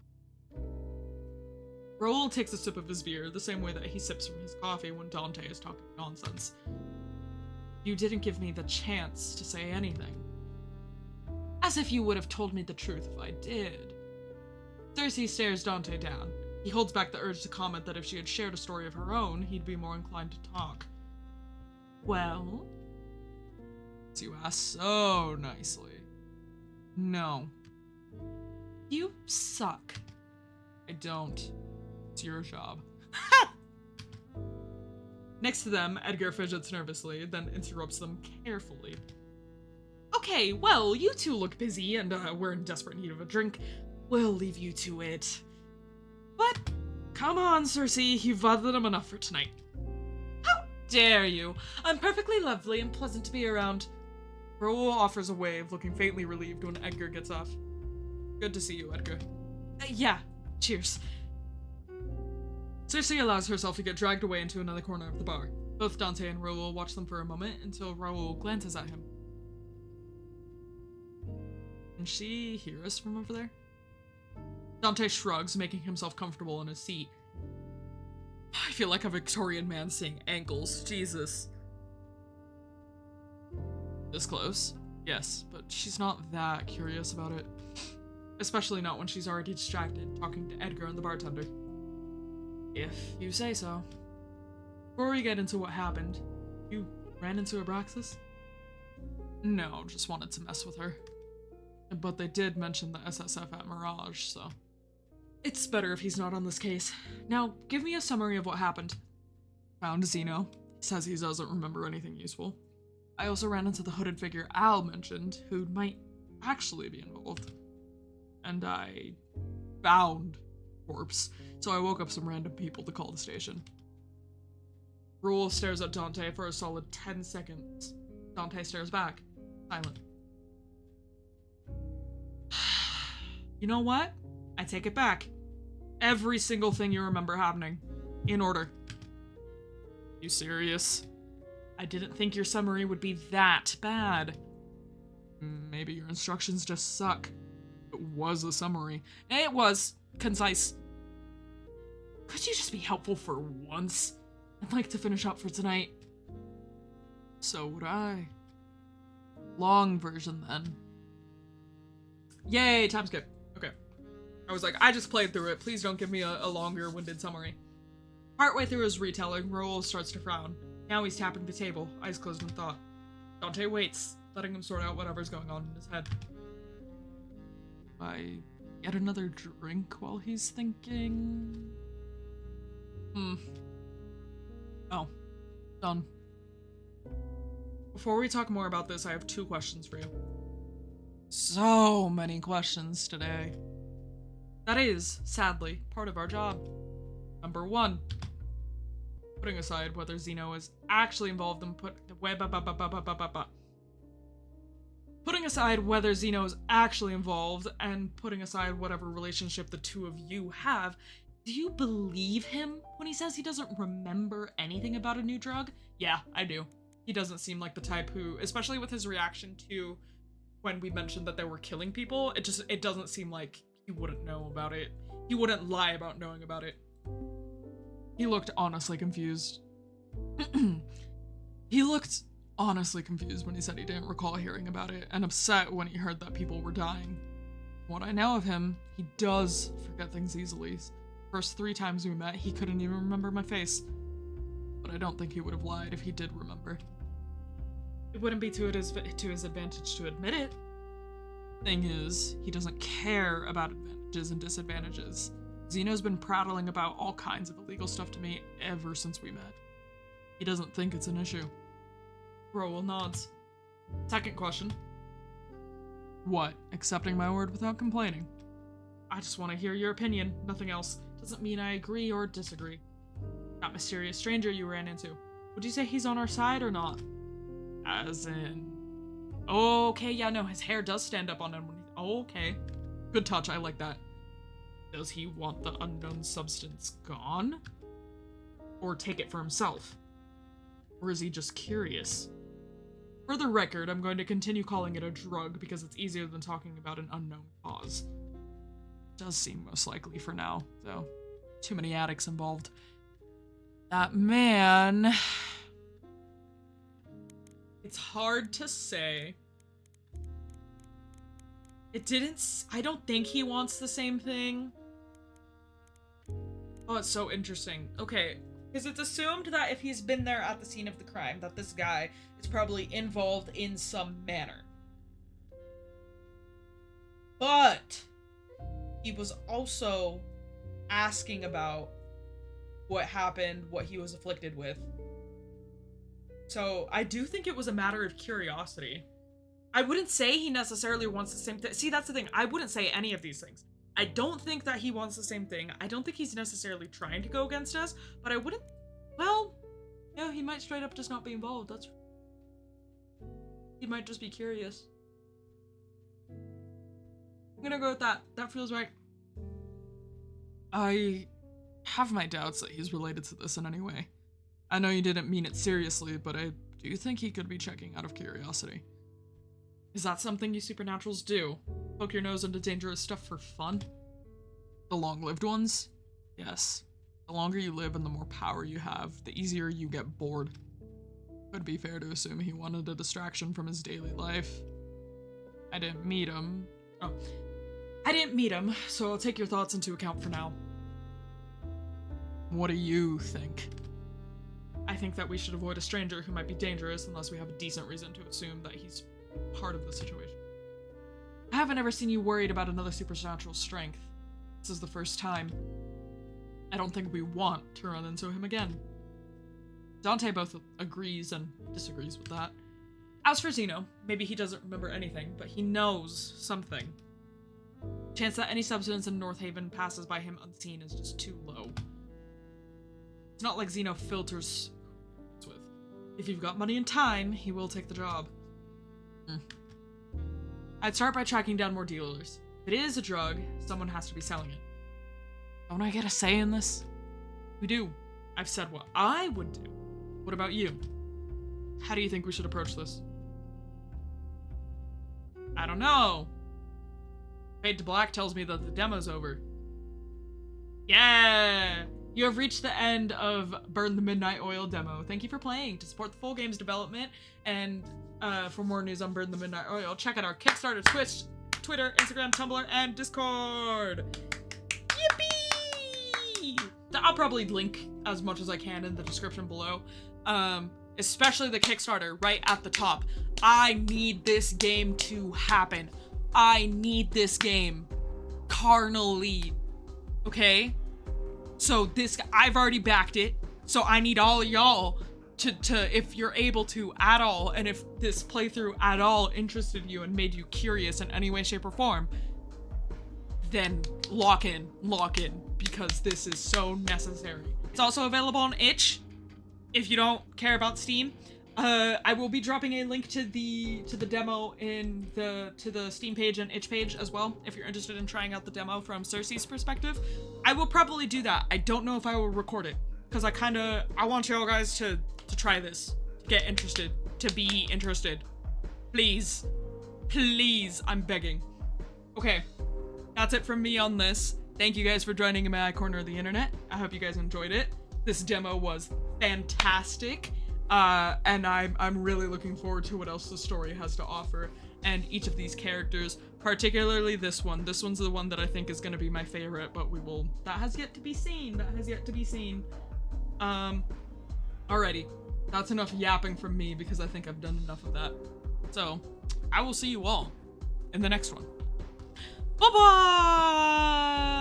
Raoul takes a sip of his beer, the same way that he sips from his coffee when Dante is talking nonsense. You didn't give me the chance to say anything. As if you would have told me the truth if I did. Cersei stares Dante down. He holds back the urge to comment that if she had shared a story of her own, he'd be more inclined to talk. Well? You ask so nicely. No. You suck. I don't. It's your job. Next to them, Edgar fidgets nervously, then interrupts them carefully. Okay, well, you two look busy, and we're in desperate need of a drink. We'll leave you to it. But, come on, Cersei, you've bothered them enough for tonight. How dare you? I'm perfectly lovely and pleasant to be around. Raoul offers a wave, looking faintly relieved when Edgar gets off. Good to see you, Edgar. Yeah, cheers. Cersei allows herself to get dragged away into another corner of the bar. Both Dante and Raoul watch them for a moment until Raoul glances at him. Can she hear us from over there? Dante shrugs, making himself comfortable in his seat. I feel like a Victorian man seeing ankles. Jesus. This close? Yes, but she's not that curious about it. Especially not when she's already distracted, talking to Edgar and the bartender. If you say so. Before we get into what happened, you ran into Abraxas? No, just wanted to mess with her. But they did mention the SSF at Mirage, so... It's better if he's not on this case. Now, give me a summary of what happened. Found Zeno. Says he doesn't remember anything useful. I also ran into the hooded figure Al mentioned, who might actually be involved. And I found corpse, so I woke up some random people to call the station. Raoul stares at Dante for a solid 10 seconds. Dante stares back, silent. You know what? I take it back. Every single thing you remember happening. In order. You serious? I didn't think your summary would be that bad. Maybe your instructions just suck. It was a summary. It was concise. Could you just be helpful for once? I'd like to finish up for tonight. So would I. Long version then. Yay, time skip. Okay. I was like, I just played through it. Please don't give me a longer-winded summary. Partway through his retelling, Raoul starts to frown. Now he's tapping the table, eyes closed in thought. Dante waits, letting him sort out whatever's going on in his head. I get another drink while he's thinking. Oh, done. Before we talk more about this, I have 2 questions for you. So many questions today. That is, sadly, part of our job. Number 1. Putting aside whether Zeno is actually involved in Putting aside whether Zeno is actually involved and putting aside whatever relationship the two of you have, do you believe him when he says he doesn't remember anything about a new drug? Yeah, I do. He doesn't seem like the type who, especially with his reaction to when we mentioned that they were killing people, it doesn't seem like he wouldn't know about it. He wouldn't lie about knowing about it. He looked honestly confused. He looked honestly confused when he said he didn't recall hearing about it, and upset when he heard that people were dying. From what I know of him, he does forget things easily. First 3 times we met, he couldn't even remember my face. But I don't think he would have lied if he did remember. It wouldn't be to his advantage to admit it. Thing is, he doesn't care about advantages and disadvantages. Zeno's been prattling about all kinds of illegal stuff to me ever since we met. He doesn't think it's an issue. Raoul nods. Second question. What? Accepting my word without complaining? I just want to hear your opinion, nothing else. Doesn't mean I agree or disagree. That mysterious stranger you ran into. Would you say he's on our side or not? As in... Okay, yeah, no, his hair does stand up on him. Okay. Good touch, I like that. Does he want the unknown substance gone? Or take it for himself? Or is he just curious? For the record, I'm going to continue calling it a drug because it's easier than talking about an unknown cause. Does seem most likely for now, though. Too many addicts involved. That man... It's hard to say. I don't think he wants the same thing. Oh, it's so interesting. Okay, because it's assumed that if he's been there at the scene of the crime, that this guy is probably involved in some manner. But he was also asking about what happened, what he was afflicted with. So I do think it was a matter of curiosity. I wouldn't say he necessarily wants the same thing. See, that's the thing. I wouldn't say any of these things. I don't think that he wants the same thing. I don't think he's necessarily trying to go against us, but I wouldn't... Well, yeah, he might straight up just not be involved. That's... He might just be curious. I'm gonna go with that. That feels right. I have my doubts that he's related to this in any way. I know you didn't mean it seriously, but I do think he could be checking out of curiosity. Is that something you supernaturals do? Poke your nose into dangerous stuff for fun? The long-lived ones? Yes. The longer you live and the more power you have, the easier you get bored. Could be fair to assume he wanted a distraction from his daily life. I didn't meet him. Oh. I didn't meet him, so I'll take your thoughts into account for now. What do you think? I think that we should avoid a stranger who might be dangerous unless we have a decent reason to assume that he's part of the situation. I haven't ever seen you worried about another supernatural strength. This is the first time. I don't think we want to run into him again. Dante both agrees and disagrees with that. As for Zeno, maybe he doesn't remember anything, but he knows something. Chance that any substance in North Haven passes by him unseen is just too low. It's not like Zeno filters with. If you've got money and time, he will take the job. I'd start by tracking down more dealers. If it is a drug, someone has to be selling it. Don't I get a say in this? We do. I've said what I would do. What about you? How do you think we should approach this? I don't know. Fade to Black tells me that the demo's over. Yeah! You have reached the end of Burn the Midnight Oil demo. Thank you for playing. To support the full game's development and for more news on Burn the Midnight Oil, check out our Kickstarter, Twitch, Twitter, Instagram, Tumblr, and Discord. I'll probably link as much as I can in the description below. Especially the Kickstarter right at the top. I need this game to happen. I need this game carnally. Okay? So I've already backed it. So I need all of y'all to if you're able to at all, and if this playthrough at all interested you and made you curious in any way, shape, or form, then lock in, because this is so necessary. It's also available on itch if you don't care about Steam. I will be dropping a link to the demo in to the Steam page and itch page as well, if you're interested in trying out the demo from Cersei's perspective. I will probably do that. I don't know if I will record it, because I want y'all guys to try this, to get interested, to be interested. Please, I'm begging. Okay, that's it from me on this. Thank you guys for joining in my corner of the internet. I hope you guys enjoyed it. This demo was fantastic, and I'm really looking forward to what else the story has to offer, and each of these characters, particularly this one. This one's the one that I think is going to be my favorite, but that has yet to be seen. Alrighty, that's enough yapping from me, because I think I've done enough of that. So, I will see you all in the next one. Bye-bye!